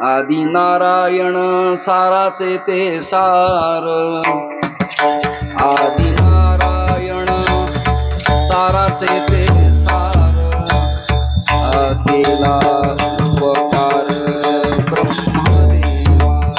आदि नारायण साराचे ते सार, आदि नारायण साराचे ते सार, केला उपकार ब्रह्मदेवा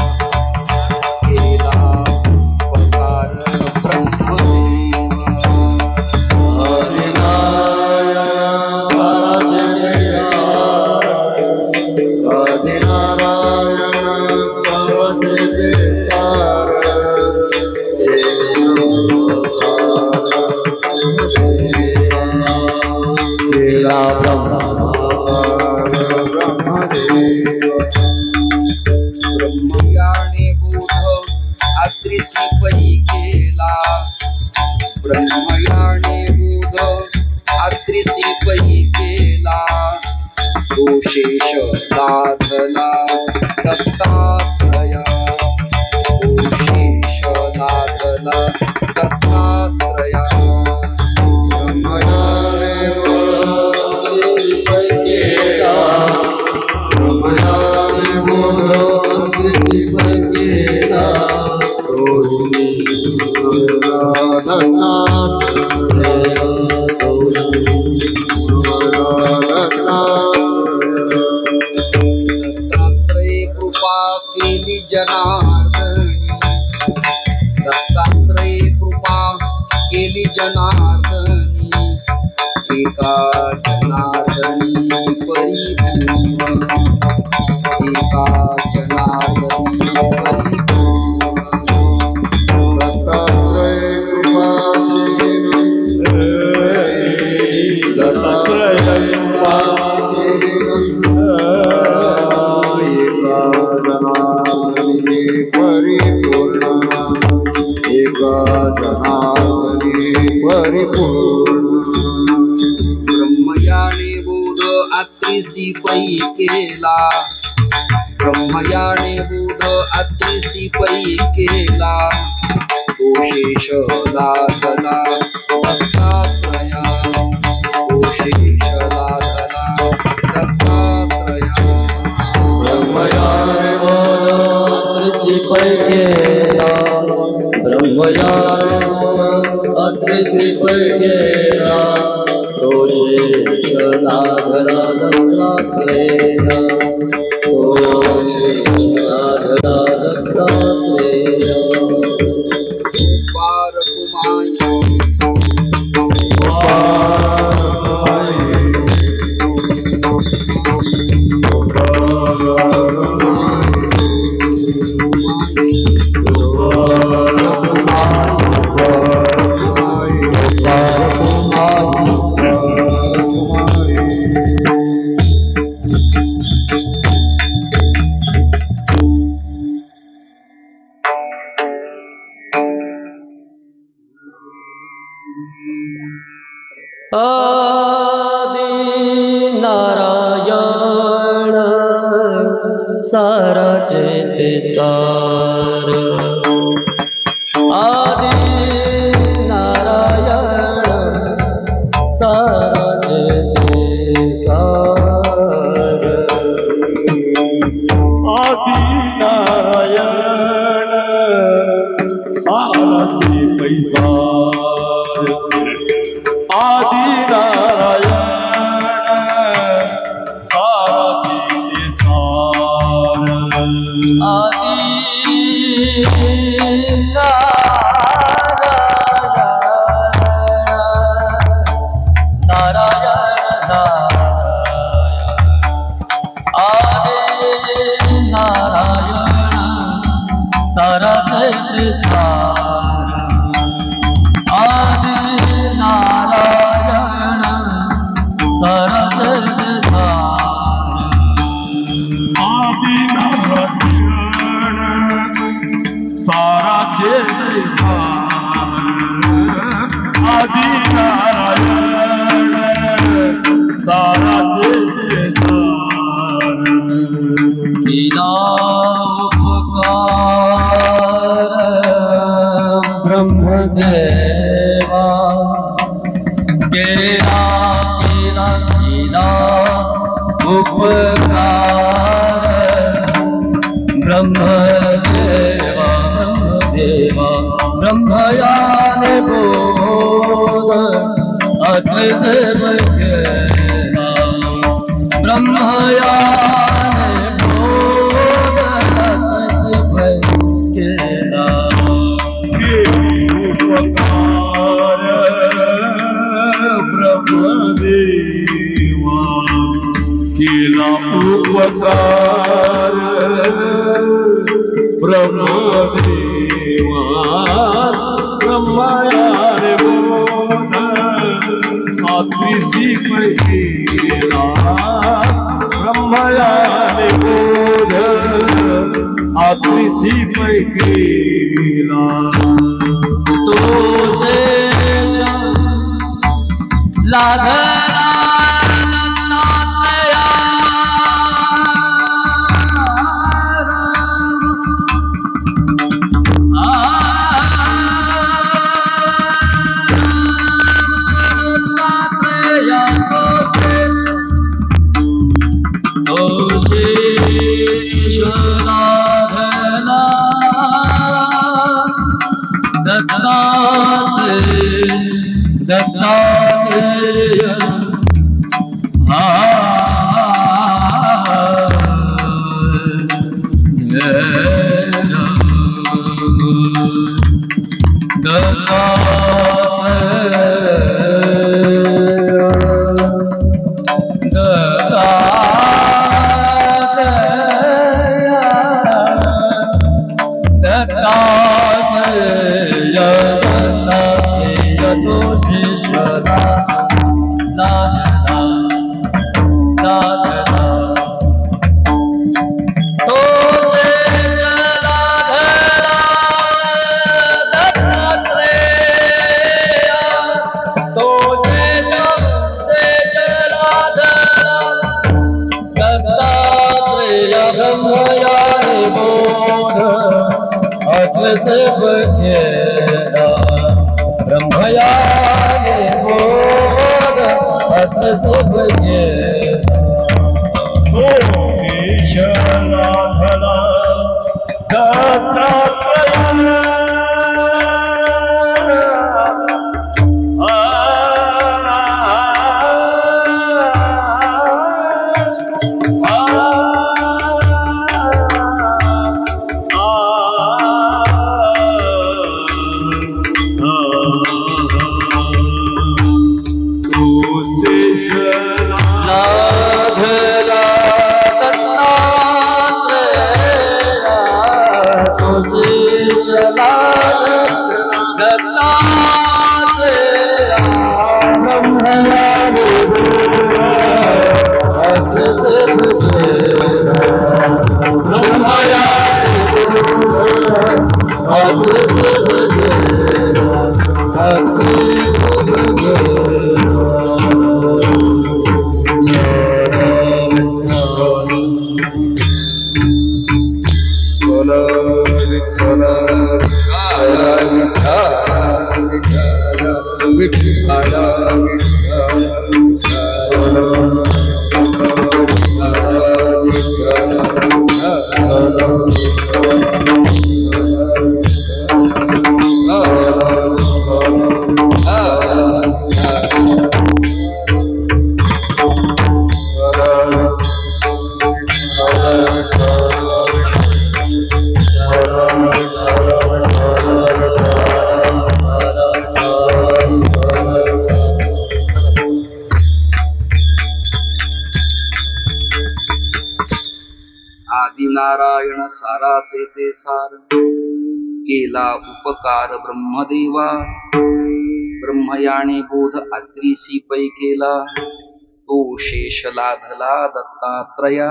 अत्रिसी पै केला ब्रह्मयाने बोध अत्रिसी पै केला तो शेष लाधला दत्तात्रया तो शेष लाधला दत्तात्रया ब्रह्मयाने बोध अत्रिसी पै केला दत्तात्रय कृपा केली जनार्दनी दत्तात्रय कृपा केली जनार्दनी एका जनार्दनी परिपूर्ण एका जनार्दनी परिपूर्ण दत्तात्रय कृपा दत्तात्रय कृपा परिपूर्ण एका जनार्दनी परिपूर्ण ब्रह्मयाने बोध अत्रिसी पै केला ब्रह्मयाने बोध अत्रिसी पै केला तो शेष लाधला दत्तात्रया तो शेष लाधला दत्तात्रया ब्रह्मयाने बोध अत्रिसी पै केला ब्रह्मयाने बोध अत्रिसी पै केला तो शेष लाधला दत्तात्रया तो शेष लाधला दत्तात्रया आदि नारायण सारा चेते सार आदि नारायण सारा चेते सार आदि नारायण सारा चेते सार आदि नारायण सारा चेते सार आदि सारा चेते सार आदि नारायण सारा चेते सार आदि नारायण सारा चेते सार आदि नारायण सारा चेते सार किला उपकार ब्रह्मदेवा केला केला केला उपकार ब्रह्मदेवा ब्रह्मदेवा ब्रह्मयाने बोध अद्वैत केला ब्रह्मयाने बोध अद्वैत केला उपकार ब्रह्मदेवा केला उपकार ब्रह्मदेवा ब्रह्मयाने बोध अत्रिसी पै केला ब्रह्मयाने बोध अतिशी पैकीला तुझे लाधला आदिनारायण साराचे ते सार केला उपकार ब्रह्मदेवा ब्रह्मयाने बोध आत्रीसी पै केला तो शेष लाधला दत्तात्रया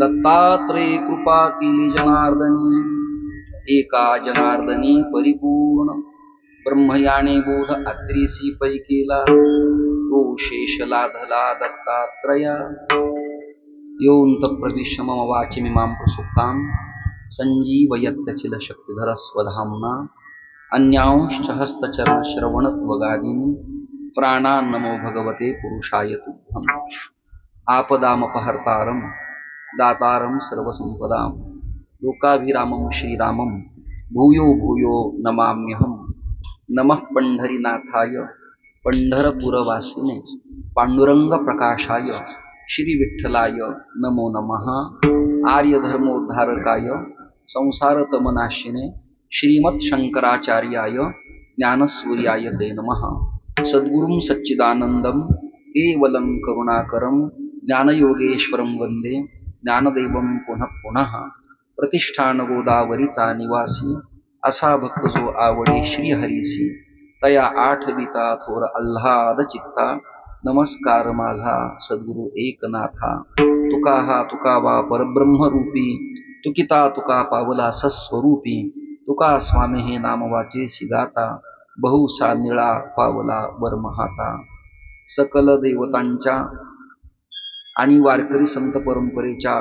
दत्तात्रय कृपा केली जनार्दनी एका जनार्दनी परिपूर्ण ब्रह्मयाने बोध आत्रीसी पै केला तो शेष लाधला दत्तात्रया योऽन्त प्रविश्य मम वाचिमिमां प्रसुप्तां सञ्जीवयत्यखिल शक्तिधर स्वधाम्ना अन्यांश्च हस्तचरणश्रवणत्वगादीन् प्राणान् नमो भगवते पुरुषाय तुभ्यम् आपदामपहर्तारं दातारं सर्वसम्पदां लोकाभिरामं श्रीरामं भूयो भूयो नमाम्यहम् नमः पंढरीनाथाय पंढरपुरवासिने पांडुरंग प्रकाशाय श्री विठ्ठलाय नमो नमः आर्यधर्मोद्धारकाय संसारतमनाशिने श्रीमत् शंकराचार्याय ज्ञानसूर्याय ते नमः सद्गुरुं सच्चिदानंदं केवलं करुणाकरं ज्ञानयोगेश्वरं वंदे ज्ञानदेवं पुनः पुनः प्रतिष्ठान गोदावरीचा निवासी असा भक्त जो आवडे श्रीहरीसी तया आठविता थोर आल्हाद चित्ता नमस्कार माझा सद्गुरु एकनाथा तुका हा तुकावा परब्रह्मरूपी तुकिता तुका पावला सस्वरूपी, तुका स्वामी हे नाम वाचेसी गाता, बहुसा निळा पावला बरमहाता. सकल देवतांच्या आणि वारकरी संत परंपरेच्या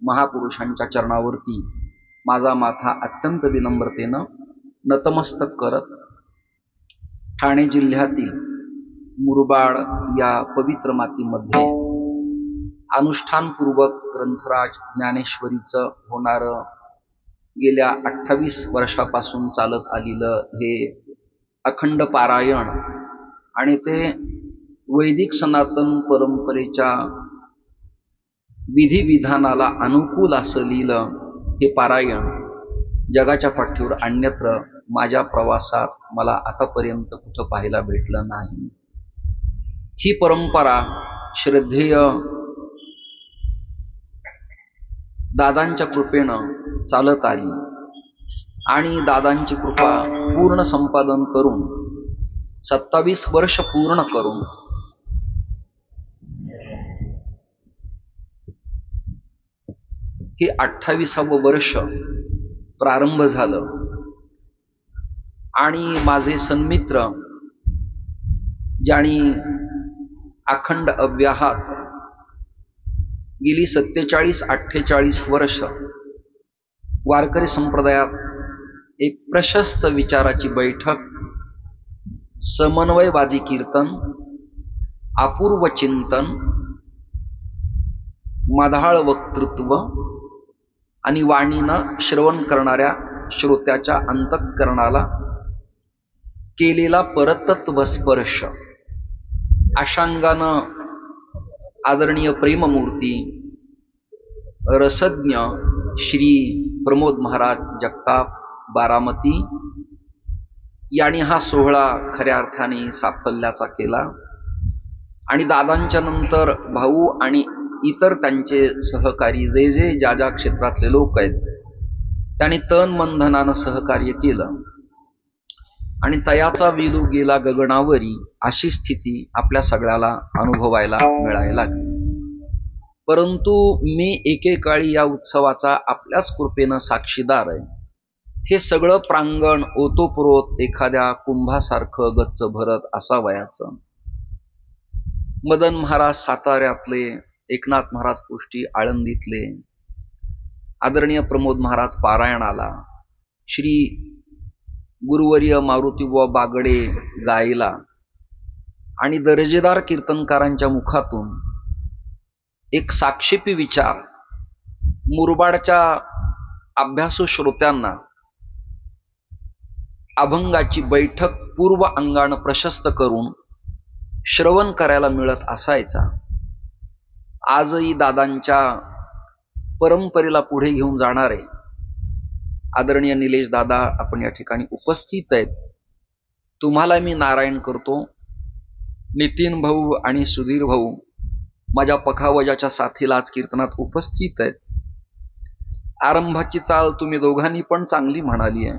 महापुरुषांच्या चरणावरती माझा माथा अत्यंत विनम्रतेनं नतमस्तक करत ठाणे जिल्ह्यातील मुरबाड या पवित्र मातीमध्ये अनुष्ठानपूर्वक ग्रंथराज ज्ञानेश्वरीचं होणारं गेल्या 28 वर्षापासून चालत आलेलं हे अखंड पारायण आणि ते वैदिक सनातन परंपरेच्या विधिविधानाला अनुकूल असलेलं हे पारायण जगाच्या पाठीवर अन्यत्र माझ्या प्रवासात मला आतापर्यंत कुठं पाहायला भेटलं नाही. ही परंपरा श्रद्धेय दादांच्या कृपेनं चालत आली आणि दादांची कृपा पूर्ण संपादन करून 27 वर्ष पूर्ण करून हे 28वं वर्ष प्रारंभ झालं. आणि माझे सन्मित्र ज्यांनी अखंड अव्याहात गेली 47-48 वर्ष वारकरी संप्रदायात एक प्रशस्त विचाराची बैठक, समन्वयवादी कीर्तन, अपूर्व चिंतन, मधाळ वक्तृत्व आणि वाणीनं श्रवण करणाऱ्या श्रोत्याच्या अंतःकरणाला केलेला परतत्व स्पर्श, अशांगानं आदरणीय प्रेममूर्ती रसज्ञ श्री प्रमोद महाराज जगताप बारामती यांनी हा सोहळा खऱ्या अर्थाने साफल्याचा केला. आणि दादांच्या नंतर भाऊ आणि इतर त्यांचे सहकारी जे जे ज्या ज्या क्षेत्रातले लोक आहेत त्यांनी तन मन धनानं सहकार्य केलं आणि तयाचा विलू गेला गगनावरी अशी स्थिती आपल्या सगळ्याला अनुभवायला मिळायला लागली. परंतु मी एकेकाळी या उत्सवाचा आपल्याच कृपेनं साक्षीदार आहे. हे सगळं प्रांगण ओतोपुरोत एखाद्या कुंभासारखं गच्च भरत असावयाचं. मदन महाराज साताऱ्यातले, एकनाथ महाराज पुष्टी आळंदीतले, आदरणीय प्रमोद महाराज पारायणाला, श्री गुरुवर्य मारुतीबुवा बागडे गायला आणि दर्जेदार कीर्तनकारांच्या मुखातून एक साक्षेपी विचार मुरबाडच्या अभ्यासू श्रोत्यांना अभंगाची बैठक पूर्व अंगानं प्रशस्त करून श्रवण करायला मिळत असायचा. आजही दादांच्या परंपरेला पुढे घेऊन जाणारे आदरणीय निलेश दादा आपण या ठिकाणी उपस्थित आहेत. तुम्हाला मी नारायण करतो. नितीन भाऊ आणि सुधीर भाऊ माझ्या पखावजाच्या साथीला आज कीर्तनात उपस्थित आहेत. आरंभाची चाल तुम्ही दोघांनी पण चांगली म्हणाली आहे.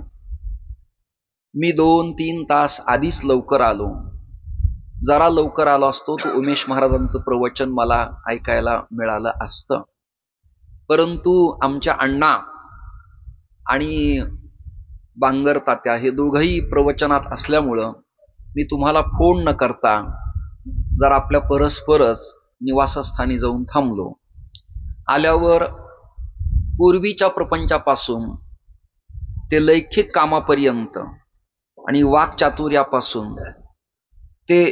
मी 2-3 तास आधीच लवकर आलो. जरा लवकर आलो असतो तर उमेश महाराजांचं प्रवचन मला ऐकायला मिळालं असतं. परंतु आमच्या अण्णा आणि बांगर तात्या हे दोघंही प्रवचनात असल्यामुळं मी तुम्हाला फोन न करता जर आपल्या परस्परच निवासस्थानी जाऊन थांबलो. आल्यावर पूर्वीच्या प्रपंचापासून ते लैखिक कामापर्यंत आणि वाक्चातुर्यापासून ते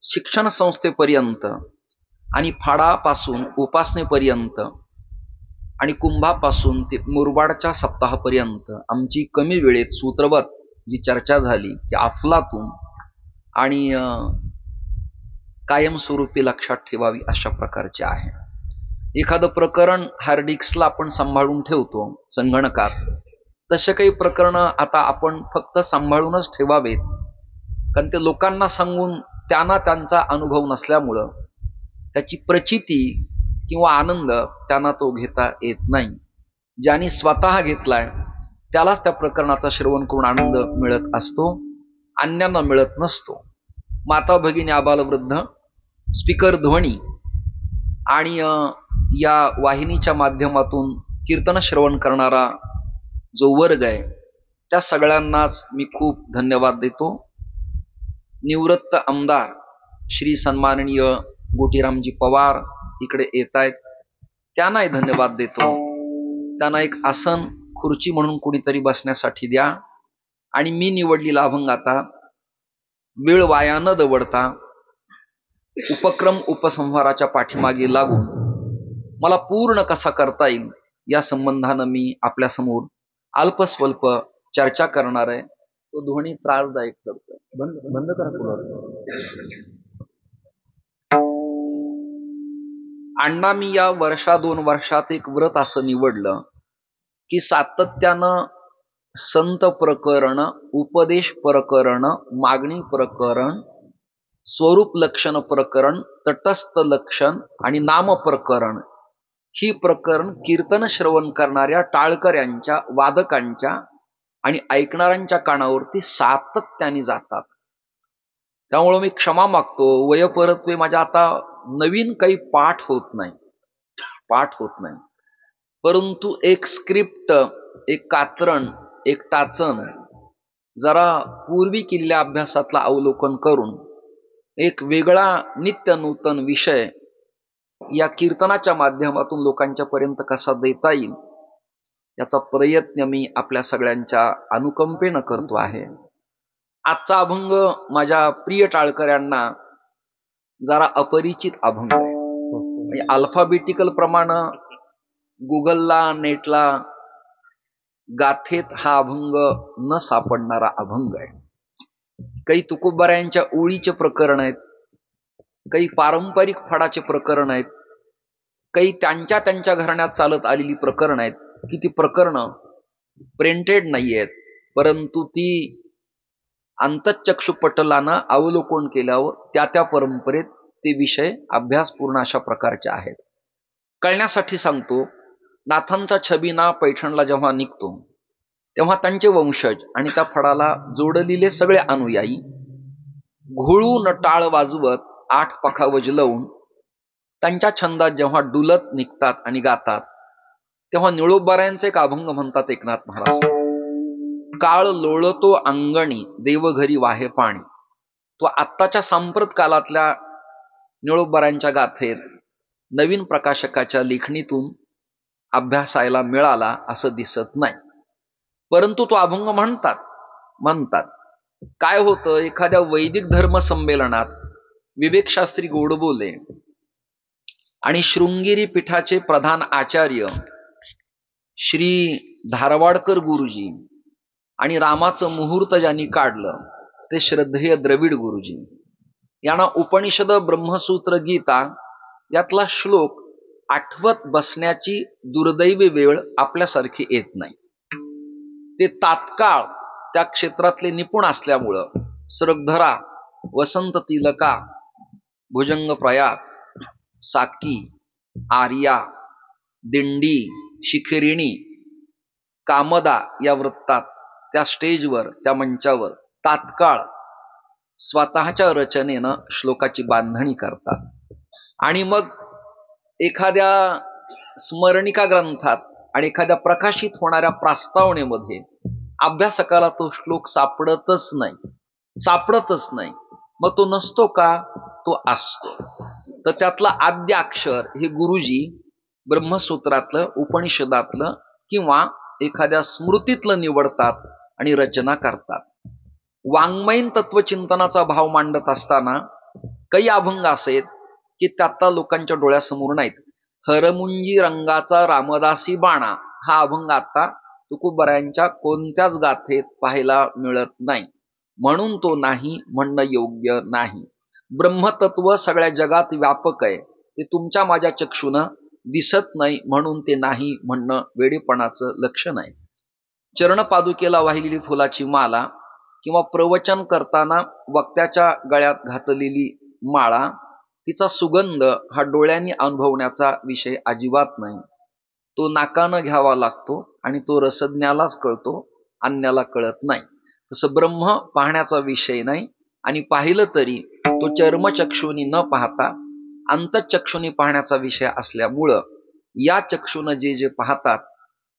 शिक्षण संस्थेपर्यंत आणि फाडापासून उपासनेपर्यंत आणि कुंभापासून ते मुरबाडच्या सप्ताहापर्यंत आमची कमी वेळेत सूत्रवत जी चर्चा झाली ती अफलातून आणि कायमस्वरूपी लक्षात ठेवावी अशा प्रकारचे आहे. एखादं प्रकरण हार्डिस्कला आपण सांभाळून ठेवतो संगणकात, तसे काही प्रकरणं आता आपण फक्त सांभाळूनच ठेवावेत, कारण ते लोकांना सांगून त्यांना त्यांचा अनुभव नसल्यामुळं त्याची प्रचिती किंवा आनंद त्यांना तो घेता येत नाही. ज्यांनी स्वतः घेतलाय त्यालाच त्या प्रकरणाचा श्रवण करून आनंद मिळत असतो, अन्यांना मिळत नसतो. माता भगिनी आबालवृद्ध स्पीकर ध्वनी आणि या वाहिनीच्या माध्यमातून कीर्तन श्रवण करणारा जो वर्ग आहे त्या सगळ्यांनाच मी खूप धन्यवाद देतो. निवृत्त आमदार श्री सन्माननीय गोटीरामजी पवार इकडे येत आहेत, त्यांनाही धन्यवाद देतो. त्यांना एक आसन खुर्ची म्हणून कुणीतरी बसण्यासाठी द्या. आणि मी निवडलेला अभंग आता वेळ वाया न दवडता उपक्रम उपसंहाराच्या पाठीमागे लागून मला पूर्ण कसा करता येईल या संबंधानं मी आपल्यासमोर अल्पस्वल्प चर्चा करणार आहे. तो ध्वनी त्रासदायक करतोय. बंद करा कूलर. अण्णा, मी या 1-2 वर्षात एक व्रत असं निवडलं की सातत्यानं संत प्रकरण, उपदेश प्रकरण, मागणी प्रकरण, स्वरूप लक्षण प्रकरण, तटस्थ लक्षण आणि नाम प्रकरण ही प्रकरण कीर्तन श्रवण करणाऱ्या टाळकऱ्यांच्या, वादकांच्या आणि ऐकणाऱ्यांच्या कानावरती सातत्याने जातात. त्यामुळं मी क्षमा मागतो. वयपरत्वे माझ्या आता नवीन काही पाठ होत नाही, परंतु एक स्क्रिप्ट, एक कात्रण, एक टाचण जरा पूर्वी केलेल्या अभ्यासातला अवलोकन करून एक वेगळा नित्य नूतन विषय या कीर्तनाच्या माध्यमातून लोकांच्या पर्यंत कसा देता येईल याचा प्रयत्न मी आपल्या सगळ्यांच्या अनुकंपेनं करतो आहे. आजचा अभंग माझ्या प्रिय टाळकऱ्यांना जरा अपरिचित अभंग आहे. म्हणजे अल्फाबेटिकल प्रमाणे गुगलला, नेटला, गाथेत हा अभंग न सापडणारा अभंग आहे. काही तुकोबारायांच्या ओळीचे प्रकरण आहेत, काही पारंपरिक फडाचे प्रकरण आहेत, काही त्यांच्या घराण्यात चालत आलेली प्रकरण आहेत की ती प्रकरणं प्रिंटेड नाही आहेत, परंतु ती अंतःचक्षुपटलानं अवलोकन केल्यावर त्या परंपरेत ते विषय अभ्यासपूर्ण अशा प्रकारचे आहेत. कळण्यासाठी सांगतो, नाथांचा छबिना पैठणला जेव्हा निघतो तेव्हा त्यांचे वंशज आणि त्या फडाला जोडलेले सगळे अनुयायी घोळून टाळ वाजवत 8 पखा वजलवून त्यांच्या छंदात जेव्हा डुलत निघतात आणि गातात तेव्हा निळोबारायांचे एक अभंग म्हणतात एकनाथ महाराज. काळ लोळतो अंगणी देवघरी वाहे पाणी. तो आत्ताच्या सांप्रत कालातल्या निळोबारायांच्या गाथेत नवीन प्रकाशकाच्या लेखणीतून अभ्यासायला मिळाला असं दिसत नाही, परंतु तो अभंग म्हणतात. काय होतं, एखाद्या वैदिक धर्म संमेलनात विवेकशास्त्री गोडबोले आणि शृंगेरी पीठाचे प्रधान आचार्य श्री धारवाडकर गुरुजी आणि रामाचं मुहूर्त ज्यांनी काढलं ते श्रद्धेय द्रविड गुरुजी यांना उपनिषद, ब्रह्मसूत्र, गीता यातला श्लोक आठवत बसण्याची दुर्दैवी वेळ आपल्यासारखी येत नाही. ते तात्काळ त्या क्षेत्रातले निपुण असल्यामुळं सरगधरा, वसंत तिलका, भुजंग प्रयाग, साकी, आर्या, दिंडी, शिखरिणी, कामदा या वृत्तात त्या स्टेजवर, त्या मंचावर तात्काळ स्वतःच्या रचनेनं श्लोकाची बांधणी करतात. आणि मग एखाद्या स्मरणिका ग्रंथात आणि एखाद्या प्रकाशित होणाऱ्या प्रस्तावनेमध्ये अभ्यासकाला तो श्लोक सापडतच नाही. मग तो नसतो का? तो असतो. तर त्यातला आद्य अक्षर हे गुरुजी ब्रह्मसूत्रातलं, उपनिषदातलं किंवा एखाद्या स्मृतीतलं निवडतात आणि रचना करतात. वाङ्मयीन तत्वचिंतनाचा भाव मांडत असताना काही अभंग असेत की त्यातला लोकांच्या डोळ्यासमोर नाहीत. हरमुंजी रंगाचा रामदासी बाणा हा अभंग आता तुकोबारायांच्या कोणत्याच गाथेत पाहायला मिळत नाही, म्हणून तो नाही म्हणणं योग्य नाही. ब्रह्मतत्व सगळ्या जगात व्यापक आहे, ते तुमच्या माझ्या चक्षुनं दिसत नाही म्हणून ते नाही म्हणणं वेडेपणाचं लक्षण आहे. चरणपादुकेला वाहिलेली फुलाची माला किंवा प्रवचन करताना वक्त्याच्या गळ्यात घातलेली माळा, तिचा सुगंध हा डोळ्यांनी अनुभवण्याचा विषय अजिबात नाही. तो नाकानं घ्यावा लागतो आणि तो रसज्ञालाच कळतो, अन्याला कळत नाही. तसं ब्रह्म पाहण्याचा विषय नाही, आणि पाहिलं तरी तो चर्मचक्षुनी न पाहता अंतःचक्षुनी पाहण्याचा विषय असल्यामुळं या चक्षुनं जे पाहतात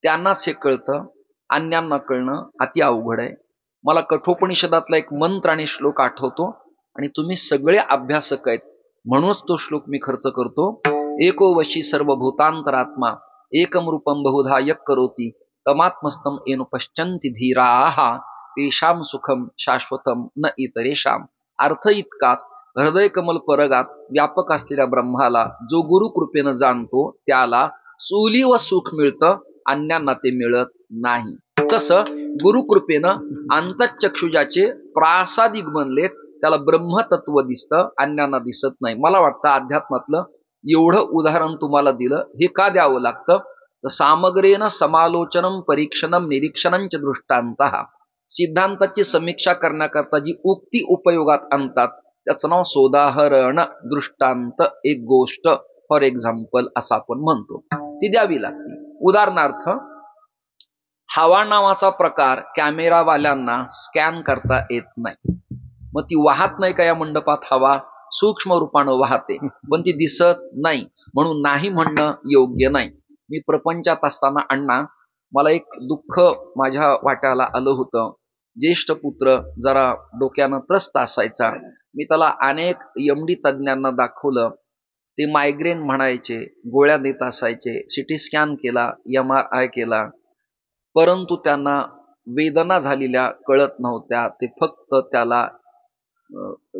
त्यांनाच हे कळतं, अन्यांना कळणं अति अवघड आहे. मला कठोपनिषदातला एक मंत्र आणि श्लोक आठवतो आणि तुम्ही सगळे अभ्यासक आहेत म्हणूनच तो श्लोक मी खर्च करतो. एको वशी सर्वभूतांतरात्मा एकम रूपम बहुधा यक करोति तमात्मस्तम येनु पश्चंती धीराः तेषाम सुखम शाश्वतम न इतरेषाम. अर्थ इतकाच, हृदय कमल परगात व्यापक असलेल्या ब्रह्माला जो गुरु कृपेनं जाणतो त्याला सुली व सुख मिळतं, अन्यांना ते मिळत नाही. तसं गुरुकृपेनं अंतःचक्षुजाचे प्रासादिक बनलेत त्याला ब्रह्मतत्व दिसतं, अन्यांना दिसत नाही. मला वाटतं अध्यात्मातलं एवढं उदाहरण तुम्हाला दिलं. हे का द्यावं लागतं? तर सामग्रेन समालोचनम परीक्षणम निरीक्षणंच दृष्टांतः. सिद्धांताची समीक्षा करण्याकरता जी उक्ती उपयोगात आणतात त्याचं नाव सोदाहरण, दृष्टांत, एक गोष्ट, फॉर एक्झाम्पल असं आपण म्हणतो. ती द्यावी लागते. उदाहरणार्थ, हवा नावाचा प्रकार कॅमेरावाल्यांना स्कॅन करता येत नाही. मग ती वाहत नाही का या मंडपात? हवा सूक्ष्म रूपानं वाहते पण ती दिसत नाही, म्हणून नाही म्हणणं योग्य नाही. मी प्रपंचात असताना अण्णा, मला एक दुःख माझ्या वाट्याला आलं होतं. ज्येष्ठ पुत्र जरा डोक्यानं त्रस्त असायचा. मी त्याला अनेक MD तज्ज्ञांना दाखवलं. ते मायग्रेन म्हणायचे, गोळ्या देत असायचे, CT स्कॅन केला, MRI केला, परंतु त्यांना वेदना झालेल्या कळत नव्हत्या. ते फक्त त्याला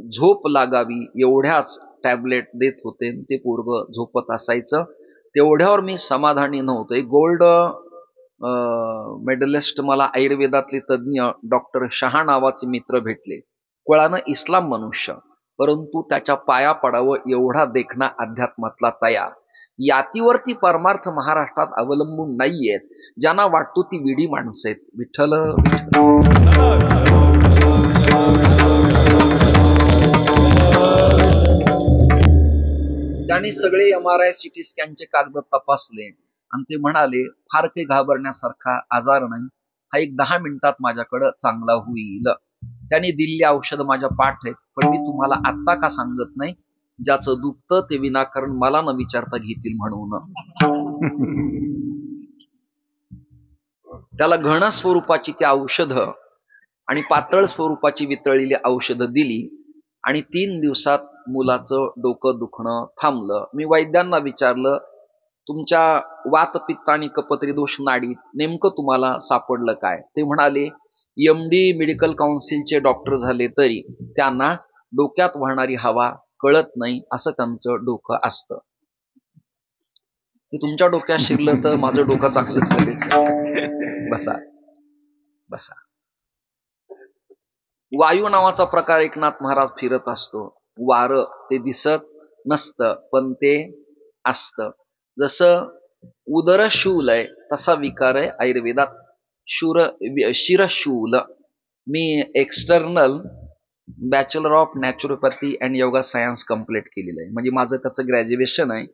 झोप लागावी एवढ्याच टॅबलेट देत होते. ते पोरग झोपत असायचं. तेवढ्यावर मी समाधानी नव्हतो. एक गोल्ड मेडलिस्ट मला आयुर्वेदातले तज्ज्ञ डॉक्टर शहा नावाचे मित्र भेटले. कुळानं इस्लाम मनुष्य, परंतु त्याच्या पाया पडावं एवढा देखणा अध्यात्मातला तयार. यातीवरती परमार्थ महाराष्ट्रात अवलंबून नाहीयेत. ज्यांना वाटतो ती विडी माणसं आहेत. विठ्ठल त्यांनी सगळे MRI CT स्कॅनचे कागद तपासले आणि ते म्हणाले, फार काही घाबरण्यासारखा आजार नाही, हा एक 10 मिनिटात माझ्याकडं चांगला होईल. त्यांनी दिलेली औषध माझ्या पाठ आहेत, पण मी तुम्हाला आत्ता का सांगत नाही? ज्याचं दुखतं ते विनाकारण मला न विचारता घेतील म्हणून. त्याला घन स्वरूपाची ती औषधं आणि पातळ स्वरूपाची वितळलेली औषधं दिली आणि 3 दिवसात मुलाचं डोकं दुखणं थांबलं. मी वैद्यांना विचारलं, तुमच्या वात पित्त आणि कपत्री दोष नाडीत नेमकं तुम्हाला सापडलं काय? ते म्हणाले, MD मेडिकल काउन्सिलचे डॉक्टर झाले तरी त्यांना डोक्यात वाहणारी हवा कळत नाही, असं त्यांचं डोकं असतं. तुमच्या डोक्यात शिरलं तर माझं डोकं चांगलं चालेल. बसा बसा. वायू नावाचा प्रकार एकनाथ महाराज फिरत असतो. वारं ते दिसत नसतं पण ते असतं. जसं उदर शूल आहे तसा विकार आहे आयुर्वेदात शिरशूल. मी external bachelor of naturopathy and yoga science complete केलेलं आहे. म्हणजे माझं त्याचं ग्रॅज्युएशन आहे.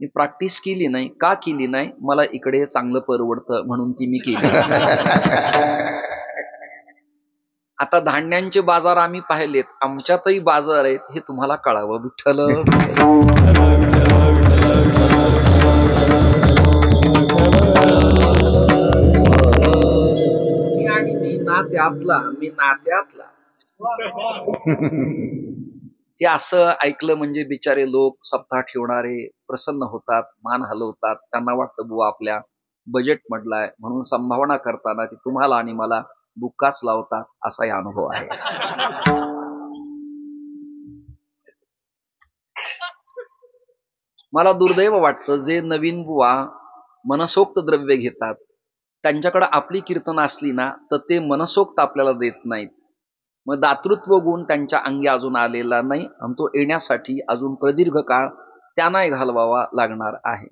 मी प्रॅक्टिस केली नाही. का केली नाही? मला इकडे चांगलं परवडतं म्हणून ती मी केली. आता धान्यांचे बाजार आम्ही पाहिलेत, आमच्यातही बाजार आहेत हे तुम्हाला कळावं. विठ्ठल मी नात्यातला ते असं ऐकलं म्हणजे बिचारे लोक सप्ताह ठेवणारे प्रसन्न होतात, मान हलवतात. त्यांना वाटतं बुवा आपल्या बजेट मधलाय म्हणून संभावना करताना ती तुम्हाला आणि मला बुक्काच लावतात. असाही अनुभव आहे. मला दुर्दैव वाटतं जे नवीन बुवा मनसोक्त द्रव्य घेतात त्यांच्याकडे आपली कीर्तन असली ना तर ते मनसोक्त आपल्याला देत नाहीत. मग दातृत्व गुण त्यांच्या अंगी अजून आलेला नाही आणि तो येण्यासाठी अजून प्रदीर्घ काळ त्यांनाही घालवावा लागणार आहे.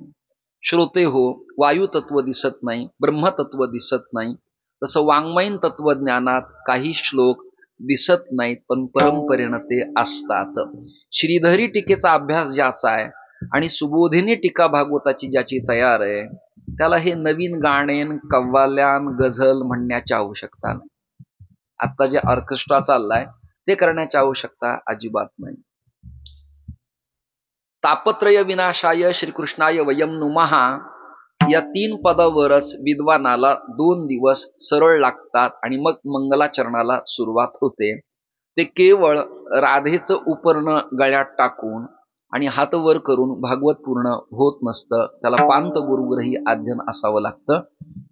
श्रोते हो, वायू तत्व दिसत नाही, ब्रह्मतत्व दिसत नाही. तसं वाङ्मयीन तत्वज्ञानात काही श्लोक दिसत नाहीत पण परंपरेनं ते असतात. श्रीधरी टीकेचा अभ्यास ज्याचा आहे आणि सुबोधिनी टीका भागवताची ज्याची तयार आहे त्याला हे नवीन गाणेन कव्वाल्यान गझल म्हणण्याची आवश्यकता नाही. आता जे ऑर्केस्ट्रा चाललाय ते करण्याची आवश्यकता अजिबात नाही. तापत्रय विनाशाय श्रीकृष्णाय वयम नुमहा या 3 पदावरच विद्वानाला 2 दिवस सरळ लागतात आणि मग मंगलाचरणाला सुरुवात होते. ते केवळ राधेचं उपर्ण गळ्यात टाकून आणि हात वर करून भागवत पूर्ण होत नसतं. त्याला पांत गुरुग्रही अध्ययन असावं लागतं.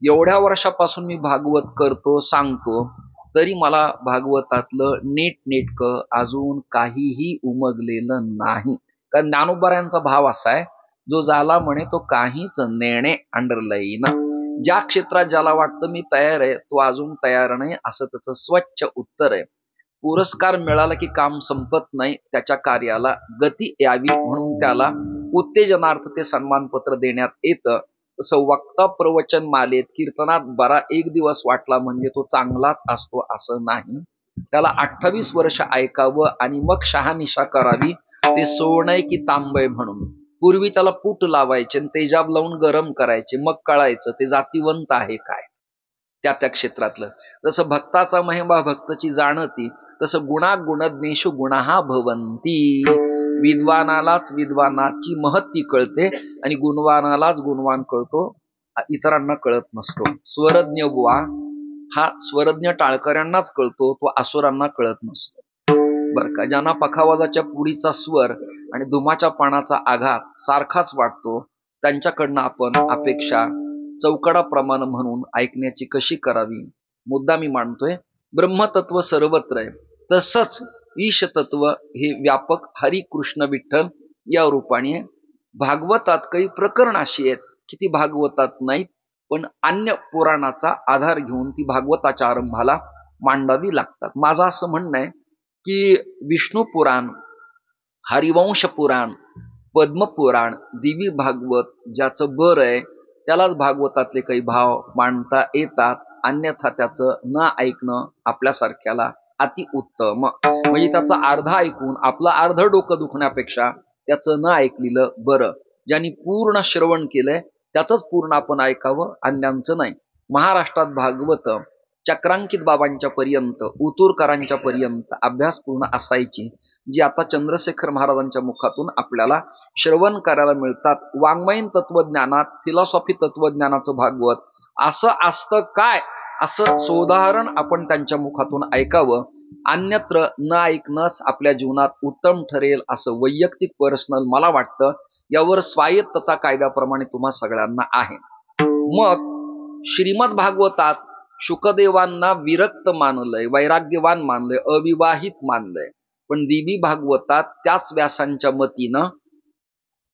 एवढ्या वर्षापासून मी भागवत करतो, सांगतो, तरी मला भागवतातलं नीटनेटकं अजून काहीही उमगलेलं नाही. कारण ज्ञानोबारायांचा भाव असा आहे, जो झाला म्हणे तो काहीच नेणे अंडरलाईन. ज्या क्षेत्रात ज्याला वाटतं मी तयार आहे, तो अजून तयार नाही, असं त्याचं स्वच्छ उत्तर आहे. पुरस्कार मिळाला की काम संपत नाही, त्याच्या कार्याला गती यावी म्हणून त्याला उत्तेजनार्थ ते सन्मानपत्र देण्यात येतं. तसं वक्ता प्रवचन मालेत कीर्तनात बरा एक दिवस वाटला म्हणजे तो चांगलाच असतो असं नाही. त्याला 28 वर्ष ऐकावं आणि मग शहानिशा करावी, ते सोनय की तांबय म्हणून. पूर्वी त्याला पूट लावायचे आणि तेजाब लावून गरम करायचे, मग कळायचं ते जातीवंत आहे काय त्या त्या क्षेत्रातलं. जसं भक्ताचा महिमा भक्तची जाणती, तसं गुणागुणज्ञेषु गुणाहा भवंती. विद्वानालाच विद्वानाची महत्ती कळते आणि गुणवानालाच गुणवान कळतो, इतरांना कळत नसतो. स्वरज्ञ बुवा हा स्वरज्ञ टाळकऱ्यांनाच कळतो, तो असुरांना कळत नसतो. बरं का. ज्यांना पखावाजाच्या पुडीचा स्वर आणि धुमाच्या पानाचा आघात सारखाच वाटतो, त्यांच्याकडनं आपण अपेक्षा चौकडाप्रमाणे म्हणून ऐकण्याची कशी करावी? मुद्दा मी मांडतोय. ब्रह्मतत्व सर्वत्र आहे, तसंच ईशतत्व हे व्यापक हरी कृष्ण विठ्ठल या रूपाने आहे. भागवतात काही प्रकरण अशी आहेत की ती भागवतात नाहीत, पण अन्य पुराणाचा आधार घेऊन ती भागवताच्या आरंभाला मांडावी लागतात. माझं असं म्हणणं आहे की विष्णू पुराण, हरिवंश पुराण, पद्मपुराण, दिवी भागवत ज्याचं बर आहे त्यालाच भागवतातले काही भाव मांडता येतात. अन्यथा त्याचं न ऐकणं आपल्यासारख्याला अतिउत्तम. म्हणजे त्याचा अर्धा ऐकून आपलं अर्ध डोकं दुखण्यापेक्षा त्याचं न ऐकलेलं बरं. ज्यांनी पूर्ण श्रवण केलंय त्याचंच पूर्ण आपण ऐकावं, अन्यांचं नाही. महाराष्ट्रात भागवत चक्रांकित बाबांच्या पर्यंत, उतूरकरांच्या पर्यंत अभ्यासपूर्ण असायची, जी आता चंद्रशेखर महाराजांच्या मुखातून आपल्याला श्रवण करायला मिळतात. वाङ्मयीन तत्वज्ञानात, फिलॉसॉफी तत्वज्ञानाचं भागवत असं असतं काय, असं सोदाहरण आपण त्यांच्या मुखातून ऐकावं. अन्यत्र न ऐकणंच आपल्या जीवनात उत्तम ठरेल असं वैयक्तिक पर्सनल मला वाटतं. यावर स्वायत्तता कायद्याप्रमाणे तुम्हा सगळ्यांना आहे. मग श्रीमद भागवतात शुकदेवांना विरक्त मानलंय, वैराग्यवान मानलंय, अविवाहित मानलंय. पण दिवी भागवतात त्याच व्यासांच्या मतीनं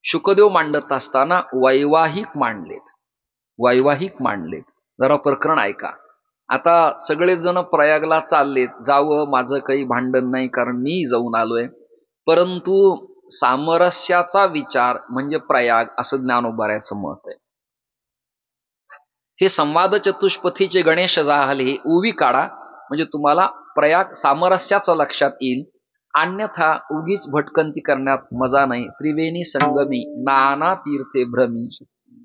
शुकदेव मांडत असताना वैवाहिक मांडलेत. जरा प्रकरण ऐका. आता सगळेच जण प्रयागला चाललेत, जावं, माझं काही भांडण नाही कारण मी जाऊन आलोय. परंतु सामरस्याचा विचार म्हणजे प्रयाग असं ज्ञानोबाराचं मत आहे. हे संवाद चतुष्पथीचे गणेश जाहले हे उवी काढा, म्हणजे तुम्हाला प्रयाग सामरस्याचं लक्षात येईल. अन्यथा उगीच भटकंती करण्यात मजा नाही. त्रिवेणी संगमी नाना तीर्थे भ्रमी,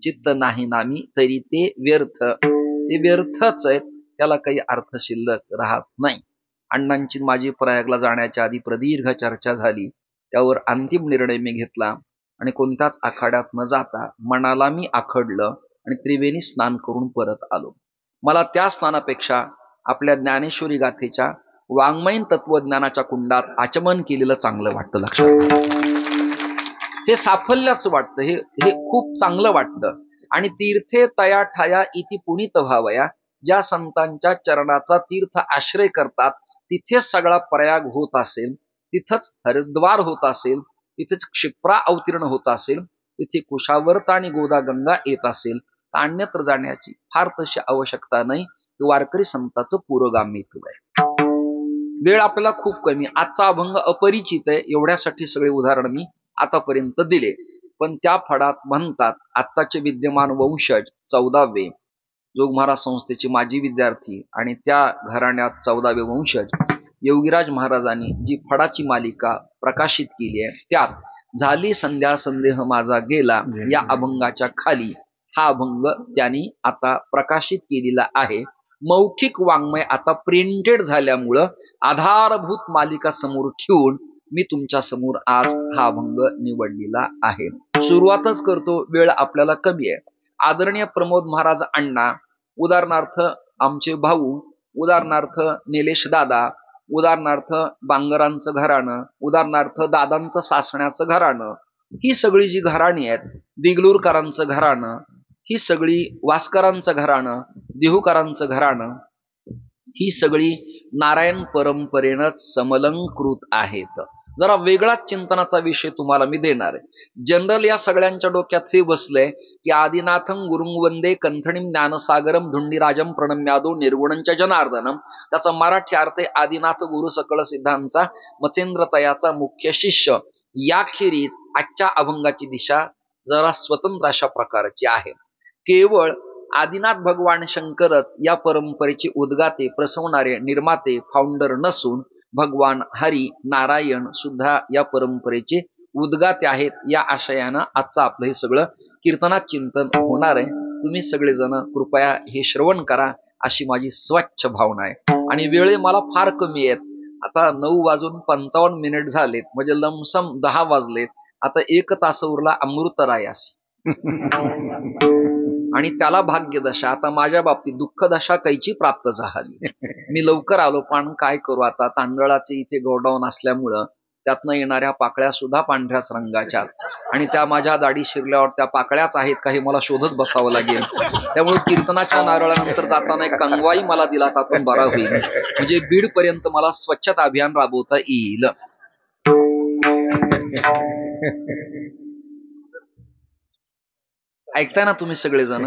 चित्त नाही नामी तरी ते व्यर्थच आहेत, त्याला काही अर्थ शिल्लक राहत नाही. अण्णांची माझी प्रयागला जाण्याच्या आधी प्रदीर्घ चर्चा झाली. त्यावर अंतिम निर्णय मी घेतला आणि कोणत्याच आखाड्यात न जाता मनाला मी आखडलं आणि त्रिवेणी स्नान करून परत आलो. मला त्या स्नानापेक्षा आपल्या ज्ञानेश्वरी गाथेच्या वाङ्मयीन तत्वज्ञानाच्या कुंडात आचमन केलेलं चांगलं वाटतं. लक्षात हे साफल्याचं वाटतं, हे खूप चांगलं वाटतं. आणि तीर्थे तया ठाया इति पुनीत व्हावया, ज्या संतांच्या चरणाचा तीर्थ आश्रय करतात तिथेच सगळा प्रयाग होत असेल, तिथंच हरिद्वार होत असेल, तिथेच क्षिप्रा अवतीर्ण होत असेल, तिथे कुशावर्त आणि गोदा गंगा येत असेल, तर अन्यत्र जाण्याची फार तशी आवश्यकता नाही. वारकरी संतांचं पुरोगामित्व आहे. वेळ आपल्याला खूप कमी, आजचा अभंग अपरिचित आहे, एवढ्यासाठी सगळे उदाहरण मी आतापर्यंत दिले. पण त्या फडात म्हणतात आत्ताचे विद्यमान वंशज 14वे जोग महाराज संस्थेचे माजी विद्यार्थी आणि त्या घराण्यात 14वे वंशज योगीराज महाराजांनी जी फडाची मालिका प्रकाशित केली आहे, त्यात झाली संध्या संदेह माझा गेला या अभंगाच्या खाली हा अभंग त्यांनी आता प्रकाशित केलेला आहे. मौखिक वाङ्मय आता प्रिंटेड झाल्यामुळं आधारभूत मालिका समोर ठेवून मी तुमच्या समोर आज हा अभंग निवडलेला आहे. सुरुवातच करतो, वेळ आपल्याला कमी आहे. आदरणीय प्रमोद महाराज अण्णा, उदाहरणार्थ आमचे भाऊ, उदाहरणार्थ निलेश दादा, उदाहरणार्थ बांगरांचं घराणं, उदाहरणार्थ दादांचं सासण्याचं घराणं, ही सगळी जी घराणी आहेत, दिगलूरकरांचं घराणं, ही सगळी वास्करांचं घराणं, देहूकरांचं घराणं, ही सगळी नारायण परंपरेनंच समलंकृत आहेत. जरा वेगळाच चिंतनाचा विषय तुम्हाला मी देणार आहे. जनरल या सगळ्यांच्या डोक्यात हे बसलंय की आदिनाथं गुरुं वंदे कंथणीं ज्ञानसागरम धुंडीराजम प्रणम्यादो निर्गुणंच जनार्दनम. त्याचा मराठी अर्थ आहे आदिनाथ गुरु सकळ सिद्धांचा मचेंद्र तयाचा मुख्य शिष्य. याखेरीज आजच्या अभंगाची दिशा जरा स्वतंत्र अशा प्रकारची आहे. केवळ आदिनाथ भगवान शंकरच या परंपरेचे उद्गाते, प्रसवणारे, निर्माते, फाउंडर नसून भगवान हरी नारायण सुद्धा या परंपरेचे उद्गाते आहेत. या आशयानं आजचं आपलं हे सगळं कीर्तनात चिंतन होणार आहे. तुम्ही सगळेजण कृपया हे श्रवण करा अशी माझी स्वच्छ भावना आहे. आणि वेळ मला फार कमी आहेत. आता 9:55 झालेत, म्हणजे लमसम 10 वाजलेत. आता 1 तास उरला अमृतरायास. आणि त्याला भाग्यदशा, आता माझ्या बाबतीत दुःखदशा कैची प्राप्त झाली. मी लवकर आलो, पण काय करू आता, तांदळाचे इथे गोडाऊन असल्यामुळं त्यातनं येणाऱ्या पाकळ्या सुद्धा पांढऱ्याच रंगाच्या, आणि त्या माझ्या दाढी शिरल्यावर त्या पाकळ्याच आहेत का हे मला शोधत बसावं लागेल. त्यामुळे कीर्तनाच्या नारळानंतर जाताना एक कंगवाई मला दिला तर बरा होईल, म्हणजे बीड पर्यंत मला स्वच्छता अभियान राबवता येईल. ऐकताय ना तुम्ही सगळेजण?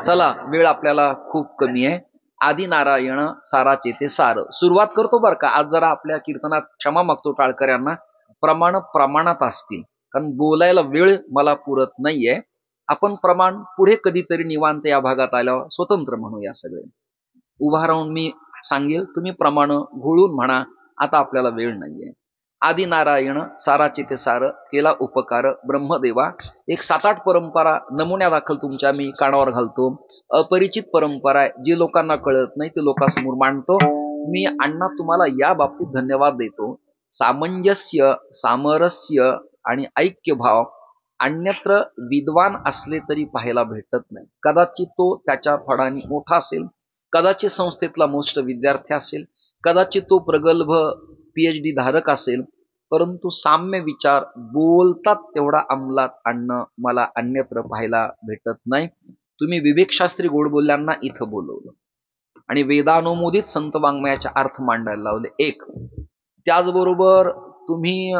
चला, वेळ आपल्याला खूप कमी आहे. आदि नारायण साराचे ते सार सुरुवात करतो बरं का. आज जरा आपल्या कीर्तनात क्षमा मागतो टाळकऱ्यांना, प्रमाणात असतील, कारण बोलायला वेळ मला पुरत नाहीये. आपण प्रमाण पुढे कधीतरी निवांत या भागात आल्यावर स्वतंत्र म्हणूया सगळे. उभा राहून मी सांगेल, तुम्ही प्रमाण घोळून म्हणा. आता आपल्याला वेळ नाहीये. आदि नारायण साराचे ते सार, केला उपकार ब्रह्मदेवा. एक 7-8 परंपरा नमुन्यादाखल तुमच्या मी कानावर घालतो. अपरिचित परंपरा आहे, जी लोकांना कळत नाही ते लोकांसमोर मांडतो. मी अण्णा तुम्हाला या बाबतीत धन्यवाद देतो. सामंजस्य, सामरस्य आणि ऐक्यभाव अन्यत्र विद्वान असले तरी पाहायला भेटत नाही. कदाचित तो त्याच्या फडाने मोठा असेल, कदाचित संस्थेतला मोस्ट विद्यार्थी असेल, कदाचित तो प्रगल्भ PhD धारक असेल, परंतु साम्य विचार बोलतात तेवढा अंमलात आणणं मला अन्यत्र पाहायला भेटत नाही. तुम्ही विवेकशास्त्री गोडबोल्यांना इथं बोलवलं आणि वेदानुमोदित संत वाङ्मयाचे अर्थ मांडायला लावले. एक, त्याचबरोबर तुम्ही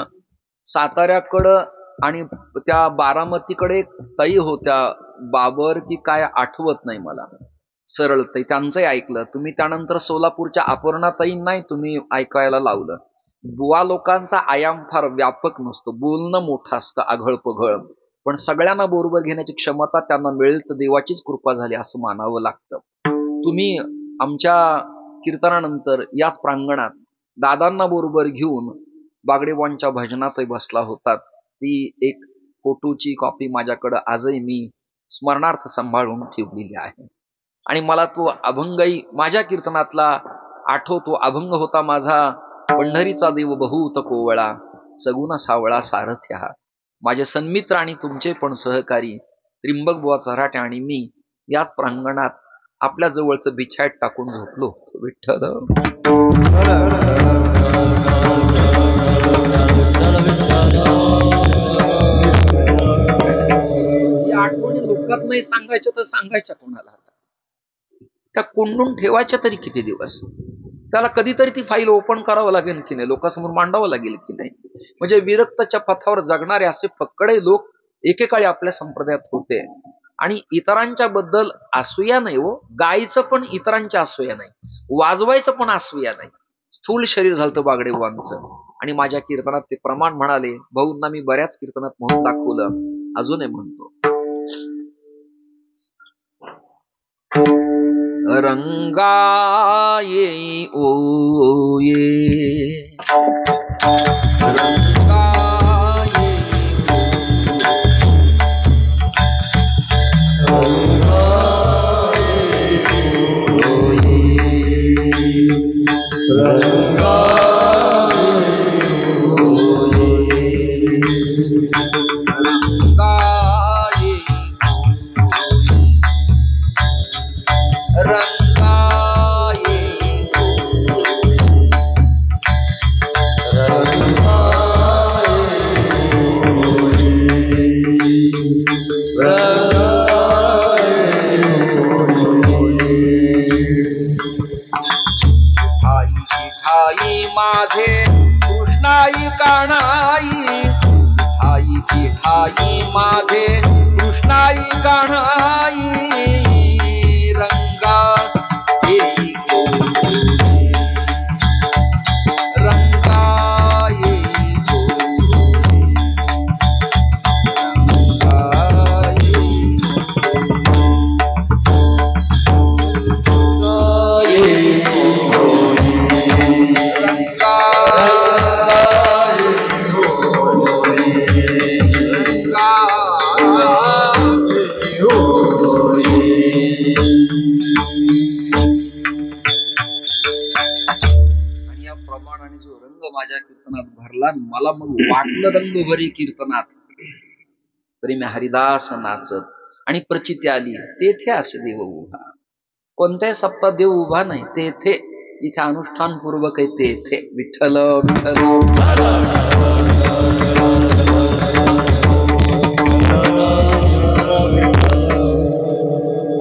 साताऱ्याकडं आणि त्या बारामतीकडे ताई होत्या, बाबर की काय आठवत नाही मला, सरळ ताई, त्यांचंही ऐकलं तुम्ही. त्यानंतर सोलापूरच्या अपर्णाताई नाही तुम्ही ऐकायला लावलं. बुवा लोकांचा आयाम फार व्यापक नसतो, बोलणं मोठं असतं आघळ पघळ, पण सगळ्यांना बरोबर घेण्याची क्षमता त्यांना मिळेल तर देवाचीच कृपा झाली असं मानावं लागतं. तुम्ही आमच्या कीर्तनानंतर याच प्रांगणात दादांना बरोबर घेऊन बागडेवांच्या भजनातही बसला होतात. ती एक फोटोची कॉपी माझ्याकडं आजही मी स्मरणार्थ सांभाळून ठेवलेली आहे. आणि मला तो अभंगही माझ्या कीर्तनातला आठवतो. अभंग होता माझा, पंढरीचा देव बहुत कोवळा, सगुण सावळा सारथ्या. माझे सन्मित्र आणि तुमचे पण सहकारी त्रिंबक बुवा चराटे आणि मी याच प्रांगणात आपल्या जवळचं बिछाट टाकून झोपलो होतो. विठ्ठल या आठवणी लोकात नाही सांगायच्या तर सांगायच्या कोणाला? त्या कोंडून ठेवायच्या तरी किती दिवस? त्याला कधीतरी ती फाईल ओपन करावं लागेल की नाही, लोकांसमोर मांडावं लागेल की नाही? म्हणजे विरक्तच्या पथावर जगणारे असे फक्कडे लोक एकेकाळी आपल्या संप्रदायात होते. आणि इतरांच्या बद्दल असूया नाही हो, गायचं पण इतरांच्या असूया नाही, वाजवायचं पण असूया नाही. स्थूल शरीर झालं बागडेवांचं. आणि माझ्या कीर्तनात ते प्रमाण म्हणाले. भाऊंना मी बऱ्याच कीर्तनात म्हणून दाखवलं, अजूनही म्हणतो. रंगा ये ओ ये रंगा ये ठाई माझे कृष्णाई काणाई, ठाई ठाई माझे कृष्णाई काणाई, रंगा येई गोरी, रंगा येई गोरी, रंगा येई आणि या प्रमाणाने जो रंग माझ्या कीर्तनात भरला, मला मग वाटलं रंग भरी कीर्तनात, तरी मी हरिदास नाचत आणि प्रचिती आली तेथे असे देव उभा. कोणत्याही सप्ताह देव उभा नाही, तेथे इथे अनुष्ठान पूर्वक आहे, तेथे विठ्ठल विठ्ठल.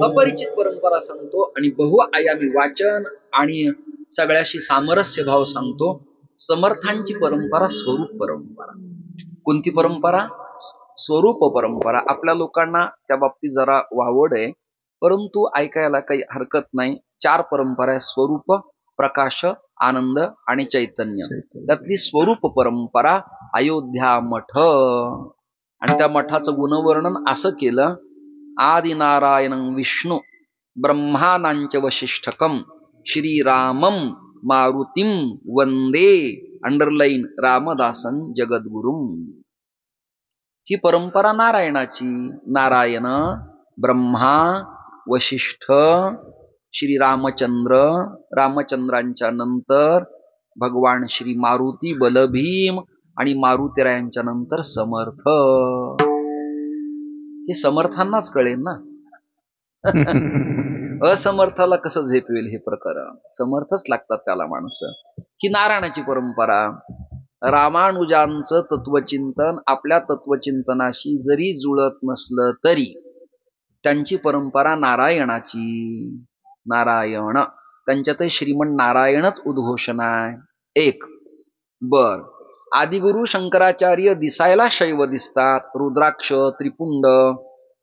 अपरिचित परंपरा सांगतो आणि बहुआयामी वाचन आणि सगळ्याशी सामरस्य भाव सांगतो. समर्थांची परंपरा स्वरूप परंपरा. कोणती परंपरा? स्वरूप परंपरा. आपल्या लोकांना त्या बाबतीत जरा वावड आहे, परंतु ऐकायला काही हरकत नाही. 4 परंपरा आहे: स्वरूप, प्रकाश, आनंद आणि चैतन्य. त्यातली स्वरूप परंपरा अयोध्या मठ, आणि त्या मठाचं गुणवर्णन असं केलं: आदिनारायण विष्णू ब्रह्मानांच वशिष्ठकम श्रीरामम मारुतीम वंदे अंडरलाईन रामदासन जगद्गुरुम. ही परंपरा नारायणाची. नारायण, ब्रह्मा, वशिष्ठ, श्रीरामचंद्र, रामचंद्रांच्या नंतर भगवान श्री मारुती बलभीम, आणि मारुतीरायांच्या नंतर समर्थ. हे समर्थांनाच कळेल ना. असमर्थाला कसं झेपवेल हे प्रकरण? समर्थच लागतात त्याला माणसं. ही नारायणाची परंपरा. रामानुजांचं तत्वचिंतन आपल्या तत्वचिंतनाशी जरी जुळत नसलं तरी त्यांची परंपरा नारायणाची. नारायण, त्यांच्यातही श्रीमन नारायणच उद्घोषण आहे. एक बर. आदिगुरु शंकराचार्य दिसायला शैव दिसतात. रुद्राक्ष, त्रिपुंड,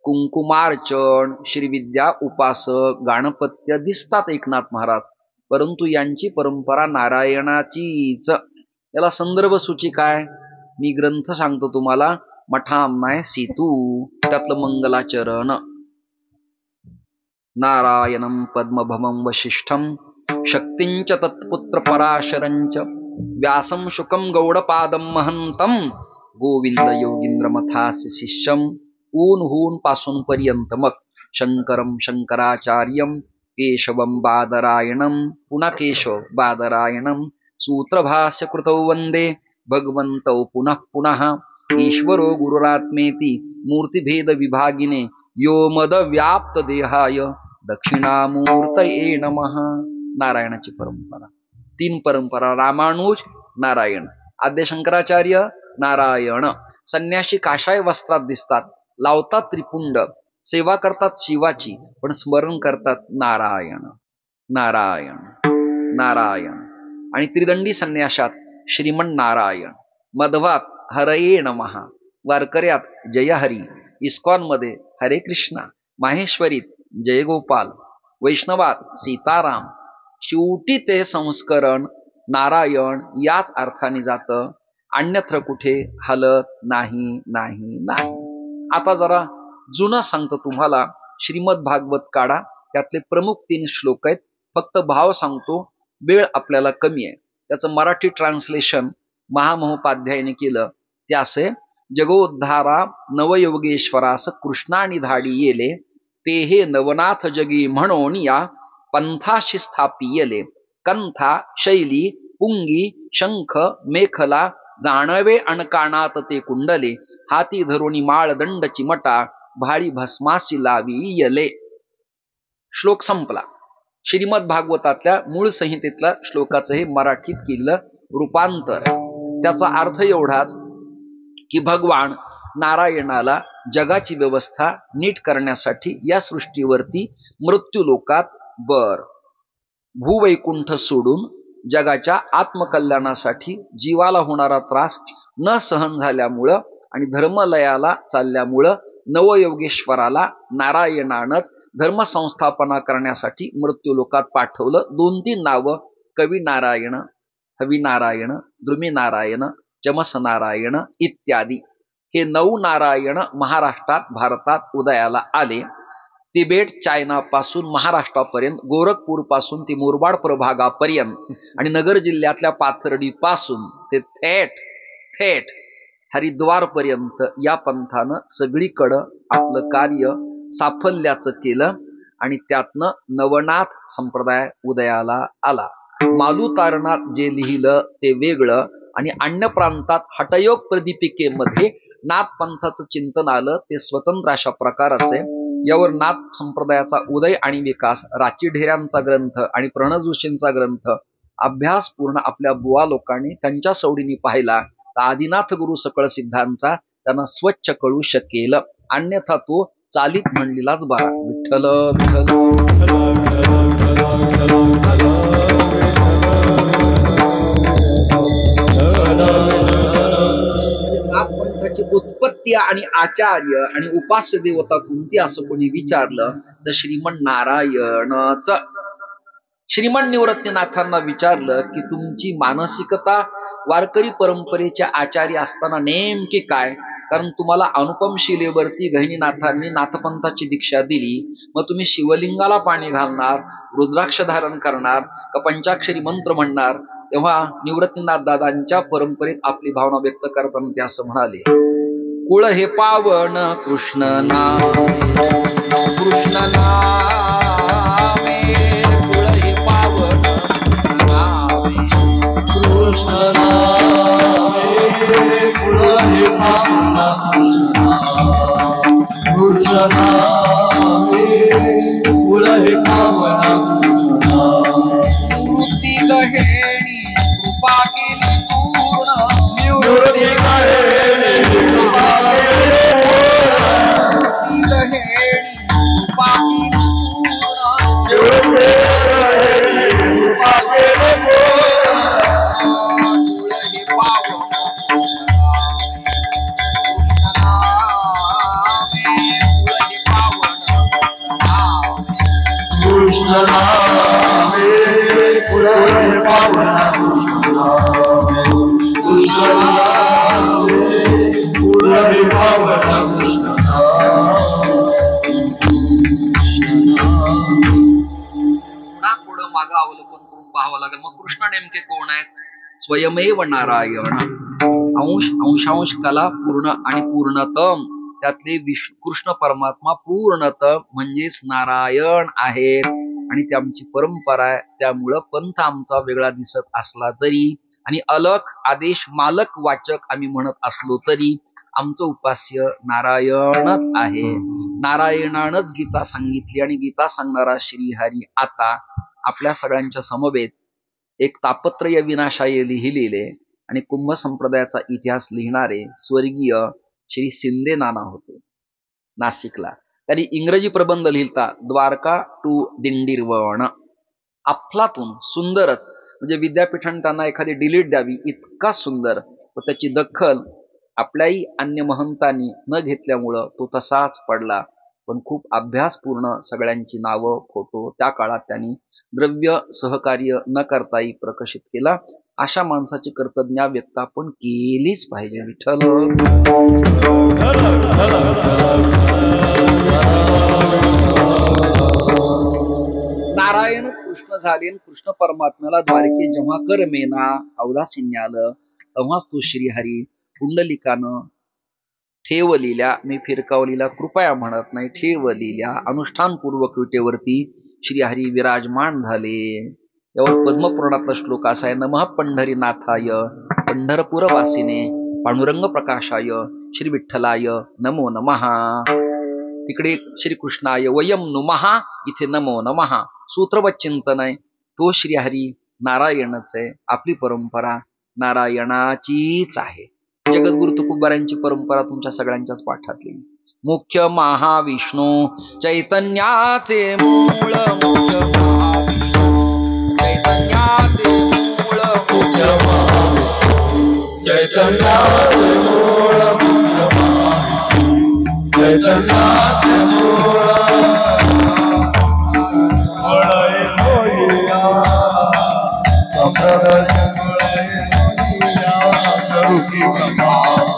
कुंकुमार्चन, श्रीविद्या उपासक, गाणपत्य दिसतात एकनाथ महाराज, परंतु यांची परंपरा नारायणाचीच. याला संदर्भ सूची काय? मी ग्रंथ सांगतो तुम्हाला, मठामनाय सीतू, त्यातलं मंगलाचरण. नारायणं पद्मभवं वशिष्ठं शक्तिंच तत्पुत्र पराशरंच व्यासं शुकं गौडपादं महंतं गोविंद योगींद्र मथास्य शिष्यं ऊन हून पासून पर्यंत मग शंकरं शंकराचार्यं केशवं बादरायणं पुन्हा केशव बादरायणं सूत्रभास्य कृतौ वंदे भगवन्तौ पुनः पुनः ईश्वरो गुरुरात्मेति मूर्तिभेद विभागिने यो मद व्याप्त देहाय दक्षिणामूर्तये नमः. नारायणाची परंपरा. 3 परंपरा: रामानुज नारायण, आद्य शंकराचार्य नारायण. संन्याशी काशाय वस्त्रात दिसतात, लावतात त्रिपुंड, सेवा करतात शिवाची, पण स्मरण करतात नारायण नारायण नारायण. आणि त्रिदंडी संन्यासात श्रीमन नारायण, मध्वात हरये नमः, वारकऱ्यात जय हरी, इस्कॉनमध्ये हरे कृष्णा, माहेश्वरीत जय गोपाल, वैष्णवात सीताराम. शेवटी ते संस्करण नारायण याच अर्थाने जातं, अन्यत्र कुठे हलत नाही नाही नाही. आता जरा जुनं सांगतो तुम्हाला. श्रीमद भागवत काढा, त्यातले प्रमुख 3 श्लोक आहेत. फक्त भाव सांगतो, वेळ आपल्याला कमी आहे. त्याचं मराठी ट्रान्सलेशन महामहोपाध्यायाने केलं. ते असे: जगोद्धारा नवयोगेश्वरास कृष्णानी धाडी येले, ते हे नवनाथ जगी म्हणून या पंथाशी स्थापियले. कंथा शैली पुंगी शंख मेखला जाणवे अणकाणात ते कुंडले, हाती धरुणी माळ दंड चिमटा भाळी भस्मासी लावी यले. श्लोक संपला. श्रीमद भागवतातल्या मूळ संहितेतल्या श्लोकाचं हे मराठीत केलं रूपांतर. त्याचा अर्थ एवढाच की भगवान नारायणाला जगाची व्यवस्था नीट करण्यासाठी या सृष्टीवरती मृत्यू लोकात भूवैकुंठ सोडून जगाच्या आत्मकल्याणासाठी जीवाला होणारा त्रास न सहन झाल्यामुळं आणि धर्मलयाला चालल्यामुळं नवयोगेश्वराला नारायणानंच धर्मसंस्थापना करण्यासाठी मृत्यूलोकात पाठवलं. 2-3 नावं, कवी नारायण, हविनारायण, द्रुमिनारायण, चमसनारायण इत्यादी. हे 9 नारायण महाराष्ट्रात भारतात उदयाला आले. तिबेट चायनापासून महाराष्ट्रापर्यंत, गोरखपूर पासून ते मुरबाड प्रभागापर्यंत आणि नगर जिल्ह्यातल्या पाथर्डीपासून ते थेट हरिद्वार पर्यंत या पंथानं सगळीकडं आपलं कार्य साफल्याचं केलं आणि त्यातनं नवनाथ संप्रदाय उदयाला आला. मालुतारणात जे लिहिलं ते वेगळं आणि अन्य प्रांतात हठयोग प्रदीपिकेमध्ये नाथ पंथाचं चिंतन आलं ते स्वतंत्र अशा प्रकाराचे. यावर नाथ संप्रदायाचा उदय आणि विकास, राची ढेऱ्यांचा ग्रंथ आणि प्रणव जोशींचा ग्रंथ अभ्यासपूर्ण आपल्या बुवा लोकांनी त्यांच्या सवडीने पाहिला तर आदिनाथ गुरु सकळ सिद्धांचा त्यांना स्वच्छ कळू शकेल. अन्यथा तो चालीत म्हणलेलाच बरा. विठ्ठल नाथ पंथाची उत्पत्ती आणि आचार्य आणि उपास्य देवता कोणती असं कोणी विचारलं तर श्रीमन नारायणच. श्रीमन निवृत्तीनाथांना विचारलं की तुमची मानसिकता वारकरी परंपरेच्या आचार्य असताना नेमकी काय? कारण तुम्हाला अनुपम शिलेवरती गहिनीनाथांनी नाथपंथाची दीक्षा दिली, मग तुम्ही शिवलिंगाला पाणी घालणार, रुद्राक्ष धारण करणार का पंचाक्षरी मंत्र म्हणणार? तेव्हा निवृत्तीनाथ दादांच्या परंपरेत आपली भावना व्यक्त करताना ते असं म्हणाले, कुळ हे पावन कृष्ण नाम, कृष्ण नामे, कुळ हे पावन नामे, कृष्ण नामे, कुळ हे पावन कृष्ण नामे, कुळ हे पावन निवृत्ती गहेणी कृपा केली पूर्ण, निवृत्ती गहेणी कृपा केली पूर्ण, निवृत्ती गहेणी कृपा केली पूर्ण, निवृत्ती गहेणी कृपा केली पूर्ण, कुळ हे पावन कृष्ण नामे, कुळ हे पावन कृष्ण नामे, कुळ हे पावन कृष्ण नामे, कुळ हे पावन कृष्ण पुन्हा थोडं मागं अवलोकन करून पाहावं लागेल. मग कृष्ण नेमके कोण आहेत? स्वयमेव नारायण. अंशांश कला पूर्ण आणि पूर्णतम त्यातले कृष्ण परमात्मा पूर्णतम म्हणजेच नारायण आहेत आणि ती आमची परंपरा आहे. त्यामुळं पंथ आमचा वेगळा दिसत असला तरी आणि अलख आदेश मालक वाचक आम्ही म्हणत असलो तरी आमचं उपास्य नारायणच आहे. नारायणानच गीता सांगितली आणि गीता सांगणारा श्रीहरी आता आपल्या सगळ्यांच्या समवेत एक तापत्रय विनाशाय लिहिलेले आणि कुंभ संप्रदायाचा इतिहास लिहिणारे स्वर्गीय श्री शिंदे नाना होते नाशिकला. त्यांनी इंग्रजी प्रबंध लिहिलता, द्वारका टू दिंडीरवण. अफलातून सुंदरच, म्हणजे विद्यापीठाने त्यांना एखादी डिलीट द्यावी इतका सुंदर, व त्याची दखल आपल्याही अन्य महंतांनी न घेतल्यामुळं तो तसाच पडला. पण खूप अभ्यासपूर्ण सगळ्यांची नावं, फोटो त्या काळात त्यांनी द्रव्य सहकार्य न करताही प्रकाशित केला. अशा माणसाची कर्तज्ञ व्यक्त आपण केलीच पाहिजे. विठ्ठल नारायणच कृष्ण झाले. कृष्ण परमात्म्याला द्वारके जेव्हा करमेना अवदासीन्य आलं तेव्हाच तो श्रीहरी पुंडलिकानं ठेवलेल्या, मी फिरकावलेला कृपया म्हणत नाही, ठेवलेल्या अनुष्ठानपूर्वक विटेवरती श्रीहरी विराजमान झाले. यावर पद्मपुराणातला श्लोक असा आहे, नमः पंढरीनाथाय पंढरपूरवासिने पांडुरंग प्रकाशाय श्री विठ्ठलाय नमो नमः. तिकडे श्रीकृष्णाय वयम नुमः, इथे नमो नमः. सूत्रवच्चिंतन आहे, तो श्रीहरी नारायणच आहे. आपली परंपरा नारायणाचीच आहे. जगद्गुरु तुकोबारांची परंपरा तुमच्या सगळ्यांच्याच पाठातली. मुख्य महाविष्णू चैतन्याचे मूळ, मुख्य महाविष्णू चैतन्याचे मूळ. चैतन्याचे मूळ चैतन्याचे मूळ वळय लोहिया संप्रदाय स्वरूपी ब्रह्मा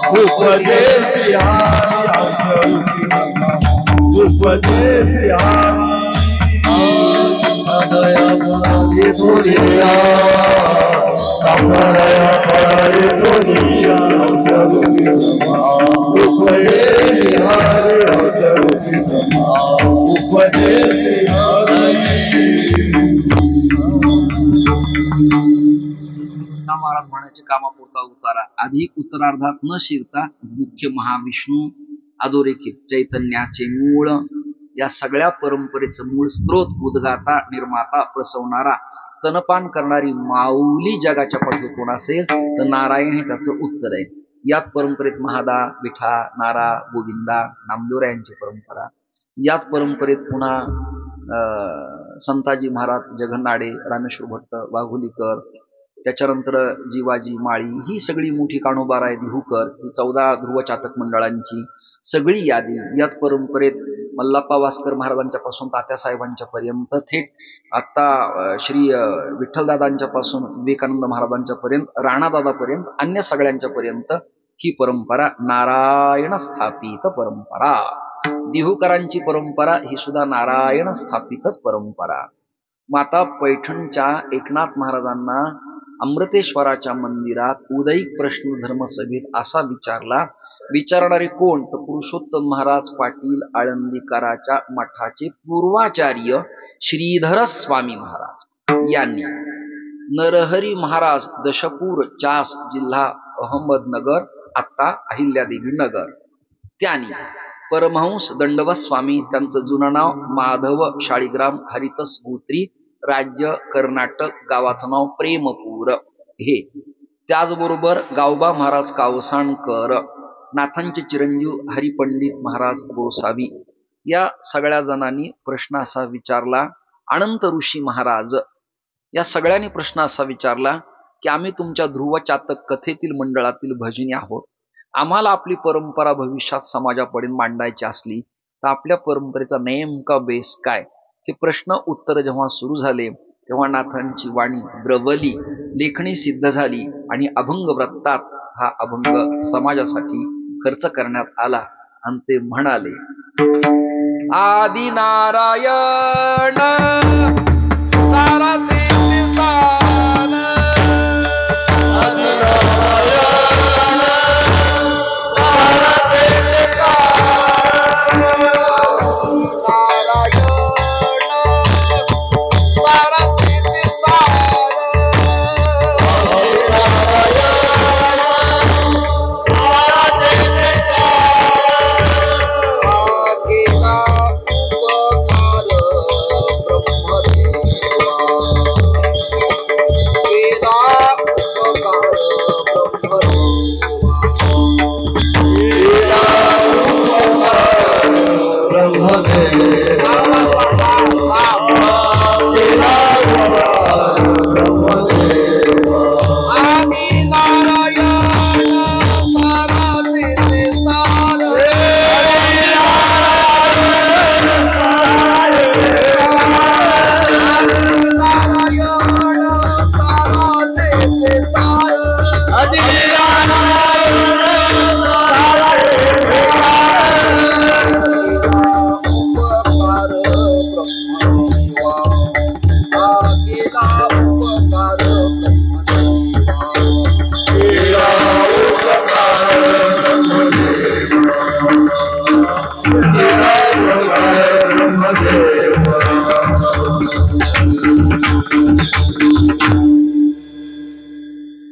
उपदेश हरी स्वरूपी ब्रह्मा उपदेश हरी हृदय दुनिया संप्रदाय पराय दुनिया स्वरूपी ब्रह्मा उपदेश हरी स्वरूपी ब्रह्मा उपदेश महाराज म्हणायचे कामापुरता उतारा अधिक उत्तरार्धात न शिरता मुख्य महाविष्णू अधोरेखित चैतन्याचे मूळ या सगळ्या परंपरेचं मूळ स्त्रोत उद्गाता निर्माता प्रसवणारा स्तनपान करणारी माऊली जगाच्या पाठी कोण असेल तर नारायण हे त्याचं उत्तर आहे. याच परंपरेत महादा विठा नारा गोविंदा नामदेवरायांची परंपरा, याच परंपरेत पुन्हा संताजी महाराज जगन्नाडे रामेश्वर भट्ट वाघोलीकर, त्याच्यानंतर जीवाजी माळी, ही सगळी मोठी काणोबाराय दिहुकर, ही 14 ध्रुव चातक मंडळांची सगळी यादी यात परंपरेत मल्लाप्पा वास्कर महाराजांच्या पासून तात्यासाहेबांच्या पर्यंत थेट आता श्री विठ्ठलदादांच्या पासून विवेकानंद महाराजांच्या पर्यंत राणादादापर्यंत अन्य सगळ्यांच्या पर्यंत ही परंपरा नारायण स्थापित परंपरा. दिहुकरांची परंपरा ही सुद्धा नारायण स्थापितच परंपरा. माता पैठणच्या एकनाथ महाराजांना अमृतेश्वराच्या मंदिरात उदयिक प्रश्न धर्मसभेत असा विचारला. विचारणारे कोण तर पुरुषोत्तम महाराज पाटील आळंदीकराच्या मठाचे पूर्वाचार्य श्रीधर स्वामी महाराज यांनी. नरहरी महाराज दशपूर चास जिल्हा अहमदनगर आत्ता अहिल्यादेवी नगर, त्यांनी परमहंस दंडवत स्वामी, त्यांचं जुनं नाव माधव शाळीग्राम हरितस भूत्री, राज्य कर्नाटक, गावाचं नाव प्रेमपूर हे. त्याचबरोबर गावबा महाराज कावसाणकर, नाथांचे चिरंजीव हरिपंडित महाराज गोसावी, या सगळ्या जणांनी प्रश्न असा विचारला. अनंत ऋषी महाराज या सगळ्यांनी प्रश्न असा विचारला की आम्ही तुमच्या ध्रुव चातक कथेतील मंडळातील भजनी आहोत, आम्हाला आपली परंपरा भविष्यात समाजापुढे मांडायची असली तर आपल्या परंपरेचा नेमका बेस काय. हे प्रश्न उत्तर जेव्हा सुरू झाले तेव्हा नाथांची वाणी द्रवली, लेखणी सिद्ध झाली आणि अभंग वृत्तात हा अभंग समाजासाठी खर्च करण्यात आला आणि ते म्हणाले. आदि नारायण साराचे निसान, आदि नारायण साराचे निसान,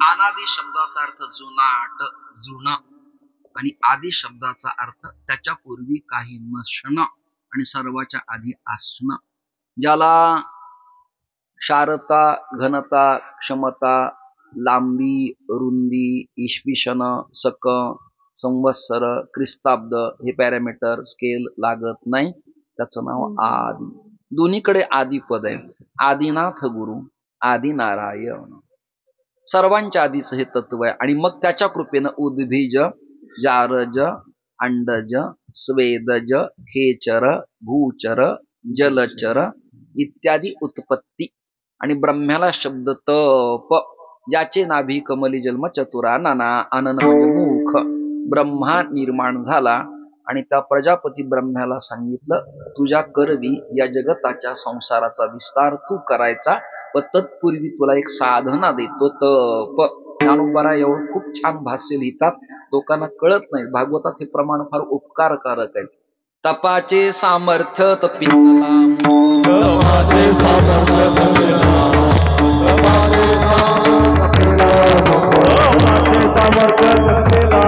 अनादि शब्दाचा अर्थ जुनाट जुनं आणि आदि शब्दाचा अर्थ त्याच्या पूर्वी काही नसणं आणि सर्वाच्या आधी असणं. ज्याला क्षारता, घनता, क्षमता, लांबी, रुंदी, ईश्विशन, सक, संवत्सर, ख्रिस्ताब्द हे पॅरामीटर स्केल लागत नाही, त्याचं नाव आदि. दोन्हीकडे आदि पद आहे. आदिनाथ गुरु, आदि नारायण. सर्वांच्या आधीच हे तत्व आहे. आणि मग त्याच्या कृपेनं उद्भिज, जारज, अंडज, स्वेदज, खेचर, भूचर, जलचर इत्यादी उत्पत्ती. आणि ब्रह्म्याला शब्द तप, ज्याचे नाभी कमली जन्म चतुरा नाना, आनन म्हणजे मुख. ब्रह्मा निर्माण झाला आणि त्या प्रजापती ब्रह्म्याला सांगितलं, तुझ्या करवी या जगताच्या संसाराचा विस्तार तू करायचा, व तत्पूर्वी तुला एक साधना देतो, तप. ज्ञानोबा एवढं खूप छान भाष्य लिहितात, लोकांना कळत नाही. भागवतात हे प्रमाण फार उपकारकारक आहे. तपाचे सामर्थ्य तपिला, तपाचे सामर्थ्य तपिला, तपाचे सामर्थ्य तपिला,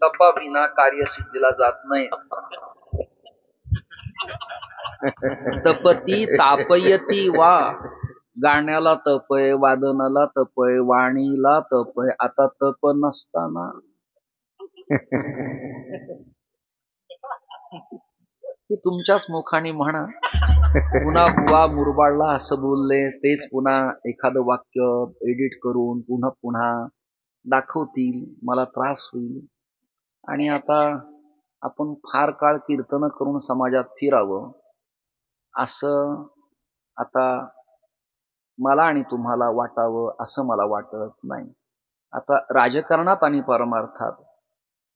तपा विना कार्यसिद्धीला जात नाही. तपती तापयती वा, गाण्याला तपय, वादनाला तपय, वाणीला तपय. आता तप नसताना की तुमच्याच मुखाने म्हणा. पुन्हा बुवा मुरबाडला असं बोलले, तेच पुन्हा एखादं वाक्य एडिट करून पुन्हा पुन्हा दाखवतील, मला त्रास होईल. आणि आता आपण फार काळ कीर्तन करून समाजात फिरावं असं आता मला आणि तुम्हाला वाटावं असं मला वाटत नाही. आता राजकारणात आणि परमार्थात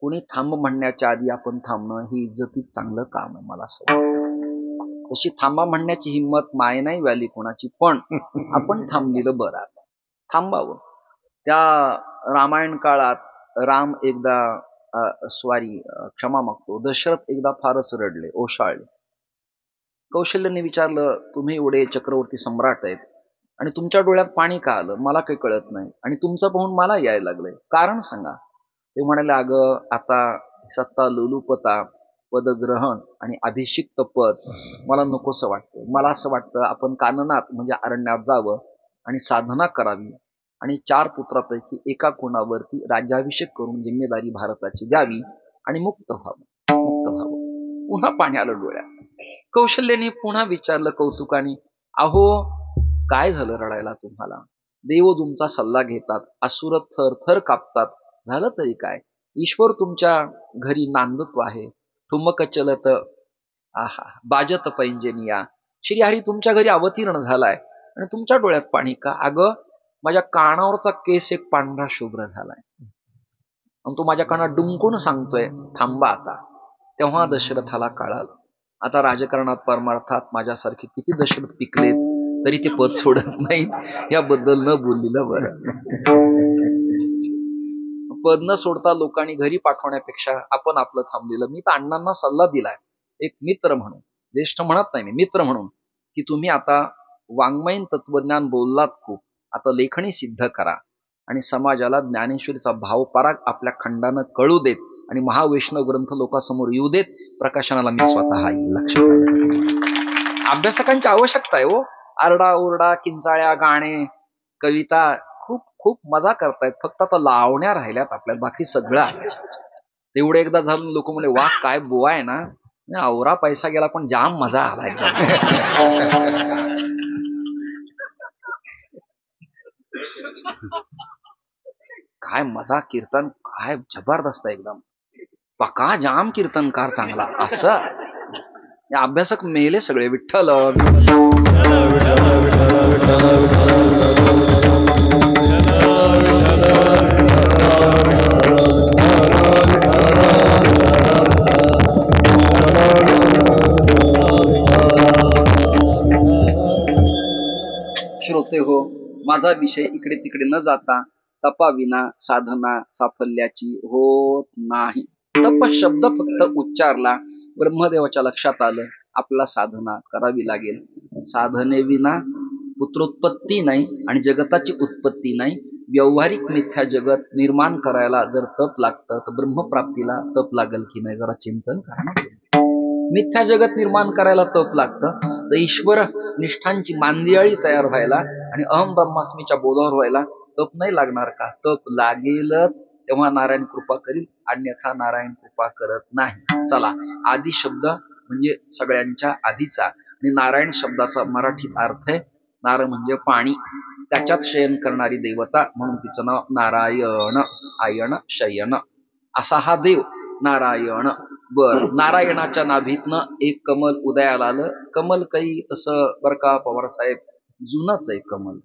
कुणी थांब म्हणण्याच्या आधी आपण थांबणं ही इज्जतीत चांगलं काम आहे, मला असं वाटतं. तशी थांबा म्हणण्याची हिंमत माय नाही व्हायली कोणाची, पण आपण थांबलेलं बरं. आता थांबावं. त्या रामायण काळात राम एकदा क्षमा मागतो, दशरथ एकदा फारच रडले, ओशाळले. कौशल्याने विचारलं, तुम्ही एवढे चक्रवर्ती सम्राट आहेत आणि तुमच्या डोळ्यात पाणी का आलं, मला काही कळत नाही, आणि तुमचं पाहून मला यायला लागलंय, कारण सांगा. ते म्हणाले, अगं आता सत्ता लोलुपता, पदग्रहण आणि अभिषिक्त पद मला नकोसं वाटतं. मला असं वाटतं आपण काननात म्हणजे अरण्यात जावं आणि साधना करावी आणि 4 पुत्रापैकी एका कोणावरती राज्याभिषेक करून जिम्मेदारी भारताची द्यावी आणि मुक्त व्हावं. पुन्हा पाणी आलं डोळ्यात. कौशल्याने पुन्हा विचारलं कौतुकाने, अहो काय झालं रडायला तुम्हाला? देव तुमचा सल्ला घेतात, असुर थर कापतात, झालं तरी काय? ईश्वर तुमच्या घरी नांदतो आहे, ठुमक चलत आहा बाजत पैंजनिया. श्रीहरी तुमच्या घरी अवतीर्ण झालाय आणि तुमच्या डोळ्यात पाणी का? अगं माझ्या कानावरचा केस एक पांढरा शुभ्र झालाय आणि तो माझ्या कानात डुंकून सांगतोय थांबा आता. तेव्हा दशरथाला कळालं, आता राजकारणात परमार्थात माझ्यासारखे किती दशरथ पिकलेत तरी ते पद सोडत नाहीत, याबद्दल न बोललेलं बरं. पद न सोडता लोकांनी घरी पाठवण्यापेक्षा आपण आपलं थांबलेलं. मी तर अण्णांना सल्ला दिलाय, एक मित्र म्हणून, ज्येष्ठ म्हणत नाही मी, मित्र म्हणून, की तुम्ही आता वाङ्मयीन तत्वज्ञान बोललात खूप, आता लेखणी सिद्ध करा आणि समाजाला ज्ञानेश्वरीचा भावपराग आपल्या खंडानं कळू देत आणि महावैष्णव ग्रंथ लोकांसमोर येऊ देत. प्रकाशनाला मी स्वतः येईल. लक्षात अभ्यासकांची आवश्यकता आहे हो. आरडा ओरडा, किंचाळ्या, गाणे, कविता खूप खूप मजा करतायत, फक्त आता लावण्या राहिल्यात आपल्यात, बाकी सगळं आहे. तेवढं एकदा झालं लोक म्हणले, वा काय बुवा आहे ना, आवरा पैसा गेला पण जाम मजा आला एकदम. काय मजा, कीर्तन काय जबरदस्त एकदम, पका जाम कीर्तनकार चांगला. असं अभ्यासक मेले सगळे. विठ्ठल श्रोते हो, माझा विषय इकडे तिकडे न जाता तपाविना साधना साफल्याची होत नाही. तप शब्द फक्त उच्चारला, ब्रह्मदेवाच्या लक्षात आलं आपला साधना करावी लागेल. साधनेविना पुत्रोत्पत्ती नाही आणि जगताची उत्पत्ती नाही. व्यावहारिक मिथ्या जगत निर्माण करायला जर तप लागतं तर ब्रह्मप्राप्तीला तप लागेल की नाही, जरा चिंतन करा. मिथ्या जगत निर्माण करायला तप लागतं तर ईश्वर निष्ठांची मांदियाळी तयार व्हायला आणि अहम ब्रह्मास्मीच्या बोधावर व्हायला तप नाही लागणार का? तप लागेलच. तेव्हा नारायण कृपा करील, अन्यथा नारायण कृपा करत नाही. चला, आदी शब्द म्हणजे सगळ्यांच्या आधीचा, आणि नारायण शब्दाचा मराठीत अर्थ आहे नार म्हणजे पाणी, त्याच्यात शयन करणारी देवता, म्हणून तिचं नाव नारायण. आयन शयन असा हा देव नारायण. बर, नारायणाच्या नाभीतनं एक कमल उदयाला आलं. कमल काही तसं बर का पवार साहेब, जुनच आहे कमल.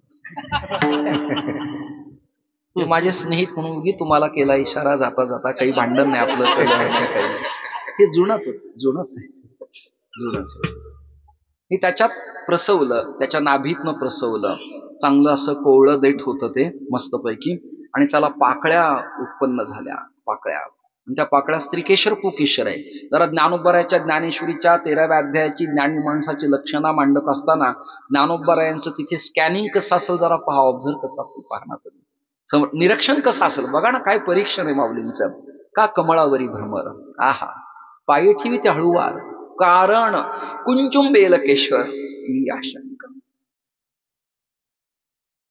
माझे स्नेहित म्हणून उगी तुम्हाला केला इशारा जाता जाता, काही भांडण नाही आपलं, काही हे जुनच आहे. हे त्याच्यात प्रसवलं, त्याच्या नाभीतनं प्रसवलं. चांगलं असं कोवळं देठ होतं ते मस्तपैकी, आणि त्याला पाकळ्या उत्पन्न झाल्या, पाकळ्या. आणि त्या पाकळ्या स्त्रीकेशर पुकेशर आहे. जरा ज्ञानोबरायाच्या ज्ञानेश्वरीच्या 13व्या अध्यायाची ज्ञानी माणसाची लक्षणा मांडत असताना ज्ञानोबरायांचं तिथे स्कॅनिंग कसं असेल जरा पहा, ऑब्झर्व कसं असेल पाहणार तुम्ही, निरीक्षण कसं असेल बघा ना. काय परीक्षण आहे माऊलींचं. का कमळावरी भ्रमर, आहा पायी ठेवी ते हळूवार, कारण कुंचुंबेलकेश्वर ही आशंका.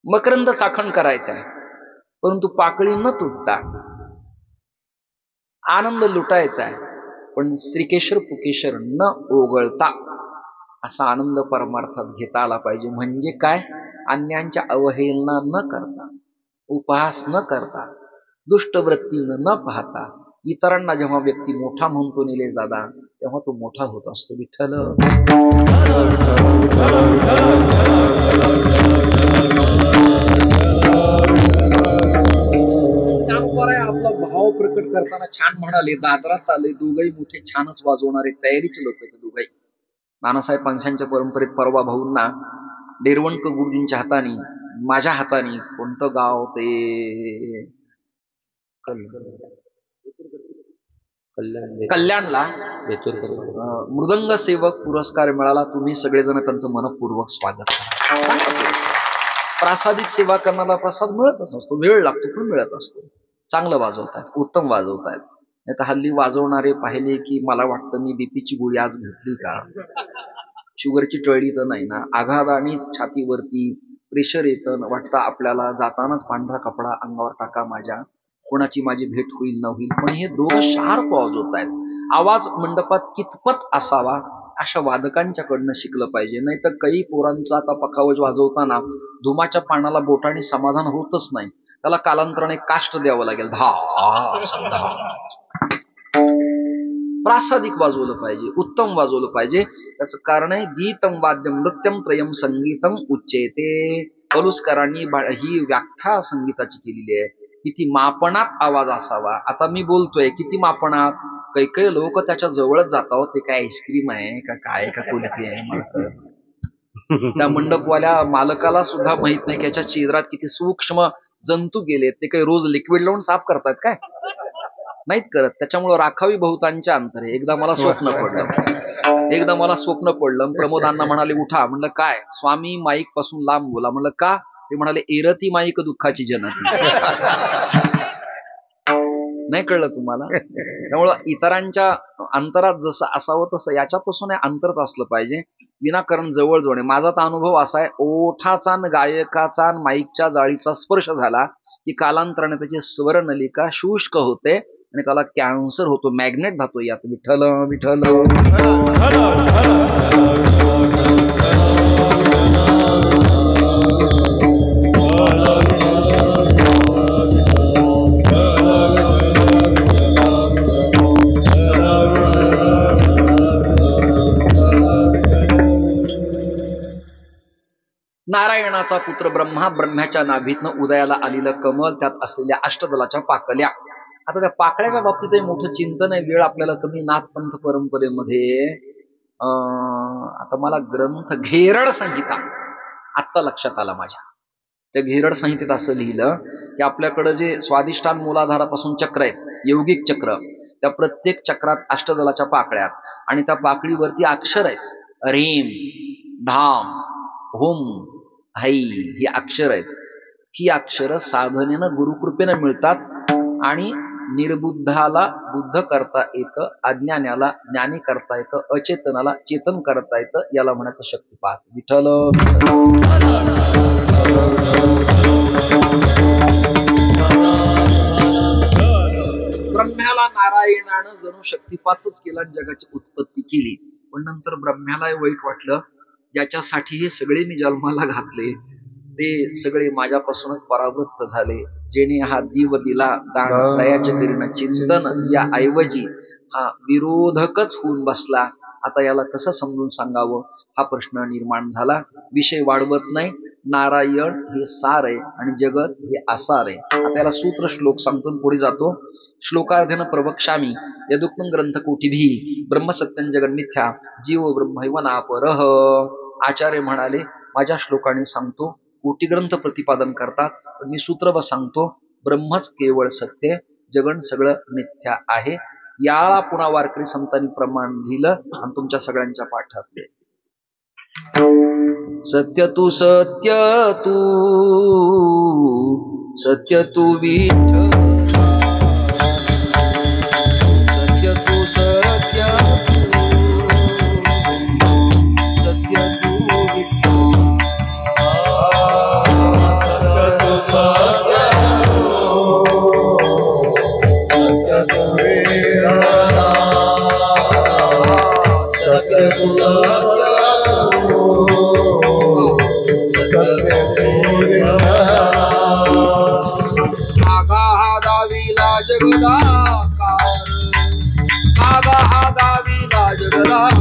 मकरंद चाखण करायचा आहे, परंतु पाकळी न तुटता आनंद लुटायचा आहे, पण श्रीकेशर पुकेशर न ओगळता असा आनंद परमार्थात घेता आला पाहिजे. म्हणजे काय, अन्यांच्या अवहेलना न करता, उपहास न करता, दुष्टवृत्तीनं न पाहता, इतरांना जेव्हा व्यक्ती मोठा म्हणतो निलेश दादा, तेव्हा तो मोठा होत असतो. विठ्ठल आपला भाव प्रकट करताना छान म्हणाले, दादरात आले दोघही मोठे छानच वाजवणारे तयारीचे लोक आहेत दोघही. नानासाहेब पानशांच्या परंपरेत परवा भाऊंना डेरवणकर गुरुजींच्या हाताने, माझ्या हाताने, कोणतं गाव ते कल्याणला मृदंग सेवक पुरस्कार मिळाला. तुम्ही सगळेजण त्यांचं मनपूर्वक स्वागत करा. प्रासादिक सेवा करणारा प्रसाद मिळतच असतो, वेळ लागतो पण मिळत असतो. चांगलं वाजवतायत, उत्तम वाजवतायत. नाही तर हल्ली वाजवणारे पाहिले की मला वाटतं मी बीपीची गोळी आज घेतली का, शुगरची टळली तर नाही ना, आघात आणि छातीवरती प्रेशर येतं, वाटतं आपल्याला जातानाच पांढरा कपडा अंगावर टाका माझ्या, कोणाची माझी भेट होईल न होईल. पण हे दोघं शार्प वाजवत आहेत. आवाज मंडपात कितपत असावा अशा वादकांच्याकडनं शिकलं पाहिजे. नाही तर काही पोरांचा आता पखावज वाजवताना धुमाच्या पानाला बोटाने समाधान होतच नाही, त्याला कालांतराने काष्ट द्यावं लागेल. प्रासादिक वाजवलं पाहिजे, उत्तम वाजवलं पाहिजे. त्याचं कारण आहे गीतम वाद्यम नृत्यम त्रयम संगीतम उच्चेते. पलुसकरांनी ही व्याख्या संगीताची केलेली आहे. किती मापनात आवाज असावा. आता मी बोलतोय किती मापनात, काही काही लोक त्याच्या जवळच जातात, ते काय आईस्क्रीम आहे का काय का कुल्फी आहे. त्या मंडपवाल्या मालकाला सुद्धा माहित नाही की याच्या छिद्रात किती सूक्ष्म जंतू गेलेत. ते काही रोज लिक्विड लावून साफ करतात काय, नाहीत करत. त्याच्यामुळे राखावी बहुतांच्या अंतरे. एकदा मला स्वप्न पडलं, प्रमोदांना म्हणाले उठा. म्हणलं काय, स्वामी माईक पासून लांब बोला. म्हणलं का, ते म्हणाले एरती माईक दुःखाची जनती. नाही कळलं तुम्हाला. त्यामुळं इतरांच्या अंतरात जसं असावं तसं याच्यापासून अंतरात असलं पाहिजे, विनाकारण जवळ जोडणे. माझा तर अनुभव असा आहे, ओठाचा गायकाचा माईकच्या जाळीचा स्पर्श झाला की कालांतराने त्याची स्वर नलिका शुष्क होते आणि त्याला कॅन्सर होतो, मॅग्नेट धातो यात. विठ्ठल विठ्ठल. नारायणाचा पुत्र ब्रह्मा, ब्रह्म्याच्या नाभीतनं उदयाला आलेलं कमल, त्यात असलेल्या अष्टदलाच्या पाकल्या. आता त्या पाकळ्याच्या बाबतीत मोठं चिंतन आहे. वेळ आपल्याला कमी. नाथपंथ परंपरेमध्ये आता मला ग्रंथ घेरड संहिता आत्ता लक्षात आला माझ्या. त्या घेरड संहितेत असं लिहिलं की आपल्याकडं जे स्वादिष्टान मूलाधारापासून चक्र आहेत, यौगिक चक्र, त्या प्रत्येक चक्रात अष्टदलाच्या पाकळ्यात, आणि त्या पाकळीवरती अक्षर आहेत. रेम, धाम, हुम, हाई ही अक्षर आहेत. ही अक्षरं साधनेनं गुरुकृपेनं मिळतात आणि निर्बुद्धाला बुद्ध करता येतं, अज्ञानाला ज्ञानी करता येतं, अचेतनाला चेतन करता येतं. याला म्हणायचं शक्तिपात. विठ्ठल. ब्रह्म्याला नारायणानं जणू शक्तिपातच केला, जगाची उत्पत्ती केली. पण नंतर ब्रह्म्याला वाईट वाटलं, ज्याच्यासाठी हे सगळे मी जन्माला घातले ते सगळे माझ्यापासूनच परावृत्त झाले. जेणे हा दीव दिला दान दयाचे करीन चिंतन, या ऐवजी हा विरोधकच होऊन बसला. आता याला कसं समजून सांगावं हा प्रश्न निर्माण झाला. विषय वाढवत नाही. नारायण हे सार आहे आणि जगत हे आसार आहे. आता याला सूत्र श्लोक सांगतो पुढे जातो. श्लोकार्धेन प्रवक्ष्यामि यदुक्तं ग्रंथकोटिभिः ब्रह्मसत्यं जगन्मिथ्या जीव ब्रह्मैव नापरः. आचार्य म्हणाले माझ्या श्लोकाने सांगतो, कोटी ग्रंथ प्रतिपादन करतात, पण मी सूत्र सांगतो, ब्रह्मच केवळ सत्य, जगन सगळं मिथ्या आहे. याला पुन्हा वारकरी संतांनी प्रमाण दिलं आणि तुमच्या सगळ्यांच्या पाठात सत्य तू सत्य तू विठ्ठल, सत्य तू सत्य तू विठ्ठल, सत्य तू जगदाकार, कागा हा गावीला जगदाकार, कागा हा गावीला जगदाकार,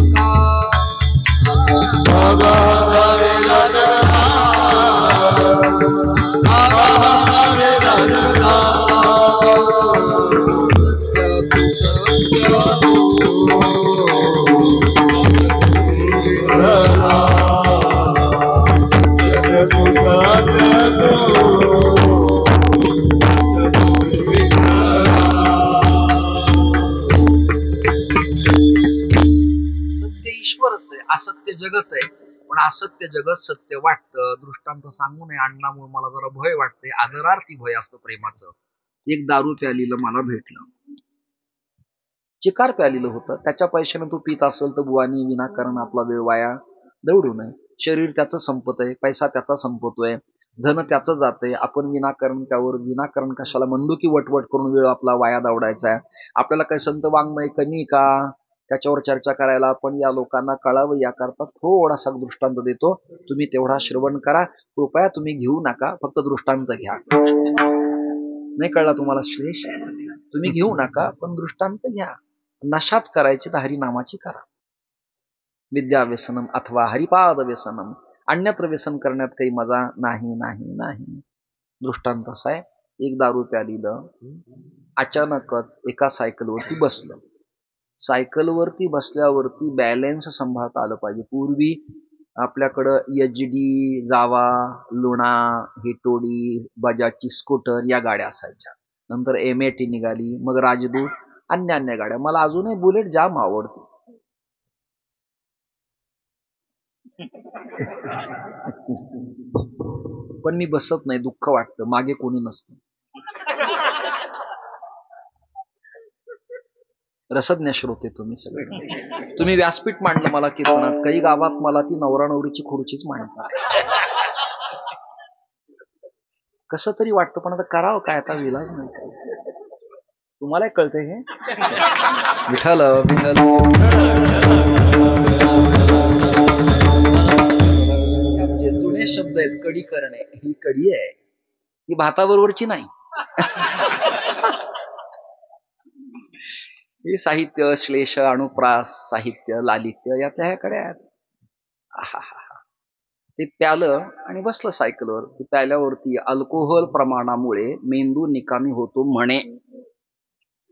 कागा हा गावीला जगदाकार, सत्य तू ईश्वरच आहे, असत्य जगत आहे. पण असत्य जगत सत्य वाटतं. दृष्टांत सांगू नये अण्णामुळे मला जरा भय वाटते. आदरार्थी भय असतं प्रेमाचं. एक दारू प्यालीलं मला भेटलं, चिकार प्यालीलं होतं, त्याच्या पैशाने तू पित असेल तर बुवानी विनाकारण आपला वेळ वाया दौडू नये. शरीर त्याचं संपत आहे, पैसा त्याचा संपतोय, धन त्याचं जातंय. आपण विनाकारण त्यावर विनाकारण कशाला मंडुकी वटवट करून वेळ आपला वाया दौडायचा आहे. आपल्याला काही संत वाङ्मय कमी का त्याच्यावर चर्चा करायला? पण या लोकांना कळावं याकरता थोडासा दृष्टांत देतो, तुम्ही तेवढा श्रवण करा. कृपया तुम्ही घेऊ नका, फक्त दृष्टांत घ्या. नाही कळला तुम्हाला श्लेष? तुम्ही घेऊ नका पण दृष्टांत घ्या. नशाच करायची तर हरिनामाची करा. विद्या व्यसनम अथवा हरिपाद व्यसनम, अन्यत्र व्यसन करण्यात काही मजा नाही नाही नाही. दृष्टांत असा आहे, एक दारू प्यालीलं अचानकच एका सायकलवरती बसलं. सायकलवरती बसल्यावरती बॅलन्स सांभाळता आलं पाहिजे. पूर्वी आपल्याकडं HD, जावा, लुणा, हिटोडी, बजाजची स्कूटर या गाड्या असायच्या. नंतर MAT निघाली, मग राजदूत, अन्य गाड्या. मला अजूनही बुलेट जाम आवडते. पण मी बसत नाही, दुःख वाटतं, मागे कोणी नसतं. रसज्ञ श्रोते तुम्ही सगळे. तुम्ही व्यासपीठ मांडलं मला कीर्तनात, काही गावात मला ती नवरा नवरीची खुर्चीच मांडतात. कसं तरी वाटतं, पण आता करावं काय, आता विलाज नाही काय. तुम्हाला कळतंय हे? विठ्ठल विठ्ठल म्हणजे जुने शब्द आहेत. कडी करणे ही कडी आहे, ही भाताबरोबरची नाही. हे साहित्य, श्लेष, अनुप्रास, साहित्य, लालित्य यातल्या ह्याकडे आहेत. ते प्यालं आणि बसलं सायकलवर. प्याल्यावरती अल्कोहोल प्रमाणामुळे मेंदू निकामी होतो म्हणे.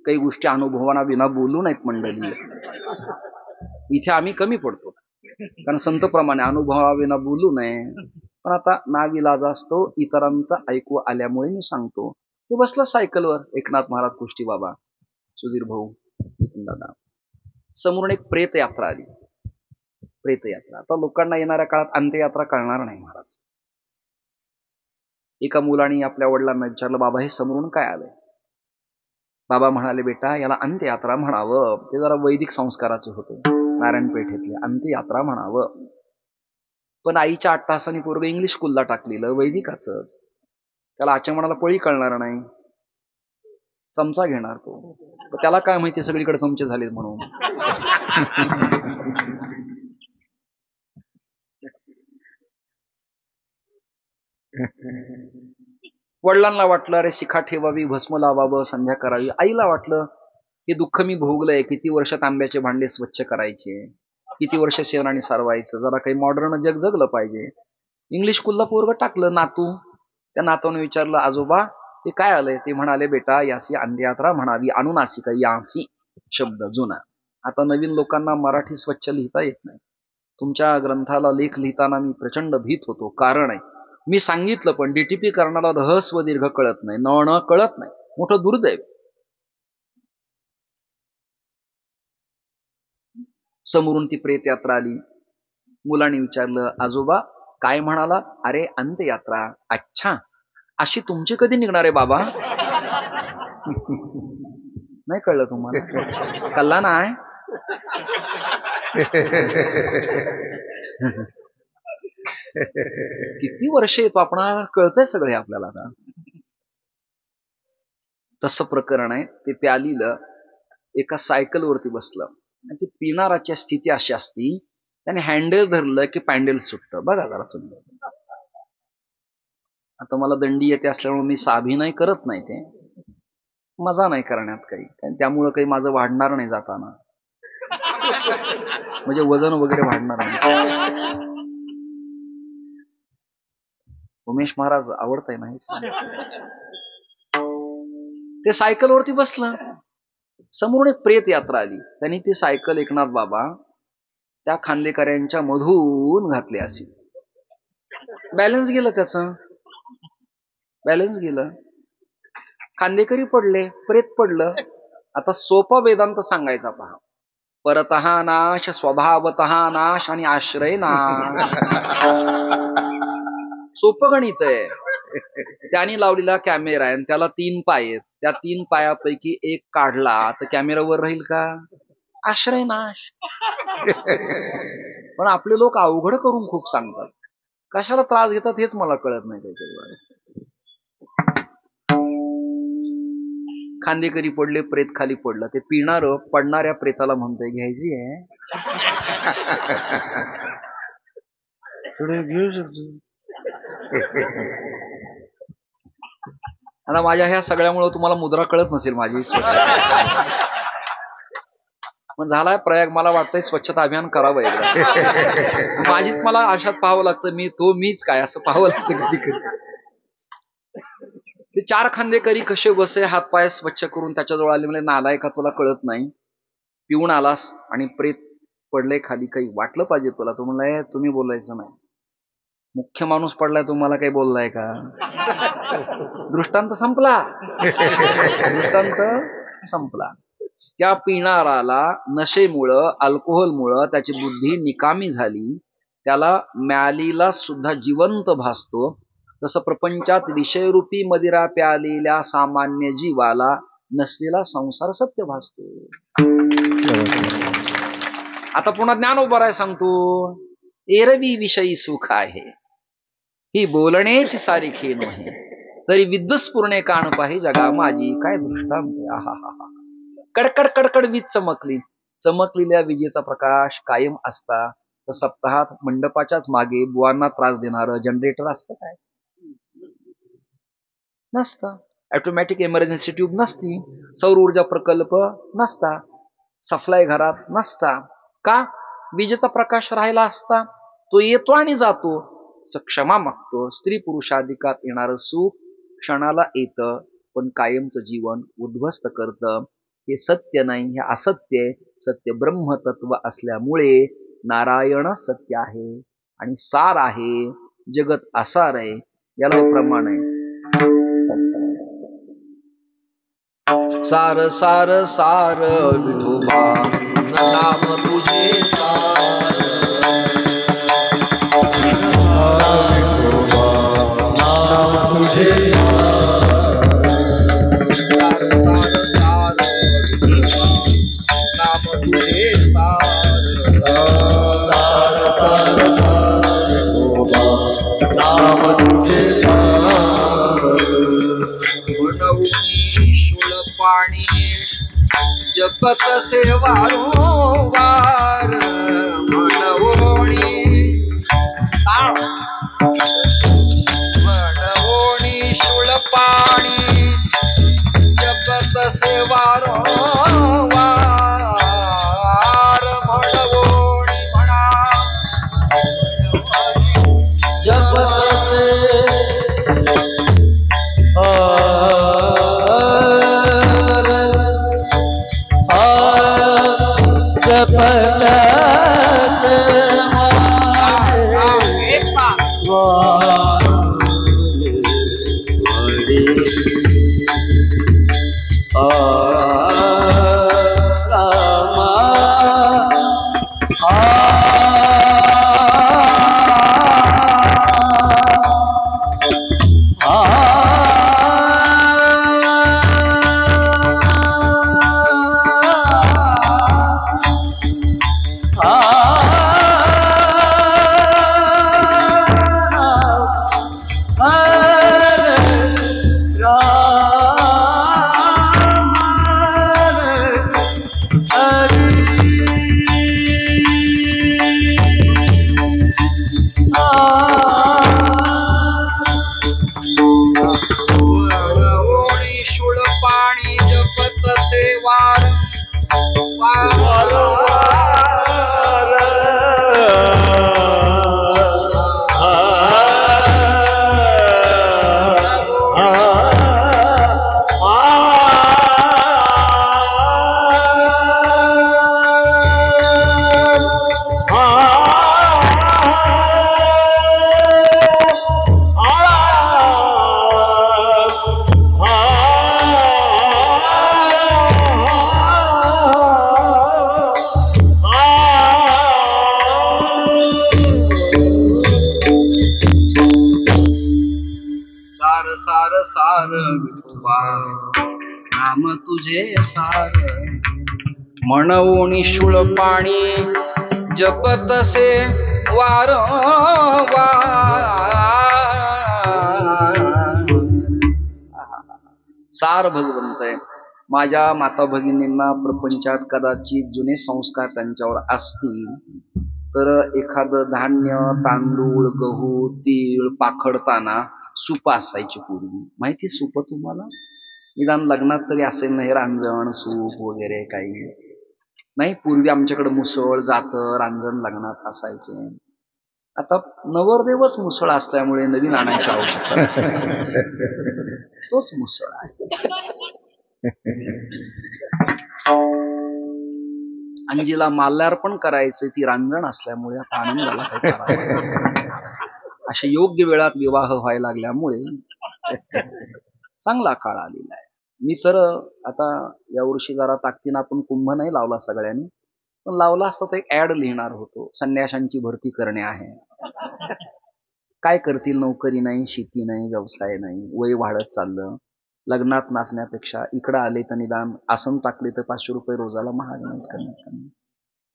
काही गोष्टी अनुभवाना विना बोलू नाहीत मंडळी. इथे आम्ही कमी पडतो, कारण संतप्रमाणे अनुभवाविना बोलू नये. पण आता नाविलाज असतो, इतरांचा ऐकू आल्यामुळे मी सांगतो. ते बसलं सायकलवर, एकनाथ महाराज, कुष्टी बाबा, सुधीर भाऊ, नितीन दादा. समोरून एक प्रेत यात्रा आली. प्रेतयात्रा. आता लोकांना येणाऱ्या काळात अंत्ययात्रा कळणार नाही महाराज. एका मुलाने आपल्या वडिलांना विचारलं, बाबा हे समोरून काय आलंय? बाबा म्हणाले, बेटा याला अंत्ययात्रा म्हणावं. ते जरा वैदिक संस्काराचे होते, नारायणपेठेतले. अंत्ययात्रा म्हणावं. पण आईच्या 8 तासांनी पोरग इंग्लिश स्कूलला टाकलेलं, वैदिकाच. त्याला आचमनाला पळी कळणार नाही. चमचा घेणार तो. त्याला काय माहिती सगळीकडे चमचे झालेत म्हणून. वडिलांना वाटलं अरे शिखा ठेवावी, भस्म लावावं, संध्या करावी. आईला वाटलं हे दुःख मी भोगलंय, किती वर्ष तांब्याचे भांडे स्वच्छ करायचे, किती वर्ष शेणाने सारवायचं, जरा काही मॉडर्न जग जगलं पाहिजे. इंग्लिश स्कूलला पोरगं टाकलं नातू. त्या नातूने विचारलं आजोबा ते काय आलंय? ते म्हणाले बेटा यासी अंत्ययात्रा म्हणावी, अनुनासिक यासी शब्द जुना. आता नवीन लोकांना मराठी स्वच्छ लिहिता येत नाही. तुमच्या ग्रंथाला लेख लिहिताना मी प्रचंड भीत होतो. कारण आहे मी सांगितलं पण डीटीपी करणारा रहस्व दीर्घ कळत नाही, न कळत नाही. मोठं दुर्दैव. समोरून ती प्रेत यात्रा आली. मुलाने विचारलं आजोबा काय म्हणाला? अरे अंत्ययात्रा. अच्छा, अशी तुमची कधी निघणार आहे बाबा? नाही कळलं तुम्हाला? कल्ला नाही. किती वर्ष येतो आपण, कळतंय सगळे आपल्याला आता. तसं प्रकरण आहे. ते प्यालीलं एका सायकलवरती बसलं आणि ती पिणाराची स्थिती अशी असती, त्याने हँडल धरलं की पॅन्डल सुटतं. बघा जरा तुम्ही. आता मला दंडी येते असल्यामुळे मी अभिनय करत नाही, ते मजा नाही करण्यात काही, त्यामुळं काही माझं वाढणार नाही जाताना, म्हणजे वजन वगैरे वाढणार नाही. उमेश महाराज आवडतंय ना. ते सायकलवरती बसलं. समोरून एक प्रेत यात्रा आली. त्यांनी ती सायकल एकनाथ बाबा त्या खांदेकऱ्यांच्या मधून घातली. अशी बॅलन्स गेलं, त्याचं बॅलन्स गेलं. खांदेकरी पडले, प्रेत पडलं. आता सोपा वेदांत सांगायचा पहा. परतः नाश, स्वभावतः नाश आणि आश्रय नाश. सोपं गणित आहे. त्यांनी लावलेला कॅमेरा आहे आणि त्याला 3 पाय आहेत. त्या 3 पायापैकी एक काढला तर कॅमेरावर राहील का? आश्रय नाश. पण आपले लोक अवघड करून खूप सांगतात. कशाला त्रास घेतात हेच मला कळत नाही त्याच्यावर. खांदेकरी पडले, प्रेत खाली पडलं. ते पिणार पडणाऱ्या प्रेताला म्हणतोय घ्यायची आहे थोडे घेऊ शकतो. आता माझ्या ह्या सगळ्यामुळे तुम्हाला मुद्रा कळत नसेल माझी. स्वच्छता पण झालाय प्रयाग. मला वाटतंय स्वच्छता अभियान करावं एकदा. माझीच मला आशात पाहावं लागतं. मीच काय असं पाहावं लागतं कधी कधी. ते 4 खांदेकरी कसे बसे, हातपाय स्वच्छ करून त्याच्याजवळ आले. म्हणजे नालाय का, तुला कळत नाही? पिऊन आलास आणि प्रेत पडले खाली, काही वाटलं पाहिजे तुला. तो म्हणलाय तुम्ही बोलायचं नाही, मुख्य माणूस पडलाय, तुम्हाला काही बोललाय का? दृष्टांत संपला. दृष्टांत संपला. त्या पिणाराला नशेमुळं, अल्कोहोलमुळं त्याची बुद्धी निकामी झाली. त्याला म्यालीला सुद्धा जिवंत भासतो. तसं प्रपंचात विषयरूपी मदिरा प्यालेल्या सामान्य जीवाला नसलेला संसार सत्य भासतो. आता पुन्हा ज्ञानोबराय सांगतो. एरवी विषयी सुख आहे, ही बोलण्याची सारी खेन आहे, तरी विद्युस्फुरणे कान पाहि जगा माझी. काय दृष्टांत. आहा हा हा. कडकड कडकड वीज चमकली. चमकलेल्या विजेचा प्रकाश कायम असता तर सप्ताहात मंडपाच्याच मागे बुवांना त्रास देणारं जनरेटर असतं काय? नसतं. ऑटोमॅटिक इमर्जन्सी ट्यूब नसती. सौर ऊर्जा प्रकल्प नसता. सप्लाय घरात नसता. का? विजेचा प्रकाश राहिला असता. तो येतो आणि जातो. क्षमा मागतो. स्त्री पुरुषाधिकात येणारं सुख क्षणाला येतं, पण कायमचं जीवन उद्ध्वस्त करतं. हे सत्य नाही, हे असत्य आहे. सत्य ब्रह्मतत्व असल्यामुळे नारायण सत्य आहे आणि सार आहे. जगत असार आहे. याला प्रमाण आहे. सार सार सार विठोबा नाम तुझे सार. विठोबा नाम तुझे सार सार सार विठोबा नाम तुझे सार. सार सार विठोबा नाम तुझे सार. म्हणून जपत से वारंवार म्हणवोणी म्हणवोणी शूळपाणी जपत से वारंवार म्हणवोणी म्हणा सार सार विठोबा नाम तुझे सार म्हणून शूळ पाणी जपतसे वारंवार सार भगवंत आहे. माझ्या माता भगिनींना प्रपंचात कदाचित जुने संस्कार त्यांच्यावर असतील तर एखादं धान्य तांदूळ गहू तीळ पाखडताना सूप असायची पूर्वी. माहिती सूप तुम्हाला? निदान लग्नात तरी असेल नाही, रांजण सूप वगैरे काही नाही. पूर्वी आमच्याकडे मुसळ जातं रांजण लग्नात असायचे. आता नवरदेवच मुसळ असल्यामुळे नवीन आणायची आवश्यकता तोच मुसळ आहे. अंजीला माल्यार्पण करायचं ती रांजण असल्यामुळे आता आनंदाला काही करावं. अशा योग्य वेळात विवाह व्हायला लागल्यामुळे चांगला काळ आलेला आहे. मी तर आता यावर्षी जरा ताकदीनं आपण कुंभ नाही लावला सगळ्यांनी, पण लावला असता तर एक ऍड लिहिणार होतो. संन्याशांची भरती करणे आहे. काय करतील? नोकरी नाही, शेती नाही, व्यवसाय नाही, वय वाढत चाललं. लग्नात नाचण्यापेक्षा इकडं आले तर निदान आसन टाकले तर 500 रुपये रोजाला महाग नाही कमीत कमी.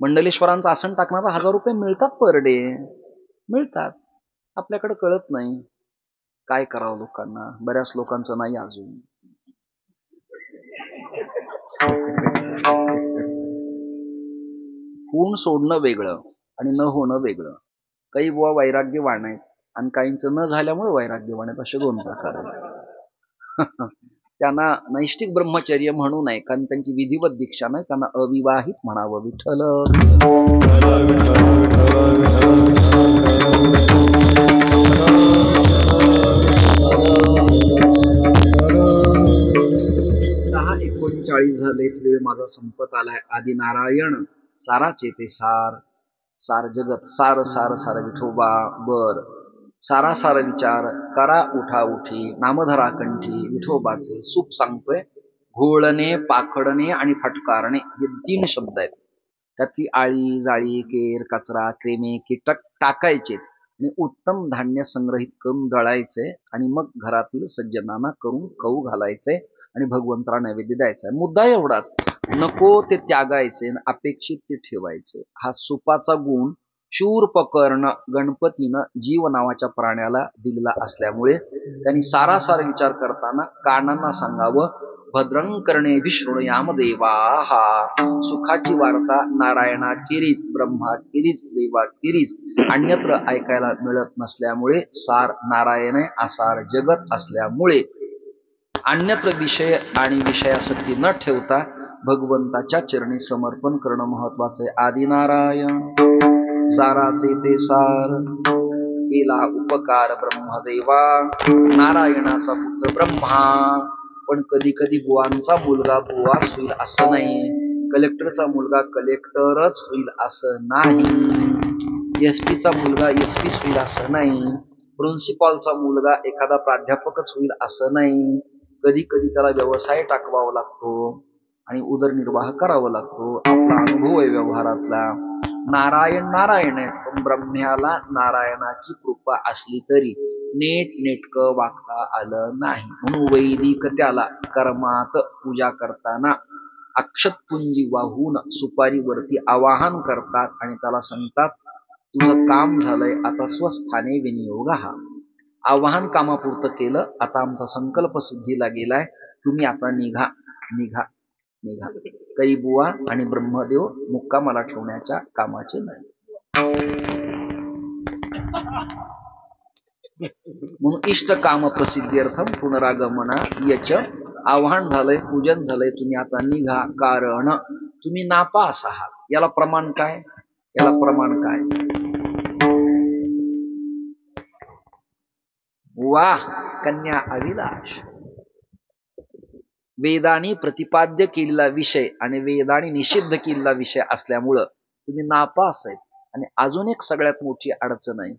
मंडलेश्वरांचं आसन टाकणारा 1000 रुपये मिळतात पर डे मिळतात. आपल्याकडे कळत नाही. काय करावं लोकांना? बऱ्याच लोकांचं नाही अजून. होऊन सोडणं वेगळं आणि न होणं वेगळं. काही बुवा वैराग्यवान आहेत आणि काहींचं न झाल्यामुळे वैराग्यवान आहेत, असे 2 प्रकार आहेत. त्यांना नैष्टिक ब्रह्मचर्य म्हणू नये कारण त्यांची विधिवत दीक्षा नाही. त्यांना अविवाहित म्हणावं. विठ्ठल झालेत. वेळ माझा संपत आलाय. आदि नारायण साराचे ते सार सार जगत सार सार सार विठोबा. बर सारा सार विचार करा उठा उठी नामधरा कंठी विठोबाचे सूप सांगतोय. घोळणे पाखडणे आणि फटकारणे हे 3 शब्द आहेत. त्यातली आळी जाळी केर कचरा क्रेमे कीटक टाकायचे आणि उत्तम धान्य संग्रहित करून दळायचे आणि मग घरातील सज्जनांना करून खाऊ घालायचे आणि भगवंताला नैवेद्य द्यायचा. मुद्दा एवढाच, नको ते त्यागायचे आणि अपेक्षित ते ठेवायचे. हा सुपाचा गुण शूरपकर्ण गणपतीनं जीव नावाच्या प्राण्याला दिलेला असल्यामुळे त्यांनी सारासार विचार करताना कानांना सांगावं भद्रं कर्णेभिः शृणुयाम देवाः. सुखाची वार्ता नारायणाखेरीज, ब्रह्माखेरीज, देवाखेरीज अन्यत्र ऐकायला मिळत नसल्यामुळे सार नारायण आहे, आसार जगत असल्यामुळे अन्यत्र विषय आणि विषयासक्ती न ठेवता भगवंताच्या चरणी समर्पण करणं महत्वाचे. आदिनारायण साराचे ते सार, केला उपकार ब्रह्मदेवा, नारायणाचा पुत्र ब्रह्मा. पण कधी कधी बुवांचा मुलगा बुवाच होईल असं नाही, कलेक्टरचा मुलगा कलेक्टरच होईल असं नाही, एसपीचा मुलगा एसपीच होईल असं नाही, प्रिन्सिपॉलचा मुलगा एखादा प्राध्यापकच होईल असं नाही. कधी कधी त्याला व्यवसाय टाकवावा लागतो आणि उदरनिर्वाह करावा लागतो. आपला अनुभव आहे व्यवहारातला. नारायण नारायण आहे, पण ब्रह्म्याला नारायणाची कृपा असली तरी नीट नेटकं वागता आलं नाही. म्हणून वैदिक त्याला कर्मात पूजा करताना अक्षतपुंजी वाहून सुपारीवरती आवाहन करतात आणि त्याला सांगतात, तुझं काम झालंय, आता स्वस्थाने विनियोग. हा आवाहन कामापुरतं केलं, आता आमचा संकल्प सिद्धीला गेलाय, तुम्ही आता निघा निघा निघा. काही बुवा आणि ब्रह्मदेव मुक्कामाला ठेवण्याच्या कामाचे नाही. म्हणून इष्ट काम प्रसिद्ध्यर्थम पुनरागमना यच. आवाहन झालंय, पूजन झालंय, तुम्ही आता निघा, कारण तुम्ही नापास आहात. याला प्रमाण काय? याला प्रमाण काय? वाह, कन्या अविलाश. वेदानी प्रतिपाद्य केलेला विषय आणि वेदानी निषिद्ध केलेला विषय असल्यामुळं तुम्ही नापास आहेत. आणि अजून एक सगळ्यात मोठी अडचण आहे,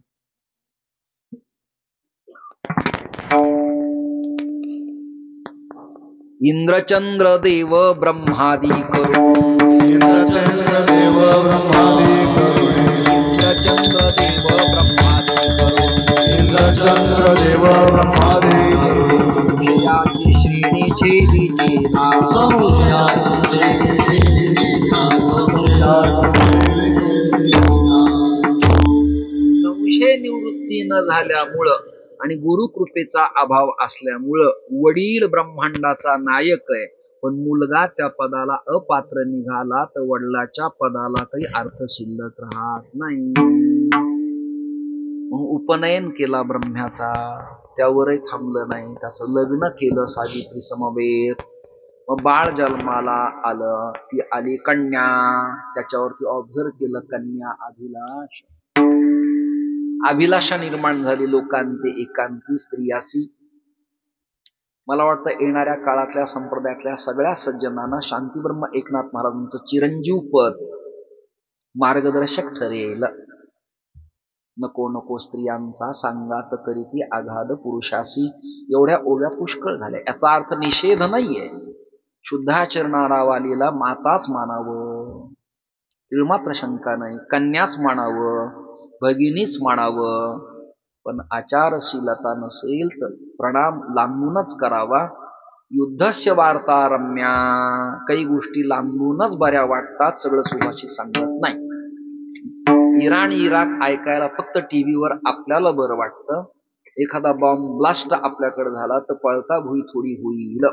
इंद्रचंद्र देव ब्रह्मादी करून, इंद्रचंद्र देव ब्रह्मादी करुणे, इंद्रचंद्र देव ब्रह्मादी करून, इंद्रचंद्र देव ब्रह्मादी करुणे, विषयाची श्रेणी छेदीची संशय निवृत्ती न झाल्यामुळं आणि गुरुकृपेचा अभाव असल्यामुळं वडील ब्रह्मांडाचा नायक आहे, पण मुलगा त्या पदाला अपात्र निघाला तर वडिलाच्या पदाला काही अर्थ शिल्लक राहत नाही. मग उपनयन केला ब्रह्म्याचा, त्यावरही थांबलं नाही, त्याचं लग्न केलं सावित्री समवेत. मग बाळ जन्माला आलं, ती आली कन्या, त्याच्यावरती ऑब्झर्व केलं, कन्या अभिलाष. अभिलाषा निर्माण झाली लोकांते एकांती स्त्रियासी. मला वाटतं येणाऱ्या काळातल्या संप्रदायातल्या सगळ्या सज्जनांना शांतीब्रह्म एकनाथ महाराजांचं चिरंजीव पद मार्गदर्शक ठरेल. नको नको स्त्रियांचा सांगात करीती आघाद पुरुषासी. एवढ्या ओव्या पुष्कळ झाल्या. याचा अर्थ निषेध नाहीये, शुद्धाचरणारा वालीला माताच मानावं, तिळमात्र शंका नाही, कन्याच मानावं, भगिनीच मानावं. पण आचारशीलता नसेल तर प्रणाम लांबूनच करावा. युद्धस्य वार्ता रम्या, काही गोष्टी लांबूनच बऱ्या वाटतात, सगळं सुभाषी सांगत नाही. इराण इराक ऐकायला फक्त टीव्हीवर आपल्याला बरं वाटतं. एखादा बॉम्ब ब्लास्ट आपल्याकडे झाला तर पळता भुई थोडी होईल.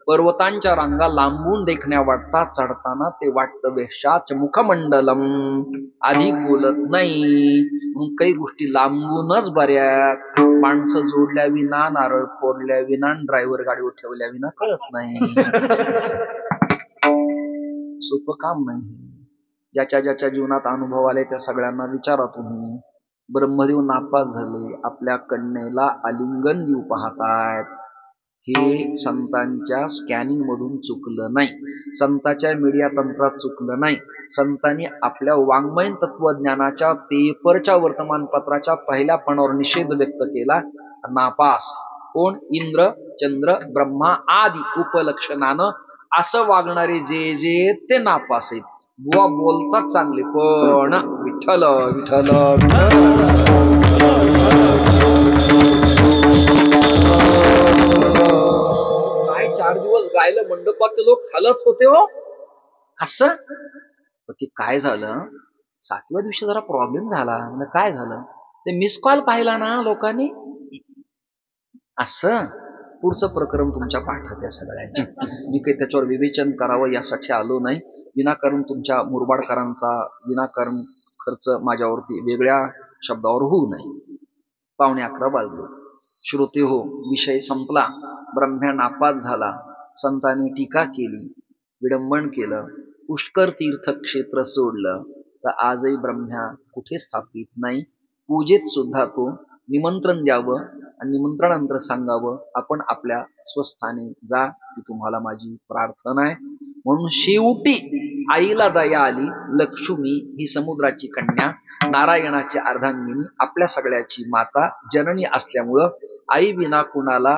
पर्वतांच्या रांगा लांबून देखण्या वाटतात, चढताना ते वाटतं वेशाच मुखमंडलम, अधिक बोलत नाही. काही गोष्टी लांबूनच बऱ्यात. माणसं जोडल्या विना, नारळ फोडल्या विना, ड्रायव्हर गाडीवर ठेवल्या विना कळत नाही. सोपं काम नाही. ज्याच्या ज्याच्या जीवनात अनुभव आले त्या सगळ्यांना विचारा तुम्ही. ब्रह्मदेव नापास झाले, आपल्या कन्येला आलिंगन देऊ पाहतायत. हे संतांच्या स्कॅनिंग मधून चुकलं नाही, संतांच्या मीडिया तंत्रात चुकलं नाही. संतांनी आपल्या वाङ्मयीन तत्वज्ञानाच्या पेपरच्या वर्तमानपत्राच्या पहिल्या पानावर निषेध व्यक्त केला. नापास कोण? इंद्र चंद्र ब्रह्मा आदी उपलक्षणानं असं वागणारे जे जे ते नापास आहेत. बुवा बोलतात चांगले, पण विठ्ठल विठ्ठल काय 4 दिवस गायलं मंडपात लोक खालच होते हो. असं ते काय झालं, 7व्या दिवशी जरा प्रॉब्लेम झाला. म्हणजे काय झालं, ते मिस कॉल पाहिला ना लोकांनी. असं पुढचं प्रकरण तुमच्या पाठात आहे सगळ्यांची. मी काही त्याच्यावर विवेचन करावं यासाठी आलो नाही. विनाकारण तुमच्या मुरबाडकरांचा विनाकारण खर्च माझ्यावरती वेगळ्या शब्दावर होऊ नये. 11:15 वाजले. श्रोते हो, विषय संपला. ब्रह्म्या नापास झाला. संतांनी टीका केली, विडंबन केलं, पुष्कर तीर्थ क्षेत्र सोडलं. तर आजही ब्रह्म्या कुठे स्थापित नाही. पूजेत सुद्धा तो निमंत्रण द्यावं आणि निमंत्रणानंतर सांगावं, आपण आपल्या स्वस्थानी जा, ही तुम्हाला माझी प्रार्थना आहे. म्हणून शेवटी आईला दया आली. लक्ष्मी ही समुद्राची कन्या, नारायणाची अर्धांगिनी, आपल्या सगळ्याची माता, जननी असल्यामुळं आई विना कुणाला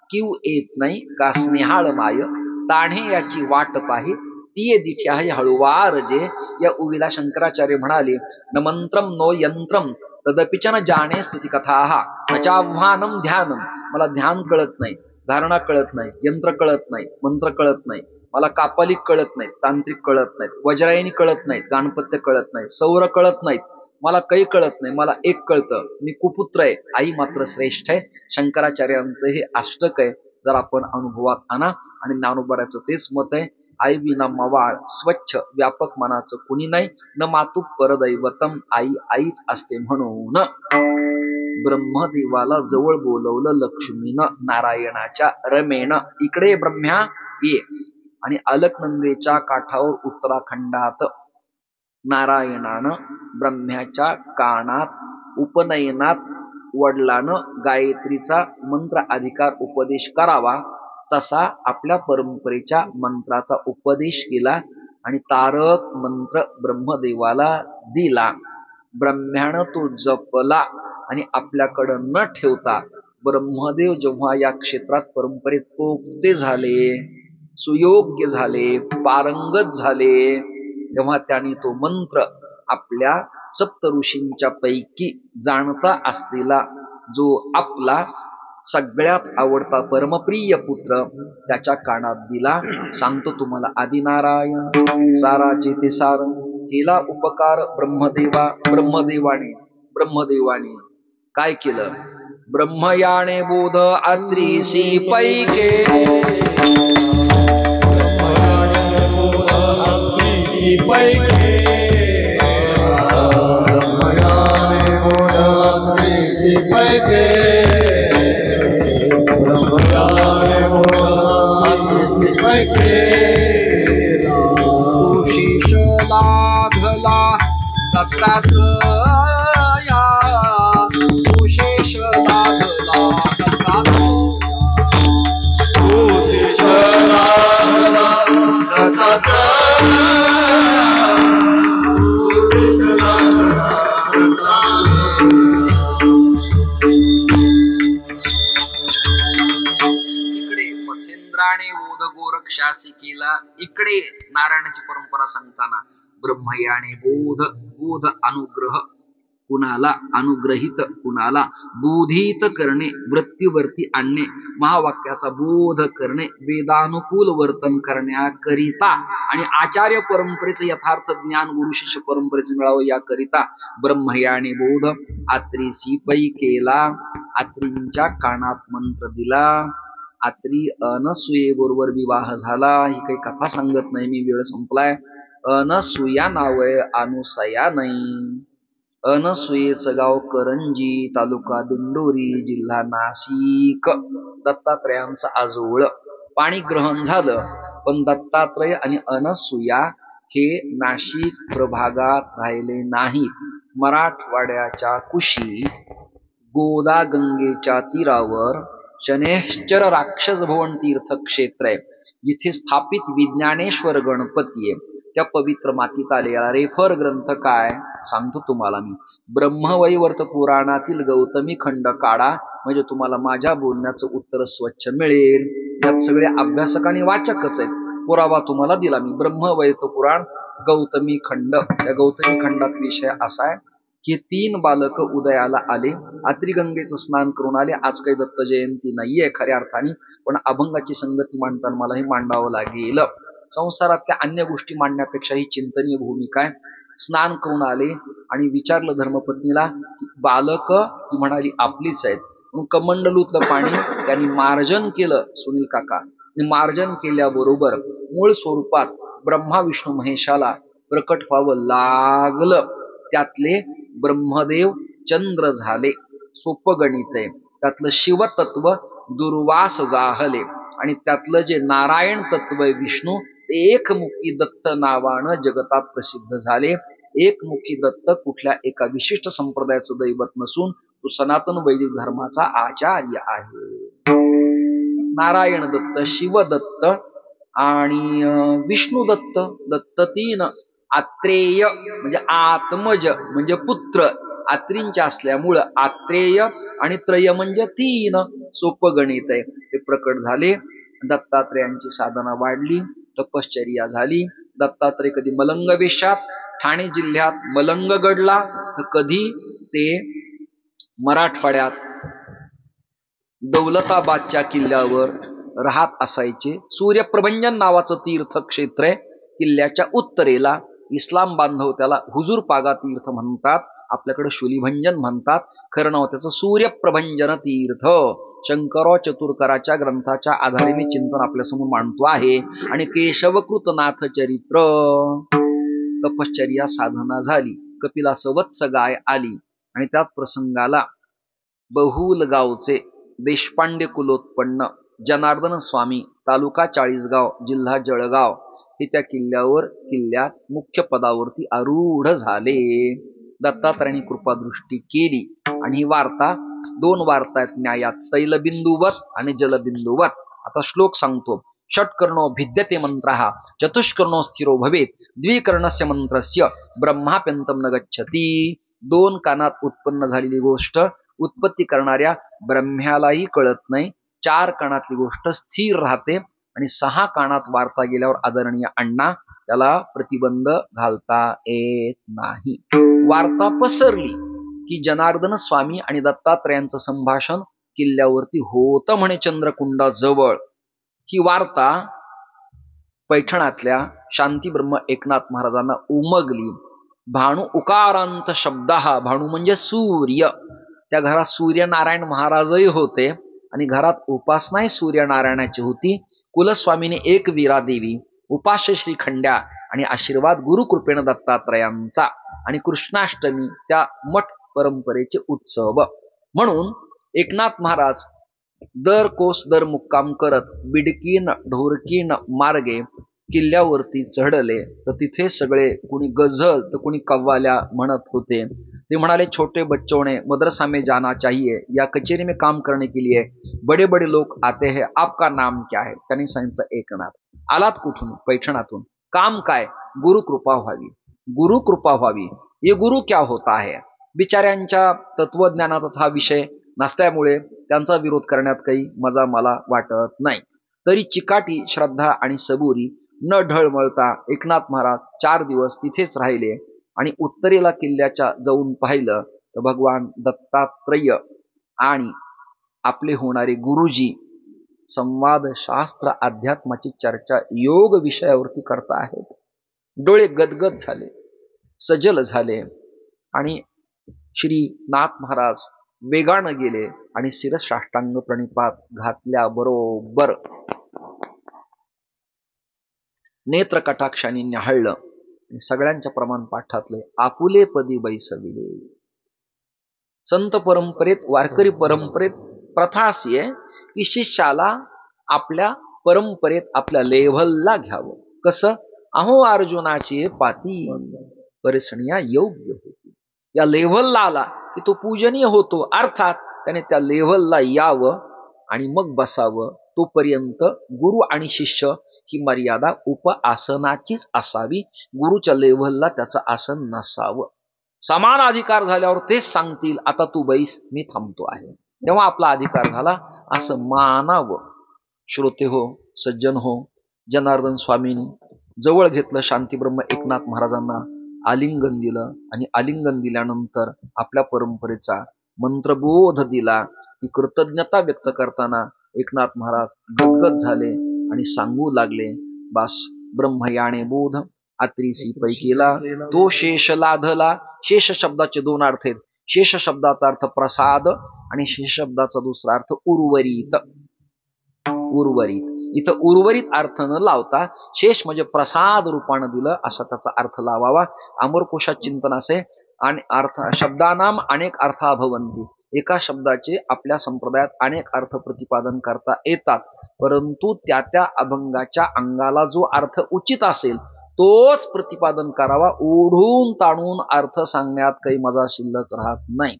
किव येत नाही. का स्नेहाळ माय ताण्हे याची वाट पाहे, ती दिठी आहे हळुवार जे. या उवीला शंकराचार्य म्हणाले, न मंत्रम नो यंत्रम तदपिच न जाणे स्तुती कथा न चाह्वानम ध्यानम. मला ध्यान कळत नाही, धारणा कळत नाही, यंत्र कळत नाही, मंत्र कळत नाही, मला कापालिक कळत नाहीत, तांत्रिक कळत नाहीत, वज्रायणी कळत नाहीत, गाणपत्य कळत नाहीत, सौर कळत नाहीत, मला काही कळत नाही. मला एक कळतं, मी कुपुत्र आहे, आई मात्र श्रेष्ठ आहे. शंकराचार्यांचं हे अष्टक आहे. जर आपण अनुभवात आणा. आणि ज्ञानोबराचं तेच मत आहे, आई विना मवाळ स्वच्छ व्यापक मनाचं कुणी नाही. न मातु परदैवतम, आई आईच असते. म्हणून ब्रह्मदेवाला जवळ बोलवलं लक्ष्मीनं नारायणाच्या रमेनं. इकडे ब्रह्म्या ये. आणि अलकनंदेच्या काठावर उत्तराखंडात नारायणानं ब्रह्म्याच्या कानात उपनयनात वडिलानं गायत्रीचा मंत्र अधिकार उपदेश करावा तसा आपल्या परंपरेच्या मंत्राचा उपदेश केला आणि तारक मंत्र ब्रह्मदेवाला दिला. ब्रह्म्यानं तो जपला आणि आपल्याकडं न ठेवता ब्रह्मदेव जेव्हा या क्षेत्रात परंपरेत पोक्ते झाले, सुयोग्य झाले, पारंगत झाले, तेव्हा त्यांनी तो मंत्र आपल्या सप्त ऋषींच्या पैकी जाणता असलेला जो आपला सगळ्यात आवडता परमप्रिय पुत्र त्याच्या कानात दिला. सांगतो तुम्हाला, आदिनारायण साराचे ते सार केला उपकार ब्रह्मदेवाने काय केलं? ब्रह्मयाने बोध आत्रीसी पैके, केला. इकडे नारायणाची परंपरा सांगताना ब्रह्मयाने बोध अनुग्रह कुणाला, अनुग्रहित कुणाला, बोधित करणे, वृत्तीवरती आणणे, महावाक्याचा बोध करणे, वेदानुकूल वर्तन करण्याकरिता आणि आचार्य परंपरेचं यथार्थ ज्ञान गुरु शिष्य परंपरेचं मिळावं याकरिता ब्रह्मयाने बोध आत्रीसी पै केला. आत्रींच्या कानात मंत्र दिला. आत्री अनसुये बरोबर विवाह झाला. ही काही कथा सांगत नाही मी, वेळ संपलाय. अनसुया नाव आहे, अनुसया नाही. अनसुयेचं गाव करंजी, तालुका दिंडोरी, जिल्हा नाशिक. दत्तात्रयांचं आजोळ. पाणी ग्रहण झालं, पण दत्तात्रय आणि अनसुया हे नाशिक प्रभागात राहिले नाहीत. मराठवाड्याच्या कुशी गोदा गंगेच्या तीरावर शनेश्चर राक्षस भवन तीर्थ क्षेत्र आहे, जिथे स्थापित विज्ञानेश्वर गणपती आहे. त्या पवित्र मातीत आलेला रेफर ग्रंथ काय सांगतो तुम्हाला मी. ब्रह्मवैवर्त पुराणातील गौतमी खंड काढा, म्हणजे तुम्हाला माझ्या बोलण्याचं उत्तर स्वच्छ मिळेल. यात सगळे अभ्यासक आणि वाचकच आहेत. पुरावा तुम्हाला दिला मी. ब्रह्मवैवर्त पुराण गौतमी खंड. त्या गौतमी खंडात विषय असा आहे की 3 बालक उदयाला आले, आत्रिगंगेचं स्नान करून आले. आज काही दत्त जयंती नाहीये खऱ्या अर्थाने, पण अभंगाची संगती मांडताना मला हे मांडावं लागेल. संसारातल्या अन्य गोष्टी मांडण्यापेक्षा ही चिंतनीय भूमिका आहे. स्नान करून आले आणि विचारलं धर्मपत्नीला की बालक, ती म्हणाली आपलीच आहेत. म्हणून कमंडलूतलं पाणी त्यांनी मार्जन केलं सुनील काका. आणि मार्जन केल्याबरोबर मूळ स्वरूपात ब्रह्मा विष्णू महेशाला प्रकट व्हावं लागलं. त्यातले ब्रह्मदेव चंद्र झाले. सोपं गणित आहे. त्यातलं शिवतत्व दुर्वास जाहले आणि त्यातलं जे नारायण तत्व आहे विष्णू ते एकमुखी दत्त नावानं जगतात प्रसिद्ध झाले. एकमुखी दत्त कुठल्या एका विशिष्ट संप्रदायाचं दैवत नसून तो सनातन वैदिक धर्माचा आचार्य आहे. नारायण दत्त, शिवदत्त आणि विष्णू दत्त. दत्त तीन. आत्रेय म्हणजे आत्मज म्हणजे पुत्र, आत्रींच्या असल्यामुळं आत्रेय, आणि त्रय म्हणजे तीन. सोपं गणित आहे. ते प्रकट झाले. दत्तात्रेयांची साधना वाढली, तपश्चर्या झाली. दत्तात्रेय कधी मलंग वेशात ठाणे जिल्ह्यात मलंगगडला, तर कधी ते मराठवाड्यात दौलताबादच्या किल्ल्यावर राहत असायचे. सूर्यप्रभंजन नावाचं तीर्थक्षेत्र आहे किल्ल्याच्या उत्तरेला. इस्लाम बांधव त्याला हुजूर पागा तीर्थ म्हणतात, आपल्याकडे शुलीभंजन म्हणतात. खरं नाव त्याचं सूर्यप्रभंजन तीर्थ. शंकरराव चतुरकराच्या ग्रंथाच्या आधारे मी चिंतन आपल्यासमोर मांडतो आहे. आणि केशवकृत नाथ चरित्र. तपश्चर्या साधना झाली. कपिला वत्स गाय आली आणि त्याच प्रसंगाला बहुल गावचे देशपांडे कुलोत्पन्न जनार्दन स्वामी, तालुका चाळीसगाव, जिल्हा जळगाव, हे त्या किल्ल्यात मुख्य पदावरती आरूढ झाले. दत्तात्रेयांनी कृपादृष्टी केली आणि ही वार्ता, दोन वार्ता आहेत न्यायात, तैलबिंदुवत आणि जलबिंदुवत. आता श्लोक सांगतो. षट्कर्णो भिद्यते मंत्रः चतुष्कर्णो स्थिरो भवेत द्विकर्णस्य मंत्रस्य ब्रह्माप्यंतम न गच्छति. दोन कानात उत्पन्न झालेली गोष्ट उत्पत्ती करणाऱ्या ब्रह्म्यालाही कळत नाही. चार कानातली गोष्ट स्थिर राहते आणि 6 कानात वार्ता गेल्यावर आदरणीय अण्णा त्याला प्रतिबंध घालता येत नाही. वार्ता पसरली की जनार्दन स्वामी आणि दत्तात्रेयांचं संभाषण किल्ल्यावरती होतं म्हणे चंद्रकुंडाजवळ. ही वार्ता पैठणातल्या शांतीब्रह्म एकनाथ महाराजांना उमगली. भाणू उकारांत शब्दाहा, भाणू म्हणजे सूर्य. त्या घरात सूर्यनारायण महाराजही होते आणि घरात उपासनाही सूर्यनारायणाची होती. कुलस्वामीने एक वीरा देवी, उपास्य श्री खंड्या आणि आशीर्वाद गुरुकृपेनं दत्तात्रयांचा. आणि कृष्णाष्टमी त्या मठ परंपरेचे उत्सव. म्हणून एकनाथ महाराज दर कोस दर मुक्काम करत बिडकीन ढोरकीन मार्गे किल्ल्यावरती चढले. तर तिथे सगळे कुणी गझल तर कुणी कव्वाल्या म्हणत होते. ते म्हणाले, छोटे बच्चों ने मदरसा में जाना चाहिए, या कचेरी में काम करने के लिए बड़े बड़े लोग आते हैं, आपका नाम क्या है? त्यांनी सांगितलं एकनाथ. आलात कुठून? पैठणातून. काम काय? गुरु कृपा व्हावी. गुरु कृपा व्हावी. ये गुरु क्या होता है? बिचाऱ्यांच्या तत्वज्ञानाचाच हा विषय नसल्यामुळे त्यांचा विरोध करण्यात काही मजा मला वाटत नाही. तरी चिकाटी श्रद्धा आणि सबुरी न ढळमळता एकनाथ महाराज 4 दिवस तिथेच राहिले आणि उत्तरेला किल्ल्याच्या जाऊन पाहिलं तर भगवान दत्तात्रेय आणि आपले होणारे गुरुजी संवाद शास्त्र अध्यात्माची चर्चा योग विषयावरती करता आहेत. डोळे गदगद झाले, सजल झाले आणि श्री नाथ महाराज वेगानं गेले आणि शिरस साष्टांग प्रणिपात घातल्याबरोबर नेत्र कटाक्षाने न्याहाळलं. सगळ्यांच्या प्रमाण पाठातले आपुले पदी बैसविले. संत परंपरेत, वारकरी परंपरेत प्रथा अशी आहे की शिष्याला आपल्या परंपरेत आपल्या लेव्हलला घ्यावं. कसं? अहो अर्जुनाची पाती परिसणिया योग्य होती. या लेव्हलला आला की तो पूजनीय होतो. अर्थात त्याने त्या लेव्हलला यावं आणि मग बसावं. तोपर्यंत गुरु आणि शिष्य ही मर्यादा उपआसनाचीच असावी. गुरुच्या लेव्हलला त्याचं आसन नसावं. समान अधिकार झाल्यावर तेच सांगतील, आता तू बैस, मी थांबतो आहे. तेव्हा आपला अधिकार झाला असं मानावं. श्रोते हो, सज्जन हो, जनार्दन स्वामींनी जवळ घेतलं. शांतीब्रह्म एकनाथ महाराजांना आलिंगन दिलं आणि आलिंगन दिल्यानंतर आपल्या परंपरेचा मंत्रबोध दिला. ती कृतज्ञता व्यक्त करताना एकनाथ महाराज गदगद झाले आणि सांगू लागले, बास ब्रह्मयाने बोध आत्रीसी पैकीला तो शेष लाधला. शेष शब्दाचे 2 अर्थ आहेत. शेष शब्दाचा अर्थ प्रसाद आणि शेष शब्दाचा दुसरा अर्थ उर्वरित. उर्वरित इथं उर्वरित अर्थ न लावता शेष म्हणजे प्रसाद रूपानं दिलं असा त्याचा अर्थ लावावा. अमरकोशात चिंतन असे आणि अर्थ शब्दानाम अनेक अर्था भवन्ति. एका शब्दाचे आपल्या संप्रदायात अनेक अर्थ प्रतिपादन करता येतात, परंतु त्या त्या अभंगाच्या अंगाला जो अर्थ उचित असेल तोच प्रतिपादन करावा. ओढून ताणून अर्थ सांगण्यात काही मजा शिल्लक राहत नाही.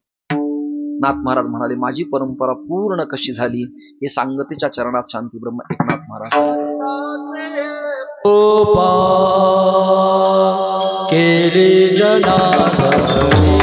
नाथ महाराज म्हणाले, माझी परंपरा पूर्ण कशी झाली हे सांगतेच्या चरणात शांती ब्रह्म एकनाथ महाराज केली जनार्दनी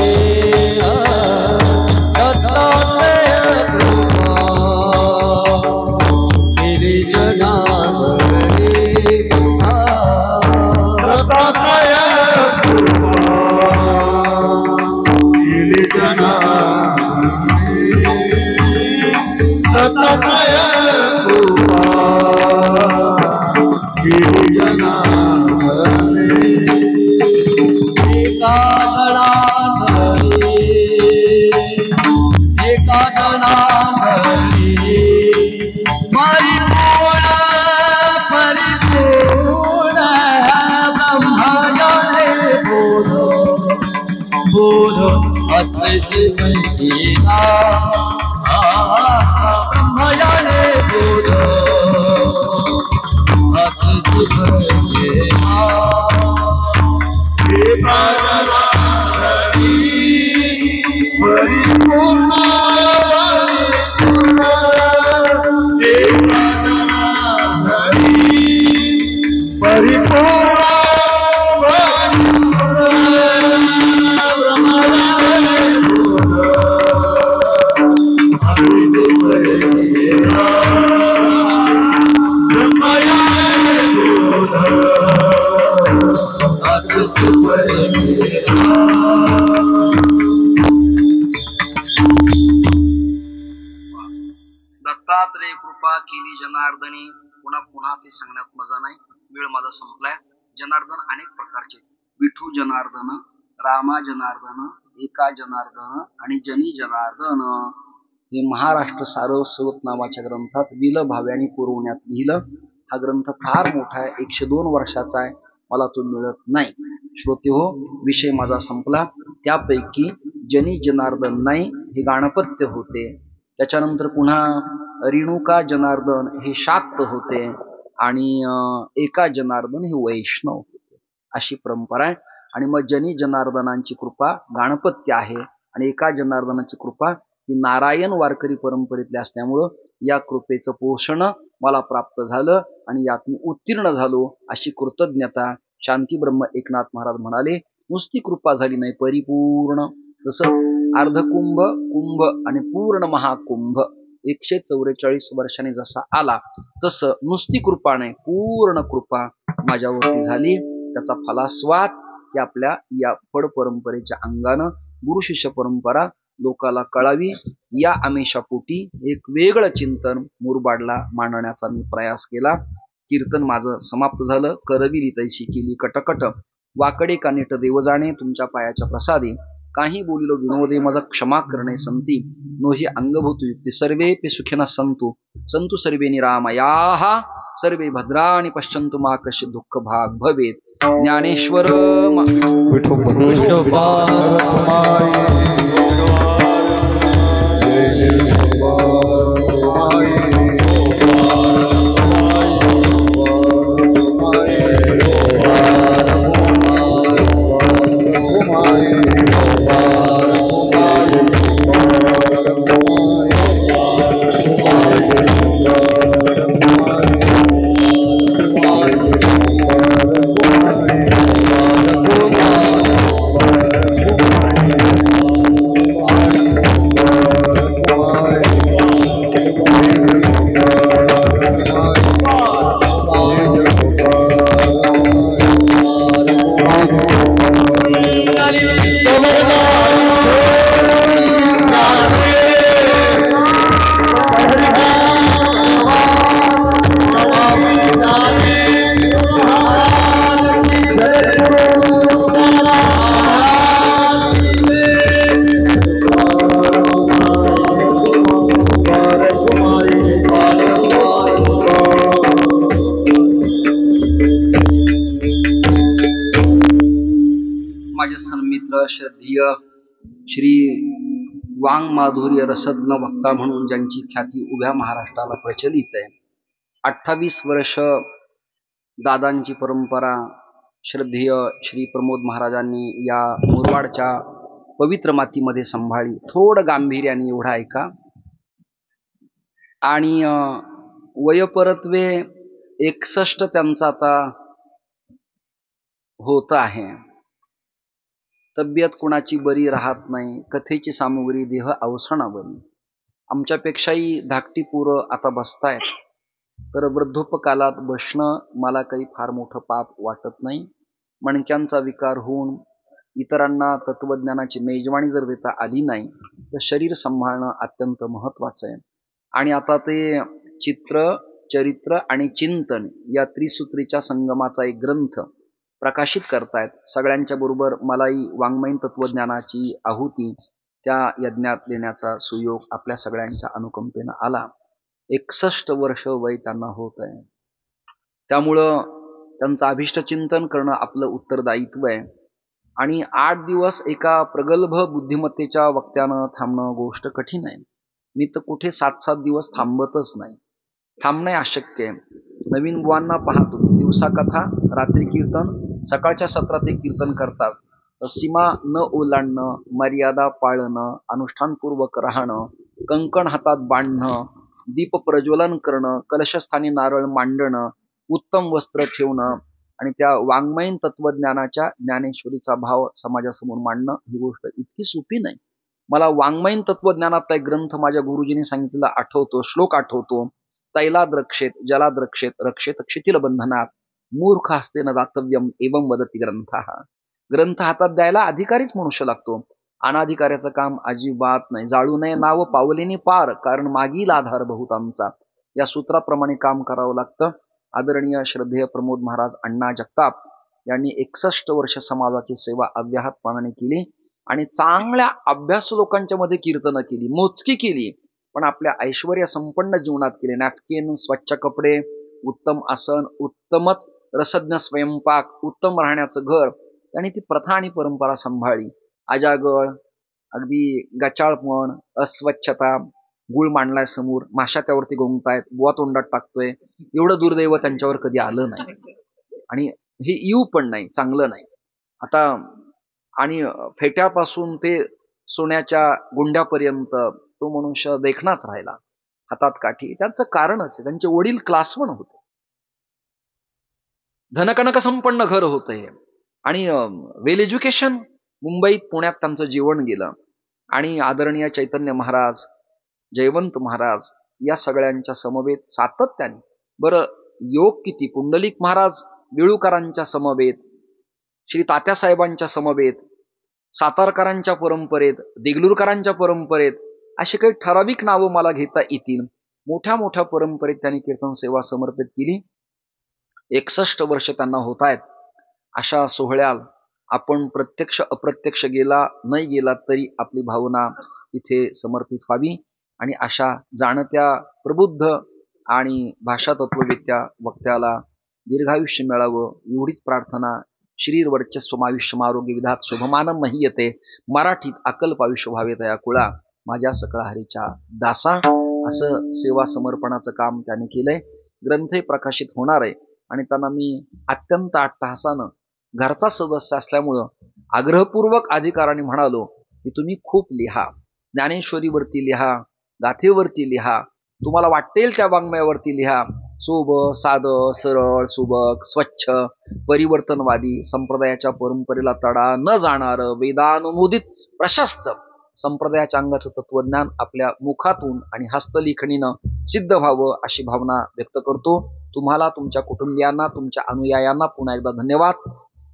दत्तात्रय कृपा केली जनार्दनी. पुन्हा पुन्हा ते सांगण्यात मजा नाही, वेळ माझा संपलाय. जनार्दन अनेक प्रकारचे, विठू जनार्दन, रामा जनार्दन, एका जनार्दन आणि जनी जनार्दन. हे महाराष्ट्र सारस्वत नावाच्या ग्रंथात विल भाव्याने पुरवण्यात लिहिलं. हा ग्रंथ फार मोठा आहे, 102 वर्षाचा आहे, मला तो मिळत नाही. श्रोते हो, विषय माझा संपला. त्यापैकी जनी जनार्दन नाही हे गाणपत्य होते. त्याच्यानंतर पुन्हा रेणुका जनार्दन हे शाक्त होते आणि एका जनार्दन हे वैष्णव होते. अशी परंपरा आहे. आणि मग जनी जनार्दनांची कृपा गाणपत्य आहे आणि एका जनार्दनाची कृपा ही नारायण वारकरी परंपरेतली असल्यामुळं या कृपेचं पोषण मला प्राप्त झालं आणि यात मी उत्तीर्ण झालो अशी कृतज्ञता शांती ब्रह्म एकनाथ महाराज म्हणाले. नुसती कृपा झाली नाही, परिपूर्ण. जसं अर्धकुंभ, कुंभ आणि पूर्ण महाकुंभ 144 वर्षांनी जसा आला तसं नुसती कृपा नाही, पूर्ण कृपा माझ्यावरती झाली. त्याचा फलास्वाद की आपल्या या फड परंपरेच्या अंगानं गुरु शिष्य परंपरा लोकाला कळावी या आमिषापोटी एक वेगळं चिंतन मुरबाडला मांडण्याचा मी प्रयास केला. कीर्तन माझं समाप्त झालं. करविली तैशी केली कटकट, वाकडे का नीट देव जाणे तुमच्या पायाच्या प्रसादी. काही बोलिलो विनोदे माझा क्षमा करणे संती, नोही अंगभूत युक्ती सर्वे पे सुखिना संतु. संतु सर्वे निरामयाः सर्वे भद्राणि पश्यन्तु मा कश्चित् दुःख भाग भवेत्. ज्ञानेश्वर माझे सन्मित्र श्रद्धेय श्री वांग माधुर्य रसज्ञ वक्ता म्हणून ज्यांची ख्याती उभ्या महाराष्ट्राला प्रचलित आहे, 28 वर्ष दादांची परंपरा श्रद्धेय श्री प्रमोद महाराजांनी या मुरबाडच्या पवित्र मातीमध्ये सांभाळली. थोडं गांभीर्याने एवढा ऐका. आणि वयपरत्वे 61 त्यांचा आता होत आहे. तब्येत कुणाची बरी राहत नाही, कथेची सामुग्री देह अवसणावरी. आमच्यापेक्षाही धाकटी पोरं आता बसतायत, तर वृद्धोपकालात बसणं मला काही फार मोठं पाप वाटत नाही. मणक्यांचा विकार होऊन इतरांना तत्वज्ञानाची मेजवानी जर देता आली नाही तर शरीर सांभाळणं अत्यंत महत्वाचं आहे. आणि आता ते चित्र, चरित्र आणि चिंतन या त्रिसूत्रीच्या संगमाचा एक ग्रंथ प्रकाशित करतायत. सगळ्यांच्या बरोबर मलाही वाङ्मयीन तत्वज्ञानाची आहुती त्या यज्ञात देण्याचा सुयोग आपल्या सगळ्यांच्या अनुकंपेनं आला. 61 वर्ष वय त्यांना होत आहे. त्यामुळं त्यांचं अभिष्ट चिंतन करणं आपलं उत्तरदायित्व आहे. आणि 8 दिवस एका प्रगल्भ बुद्धिमत्तेच्या वक्त्यानं थांबणं गोष्ट कठीण आहे. मी तर कुठे 7-7 दिवस थांबतच नाही. थांबणे अशक्य आहे. नवीन बुवांना पाहतो, दिवसा कथा, रात्री कीर्तन, सकाळच्या सत्रात एक कीर्तन करतात. सीमा न ओलांडणं, मर्यादा पाळणं, अनुष्ठानपूर्वक राहणं, कंकण हातात बांधणं, दीप प्रज्वलन करणं, कलशस्थानी नारळ मांडणं, उत्तम वस्त्र ठेवणं आणि त्या वाङ्मयीन तत्वज्ञानाच्या ज्ञानेश्वरीचा भाव समाजासमोर मांडणं ही गोष्ट इतकी सोपी नाही. मला वाङ्मयीन तत्वज्ञानातला एक ग्रंथ माझ्या गुरुजींनी सांगितलेला आठवतो, श्लोक आठवतो. तैलाद रक्षेत जलाद रक्षेत रक्षेत क्षितिल बंधनात मूर्ख हस्ते न दातव्यम एवं वदती ग्रंथ. ग्रंथ हातात द्यायला अधिकारीच मनुष्य लागतो. अनाधिकाऱ्याचं काम अजिबात नाही. जाळू नये नाव पावलेनी पार, कारण मागील आधार बहुतांचा. या सूत्राप्रमाणे काम करावं लागतं. आदरणीय श्रद्धेय प्रमोद महाराज अण्णा जगताप यांनी 61 वर्ष समाजाची सेवा अव्याहतपणाने केली आणि चांगल्या अभ्यासू लोकांच्या मध्ये कीर्तनं केली, मोजकी केली, पण आपल्या ऐश्वर्य संपन्न जीवनात केले. नॅपकिन, स्वच्छ कपडे, उत्तम आसन, उत्तमच रसज्ञ स्वयंपाक, उत्तम राहण्याचं घर, त्यांनी ती प्रथा आणि परंपरा सांभाळली. अजागळ, अगदी गचाळपण, अस्वच्छता, गुळ मांडलाय समोर, माशा त्यावरती गोंगतायत, बुवा तोंडात टाकतोय, एवढं दुर्दैव त्यांच्यावर कधी आलं नाही. आणि हे येऊ पण नाही, चांगलं नाही. आता आणि फेट्यापासून ते सोन्याच्या गुंड्यापर्यंत तो मनुष्य देखणाच राहिला, हातात काठी. त्याचं कारणच आहे, त्यांचे वडील क्लासमन होते, धनकनक संपन्न घर होतं हे, आणि वेल एज्युकेशन. मुंबईत पुण्यात त्यांचं जीवन गेलं. आणि आदरणीय चैतन्य महाराज, जयवंत महाराज या सगळ्यांच्या समवेत सातत्याने, बरं योग किती, पुंडलिक महाराज वेळूकरांच्या समवेत, श्री तात्यासाहेबांच्या समवेत, सातारकरांच्या परंपरेत, देगलूरकरांच्या परंपरेत, अशी काही ठराविक नावं मला घेता येतील. मोठ्या मोठ्या परंपरेत त्यांनी कीर्तन सेवा समर्पित केली. 61 वर्ष त्यांना होत आहेत. अशा सोहळ्याला आपण प्रत्यक्ष अप्रत्यक्ष गेला नाही गेला तरी आपली भावना तिथे समर्पित व्हावी. आणि अशा जाणत्या प्रबुद्ध आणि भाषा तत्ववेत्या वक्त्याला दीर्घायुष्य मिळावं एवढीच प्रार्थना. शरीर वर्चस्व आयुष्यम आरोग्य विधात शुभमानम महीयते. मराठीत अकल्प आयुष्य व्हावे तया कुळा, माझ्या सकळ हरीच्या दासा. असं सेवा समर्पणाचं काम त्याने केलंय. ग्रंथही प्रकाशित होणार आहे. आणि त्यांना मी अत्यंत अट्टहासानं घरचा सदस्य असल्यामुळं आग्रहपूर्वक अधिकाराने म्हणालो की तुम्ही खूप लिहा, ज्ञानेश्वरीवरती लिहा, गाथेवरती लिहा, तुम्हाला वाटेल त्या वाङ्मयावरती लिहा. सोबत, साधं, सरळ, सुबक, स्वच्छ, परिवर्तनवादी, संप्रदायाच्या परंपरेला तडा न जाणारं, वेदानुमोदित प्रशस्त संप्रदायाच्या अंगाचं तत्वज्ञान आपल्या मुखातून आणि हस्तलिखणीनं सिद्ध व्हावं अशी भावना व्यक्त करतो. तुम्हाला, तुमच्या कुटुंबियांना, तुमच्या अनुयायांना पुन्हा एकदा धन्यवाद.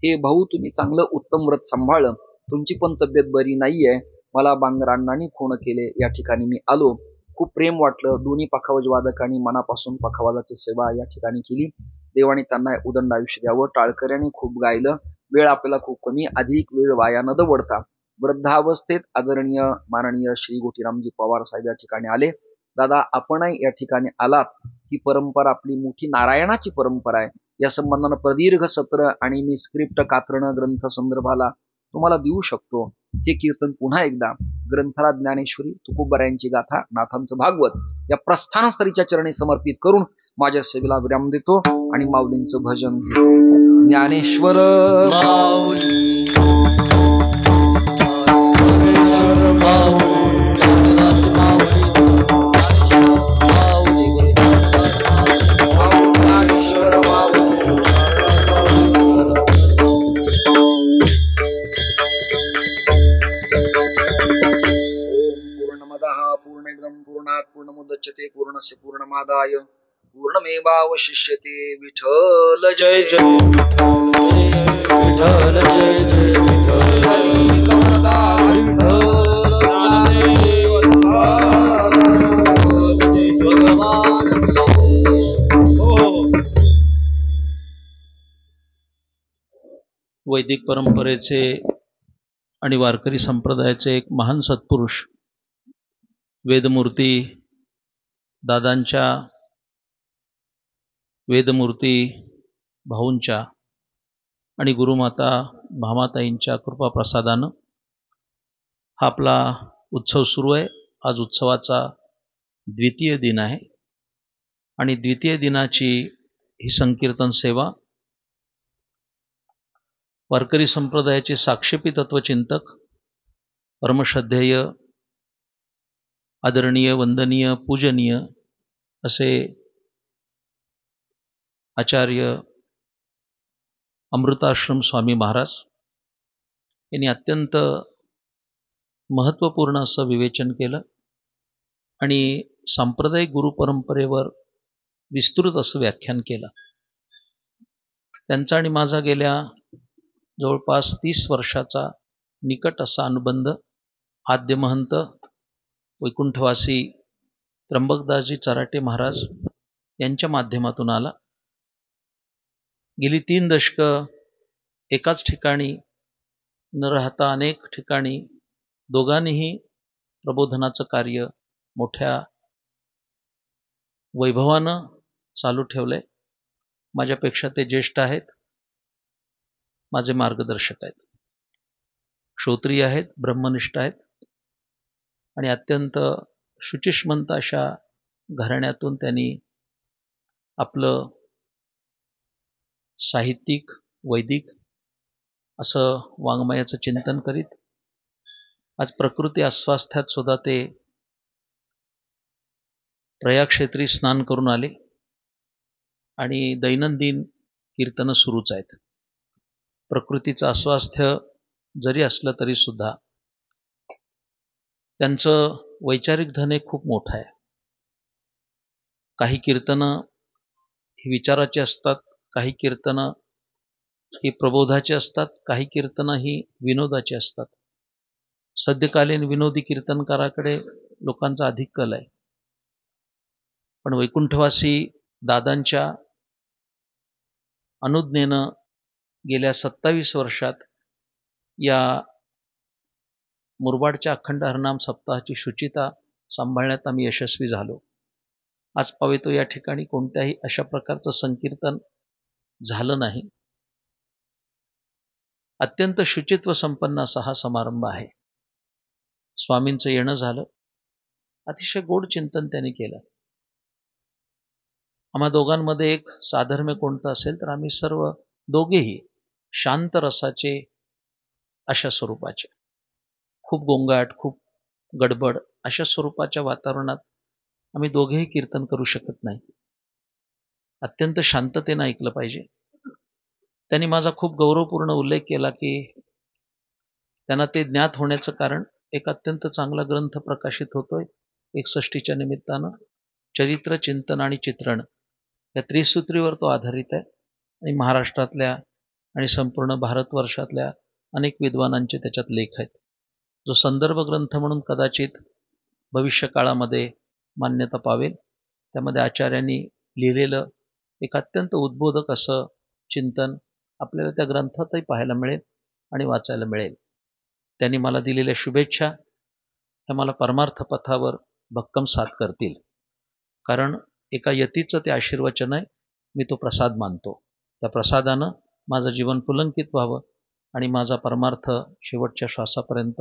हे भाऊ, तुम्ही चांगलं उत्तम व्रत सांभाळलं. तुमची पण तब्येत बरी नाहीये. मला बांगरांनानी फोन केले, या ठिकाणी मी आलो. खूप प्रेम वाटलं. दोन्ही पखावज वादकांनी मनापासून पखावाजाची सेवा या ठिकाणी केली. देवाने त्यांना उदंड आयुष्य द्यावं. टाळकऱ्यांनी खूप गायलं. वेळ आपल्याला खूप कमी, अधिक वेळ वाया न दवडता वृद्धावस्थेत आदरणीय माननीय श्री गोटीरामजी पवार साहेब या ठिकाणी आले. दादा, आपणही या ठिकाणी आलात. ही परंपरा आपली मोठी नारायणाची परंपरा आहे. या संबंधानं प्रदीर्घ सत्र आणि मी स्क्रिप्ट कात्रणं ग्रंथ संदर्भाला तुम्हाला देऊ शकतो. हे कीर्तन पुन्हा एकदा ग्रंथराज ज्ञानेश्वरी, तुकोबरायांची गाथा, नाथांचं भागवत या प्रस्थान स्तरीच्या चरणी समर्पित करून माझ्या सेवेला विराम देतो आणि माऊलींचं भजन घेतो. ज्ञानेश्वर पूर्णमुदच्यते पूर्णस्य पूर्णमादाय पूर्णमेवावशिष्यते. विठ्ठल जय जय विठ्ठल जय जय वैदिक परंपरेचे आणि वारकरी संप्रदायाचे एक महान सत्पुरुष वेदमूर्ती दादांच्या, वेदमूर्ती भाऊंच्या आणि गुरुमाता भामाताईंच्या कृपाप्रसादानं हा आपला उत्सव सुरू आहे. आज उत्सवाचा द्वितीय दिन आहे आणि द्वितीय दिनाची ही संकीर्तन सेवा वारकरी संप्रदायाचे साक्षेपी तत्वचिंतक, परमश्रद्धेय, आदरणीय, वंदनीय, पूजनीय असे आचार्य अमृताश्रम स्वामी महाराज यांनी अत्यंत महत्त्वपूर्ण असं विवेचन केलं आणि सांप्रदायिक गुरुपरंपरेवर विस्तृत असं व्याख्यान केलं. त्यांचा आणि माझा गेल्या जवळपास 30 वर्षाचा निकट असा अनुबंध आद्य महंत वैकुंठवासी त्र्यंबकदासजी चराटे महाराज यांच्या माध्यमातून आला. गेली 3 दशकं एकाच ठिकाणी न राहता अनेक ठिकाणी दोघांनीही प्रबोधनाचं कार्य मोठ्या वैभवानं चालू ठेवलंय. माझ्यापेक्षा ते ज्येष्ठ आहेत, माझे मार्गदर्शक आहेत, श्रोत्रिय आहेत, ब्रह्मनिष्ठ आहेत आणि अत्यंत शुचिष्मंत अशा घराण्यातून त्यांनी आपलं साहित्यिक, वैदिक असं वाङ्मयाचं चिंतन करीत आज प्रकृती अस्वास्थ्यात सुद्धा ते प्रयागक्षेत्री स्नान करून आले आणि दैनंदिन कीर्तनं सुरूच आहेत. प्रकृतीचं अस्वास्थ्य जरी असलं तरी सुद्धा त्यांचं वैचारिक धन हे खूप मोठं आहे. काही कीर्तनं ही विचाराची असतात, काही कीर्तनं ही प्रबोधाची असतात, काही कीर्तनं ही विनोदाची असतात. सद्यकालीन विनोदी कीर्तनकाराकडे लोकांचा अधिक कल आहे, पण वैकुंठवासी दादांच्या अनुज्ञेनं गेल्या 27 वर्षात या मुरबाडच्या अखंड हरनाम सप्ताहाची शुचिता सांभाळण्यात आम्ही यशस्वी झालो. आज पावेतो या ठिकाणी कोणत्याही अशा प्रकारचं संकीर्तन झालं नाही. अत्यंत शुचित्व संपन्न असा हा समारंभ आहे. स्वामींचं येणं झालं, अतिशय गोड चिंतन त्यांनी केलं. आम्हा दोघांमध्ये एक साधर्म्य कोणतं असेल तर आम्ही सर्व दोघेही शांत रसाचे अशा स्वरूपाचे, खूप गोंगाट, खूप गडबड अशा स्वरूपाच्या वातावरणात आम्ही दोघेही कीर्तन करू शकत नाही. अत्यंत शांततेनं ऐकलं पाहिजे. त्यांनी माझा खूप गौरवपूर्ण उल्लेख केला की त्यांना ते ज्ञात होण्याचं कारण एक अत्यंत चांगला ग्रंथ प्रकाशित होतोय 61च्या निमित्तानं, चरित्र, चिंतन आणि चित्रण या त्रिसूत्रीवर तो आधारित आहे आणि महाराष्ट्रातल्या आणि संपूर्ण भारतवर्षातल्या अनेक विद्वानांचे त्याच्यात लेख आहेत. जो संदर्भ ग्रंथ म्हणून कदाचित भविष्यकाळामध्ये मान्यता पावेल. त्यामध्ये आचार्यांनी लिहिलेलं एक अत्यंत उद्बोधक असं चिंतन आपल्याला त्या ग्रंथातही पाहायला मिळेल आणि वाचायला मिळेल. त्यांनी मला दिलेल्या शुभेच्छा ह्या मला परमार्थ पथावर भक्कम साथ करतील. कारण एका यतीचं ते आशीर्वचन आहे, मी तो प्रसाद मानतो. त्या प्रसादानं माझं जीवन फुलंकित व्हावं आणि माझा परमार्थ शेवटच्या श्वासापर्यंत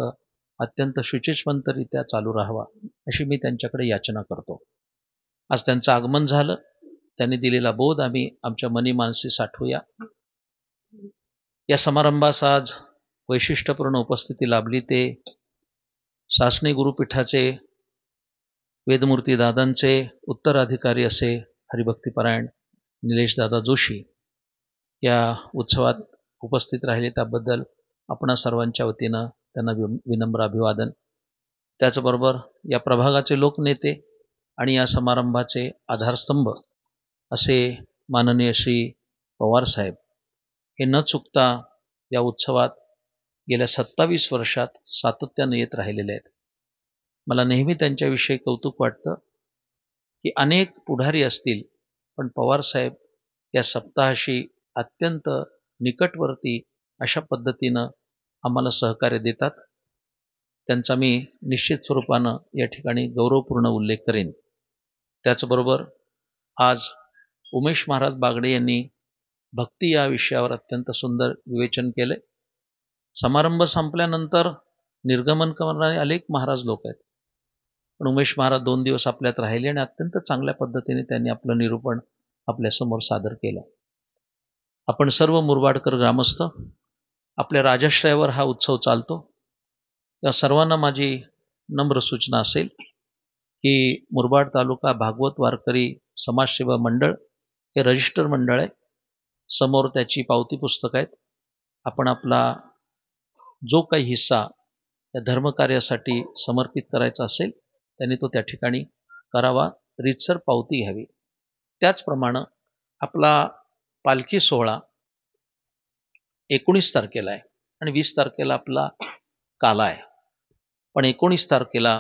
अत्यंत शुचिष्मंतरित्या चालू राहावा अशी मी त्यांच्याकडे याचना करतो. आज त्यांचं आगमन झालं. त्यांनी दिलेला बोध आम्ही आमच्या मनी मानसी साठवूया. या समारंभास आज वैशिष्ट्यपूर्ण उपस्थिती लाभली ते सासणी गुरुपीठाचे वेदमूर्ती दादांचे उत्तराधिकारी असे हरिभक्तीपरायण निलेश दादा जोशी या उत्सवात उपस्थित राहिले. त्याबद्दल आपणा सर्वांच्या वतीनं त्यांना विनम्र अभिवादन. त्याचबरोबर या प्रभागाचे लोकनेते आणि या समारंभाचे आधारस्तंभ असे माननीय श्री पवारसाहेब हे न चुकता या उत्सवात गेल्या 27 वर्षात सातत्याने येत राहिलेले आहेत. मला नेहमी त्यांच्याविषयी कौतुक वाटतं की अनेक पुढारी असतील पण पवारसाहेब या सप्ताहाशी अत्यंत निकटवर्ती अशा पद्धतीनं आम्हाला सहकार्य देतात. त्यांचा मी निश्चित स्वरूपानं या ठिकाणी गौरवपूर्ण उल्लेख करेन. त्याचबरोबर आज उमेश महाराज बागडे यांनी भक्ती या विषयावर अत्यंत सुंदर विवेचन केले. समारंभ संपल्यानंतर निर्गमन करणारे अनेक महाराज लोक आहेत, पण उमेश महाराज 2 दिवस आपल्यात राहिले आणि अत्यंत चांगल्या पद्धतीने त्यांनी आपलं निरूपण आपल्यासमोर सादर केलं. आपण सर्व मुरबाडकर ग्रामस्थ आपल्या राजाश्रयावर हा उत्सव चालतो. त्या सर्वांना माझी नम्र सूचना असेल की मुरबाड तालुका भागवत वारकरी समाजसेवा मंडळ हे रजिस्टर मंडळ आहे. समोर त्याची पावती पुस्तक आहेत. आपण आपला जो काही हिस्सा या धर्मकार्यासाठी समर्पित करायचा असेल त्यांनी तो त्या ठिकाणी करावा, रीतसर पावती घ्यावी. त्याचप्रमाणे आपला पालखी सोहळा 19 तारखेला आहे आणि 20 तारखेला आपला काला आहे. पण 19 तारखेला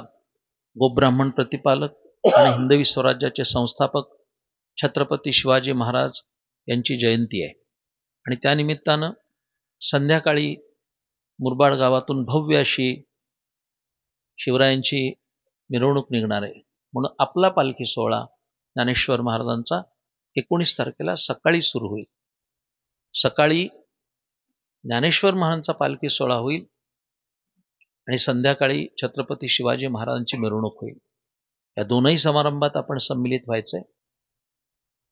गोब्राह्मण प्रतिपालक आणि हिंदवी स्वराज्याचे संस्थापक छत्रपती शिवाजी महाराज यांची जयंती आहे आणि त्यानिमित्तानं संध्याकाळी मुरबाड गावातून भव्य अशी शिवरायांची मिरवणूक निघणार आहे. म्हणून आपला पालखी सोहळा ज्ञानेश्वर महाराजांचा 19 तारखेला सकाळी सुरू होईल. सकाळी ज्ञानेश्वर महाराजांचा पालखी सोहळा होईल आणि संध्याकाळी छत्रपती शिवाजी महाराजांची मिरवणूक होईल. या दोनही समारंभात आपण सम्मिलित व्हायचंय.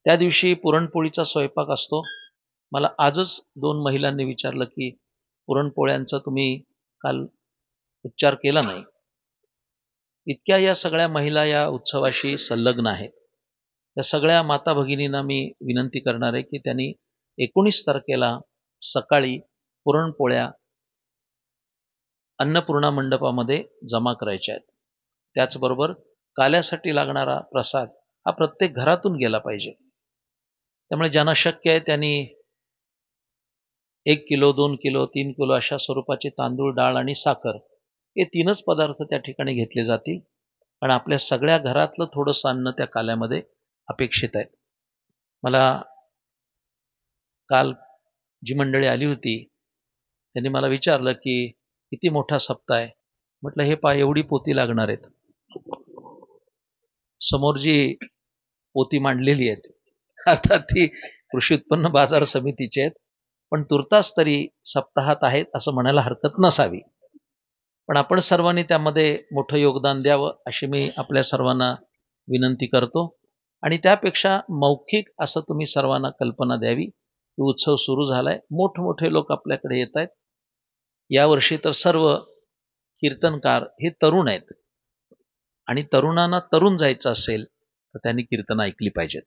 त्या दिवशी पुरणपोळीचा स्वयंपाक असतो. मला आजच 2 महिलांनी विचारलं की पुरणपोळ्यांचा तुम्ही काल उच्चार केला नाही. इतक्या या सगळ्या महिला या उत्सवाशी संलग्न आहेत. त्या सगळ्या माता भगिनींना मी विनंती करणार आहे की त्यांनी 19 तारखेला सकाळी पुरणपोळ्या अन्नपूर्णा मंडपामध्ये जमा करायच्या आहेत. त्याचबरोबर काल्यासाठी लागणारा प्रसाद हा प्रत्येक घरातून गेला पाहिजे. त्यामुळे ज्यांना शक्य आहे त्यांनी 1 किलो 2 किलो 3 किलो अशा स्वरूपाचे तांदूळ, डाळ आणि साखर हे 3च पदार्थ त्या ठिकाणी घेतले जातील. आणि आपल्या सगळ्या घरातलं थोडंसं अन्न त्या काल्यामध्ये अपेक्षित आहे. मला काल जी मंडळी आली होती त्यांनी मला विचारलं की किती मोठा सप्ताह आहे. म्हटलं हे पहा एवढी पोती लागणार आहेत. समोर जी पोती मांडलेली आहेत आता ती कृषी उत्पन्न बाजार समितीची आहेत, पण तुर्तास तरी सप्ताहात आहेत असं म्हणायला हरकत नसावी. पण आपण सर्वांनी त्यामध्ये मोठं योगदान द्यावं अशी मी आपल्या सर्वांना विनंती करतो. आणि त्यापेक्षा मौखिक असं तुम्ही सर्वांना कल्पना द्यावी की उत्सव सुरू झालाय, मोठमोठे लोक आपल्याकडे येत आहेत. यावर्षी तर सर्व कीर्तनकार हे तरुण आहेत आणि तरुणांना तरुण जायचं असेल तर त्यांनी कीर्तन ऐकली पाहिजेत.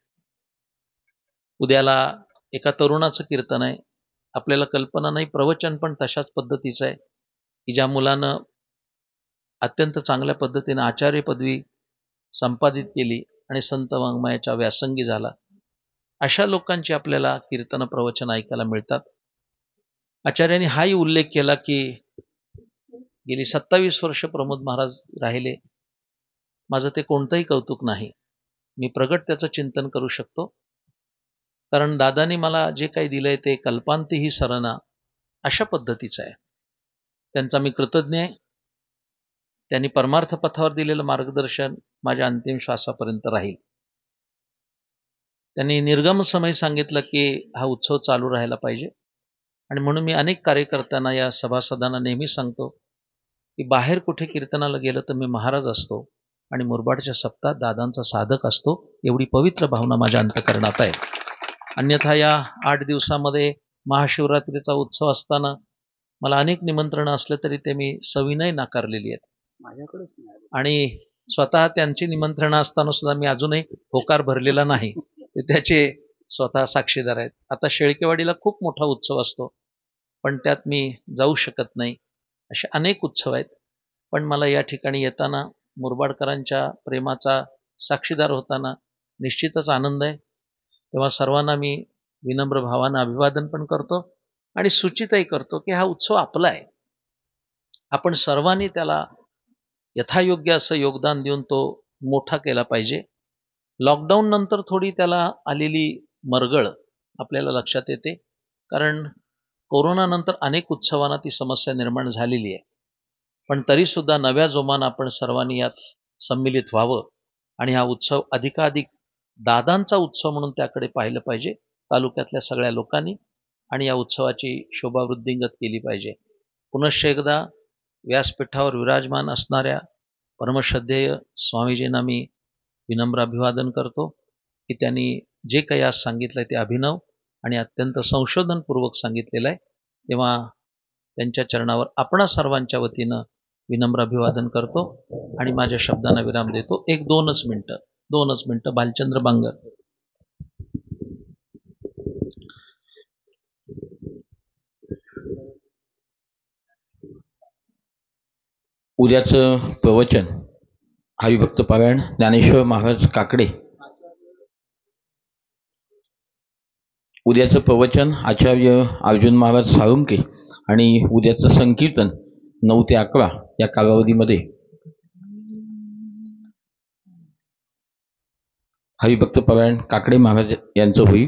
उद्याला एका तरुणाचं कीर्तन आहे. आपल्याला कल्पना नाही, प्रवचन पण तशाच पद्धतीचं आहे की ज्या मुलानं अत्यंत चांगल्या पद्धतीने आचार्य पदवी संपादित केली आणि संत वाङ्मयाच्या व्यासंगी झाला, अशा लोकांची आपल्याला कीर्तन प्रवचन ऐकायला मिळतात. आचार्यांनी हाही उल्लेख केला की गेली 27 वर्ष प्रमोद महाराज राहिले. माझं ते कोणतंही कौतुक नाही, मी प्रगट त्याचं चिंतन करू शकतो. कारण दादांनी मला जे काही दिलंय ते कल्पांती ही सरना अशा पद्धतीचं आहे. त्यांचा मी कृतज्ञ आहे. त्यांनी परमार्थ पथावर दिलेलं मार्गदर्शन माझ्या अंतिम श्वासापर्यंत राहील. त्यांनी निर्गम समय सांगितलं की हा उत्सव चालू राहायला पाहिजे. आणि म्हणून मी अनेक कार्यकर्त्यांना, या सभासदांना नेहमी सांगतो की बाहेर कुठे कीर्तनाला गेलं तर मी महाराज असतो आणि मुरबाडच्या सप्ताहात दादांचा साधक असतो, एवढी पवित्र भावना माझ्या अंतःकरणात आहे. अन्यथा या 8 दिवसामध्ये महाशिवरात्रीचा उत्सव असताना मला अनेक निमंत्रणं असले तरी ते मी सविनय नाकारलेली आहेत. माझ्याकडेच नाही. आणि स्वतः त्यांची निमंत्रणं असताना सुद्धा मी अजूनही होकार भरलेला नाही. ते त्याचे स्वतः साक्षीदार आहेत. आता शेळकेवाडीला खूप मोठा उत्सव असतो, पण त्यात मी जाऊ शकत नाही. असे अनेक उत्सव आहेत. पण मला या ठिकाणी येताना मुरबाडकरांच्या प्रेमाचा साक्षीदार होताना निश्चितच आनंद आहे. तेव्हा सर्वांना मी विनम्र भावानं अभिवादन पण करतो आणि सूचितही करतो की हा उत्सव आपला आहे. आपण सर्वांनी त्याला यथायोग्य असं योगदान देऊन तो मोठा केला पाहिजे. लॉकडाऊन नंतर थोडी त्याला आलेली मरगळ आपल्याला लक्षात येते, कारण कोरोनानंतर अनेक उत्सवांना ती समस्या निर्माण झालेली आहे. पण तरीसुद्धा नव्या जोमानं आपण सर्वांनी यात सम्मिलित व्हावं आणि हा उत्सव अधिकाधिक दादांचा उत्सव म्हणून त्याकडे पाहिलं पाहिजे तालुक्यातल्या सगळ्या लोकांनी, आणि या उत्सवाची शोभावृद्धिंगत केली पाहिजे. पुनश्च एकदा व्यासपीठावर विराजमान असणाऱ्या परमश्रद्धेय स्वामीजींना मी विनम्र अभिवादन करतो की त्यांनी जे काही आज सांगितलं ते अभिनव आणि अत्यंत संशोधनपूर्वक सांगितलेलं आहे. तेव्हा त्यांच्या चरणावर आपणा सर्वांच्या वतीनं विनम्र अभिवादन करतो आणि माझ्या शब्दांना विराम देतो. 2 मिनिटं भालचंद्र बांगर. उद्याचं प्रवचन हरिभक्त पारायण ज्ञानेश्वर महाराज काकडे. उद्याचं प्रवचन आचार्य अर्जुन महाराज साळुंके आणि उद्याचं संकीर्तन 9 ते 11 या कालावधीमध्ये हरिभक्त पारायण काकडे महाराज यांचं होईल.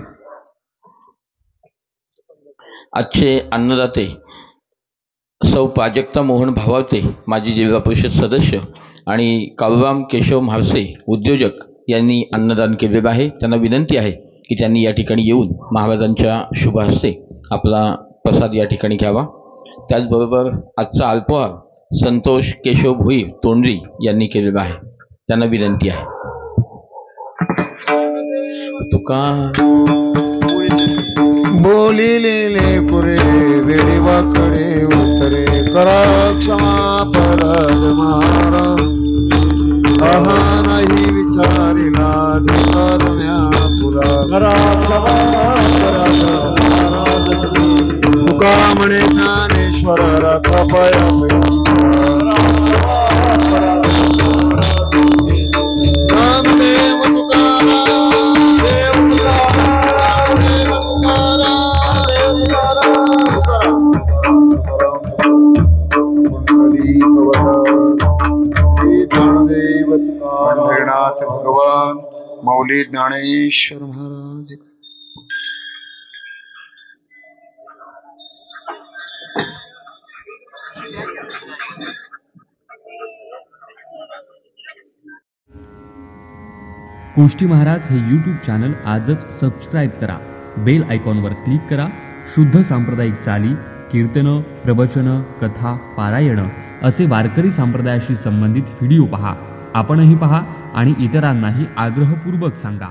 आजचे अन्नदाते सौ प्राजक्ता मोहन भावावते माजी जिल्हा परिषद सदस्य आणि काळूराम केशव म्हाळसे उद्योजक यांनी अन्नदान केलेलं आहे. त्यांना विनंती आहे की त्यांनी या ठिकाणी येऊन महाराजांच्या शुभ हस्ते आपला प्रसाद या ठिकाणी घ्यावा. त्याचबरोबर आजचा अल्पहार संतोष केशव भोईर तोंडरी यांनी केलेला आहे. त्यांना विनंती आहे. तुका बोलिलेले पुरे वेळी वाकडे उतरे करा क्षमा पराज मारा आहा नाही विचारिला धर्म्या पुरा करा तुका म्हणे ज्ञानेश्वर राखा पाया पंढरीनाथ भगवान मौली ज्ञानेश्वर महाराज. कुष्टी महाराज हे यूट्यूब चॅनल आजच सबस्क्राईब करा. बेल आयकॉनवर क्लिक करा. शुद्ध सांप्रदायिक चाली, कीर्तनं, प्रवचनं, कथा, पारायणं असे वारकरी संप्रदायाशी संबंधित व्हिडिओ पहा. आपणही पहा आणि इतरांनाही आग्रहपूर्वक सांगा.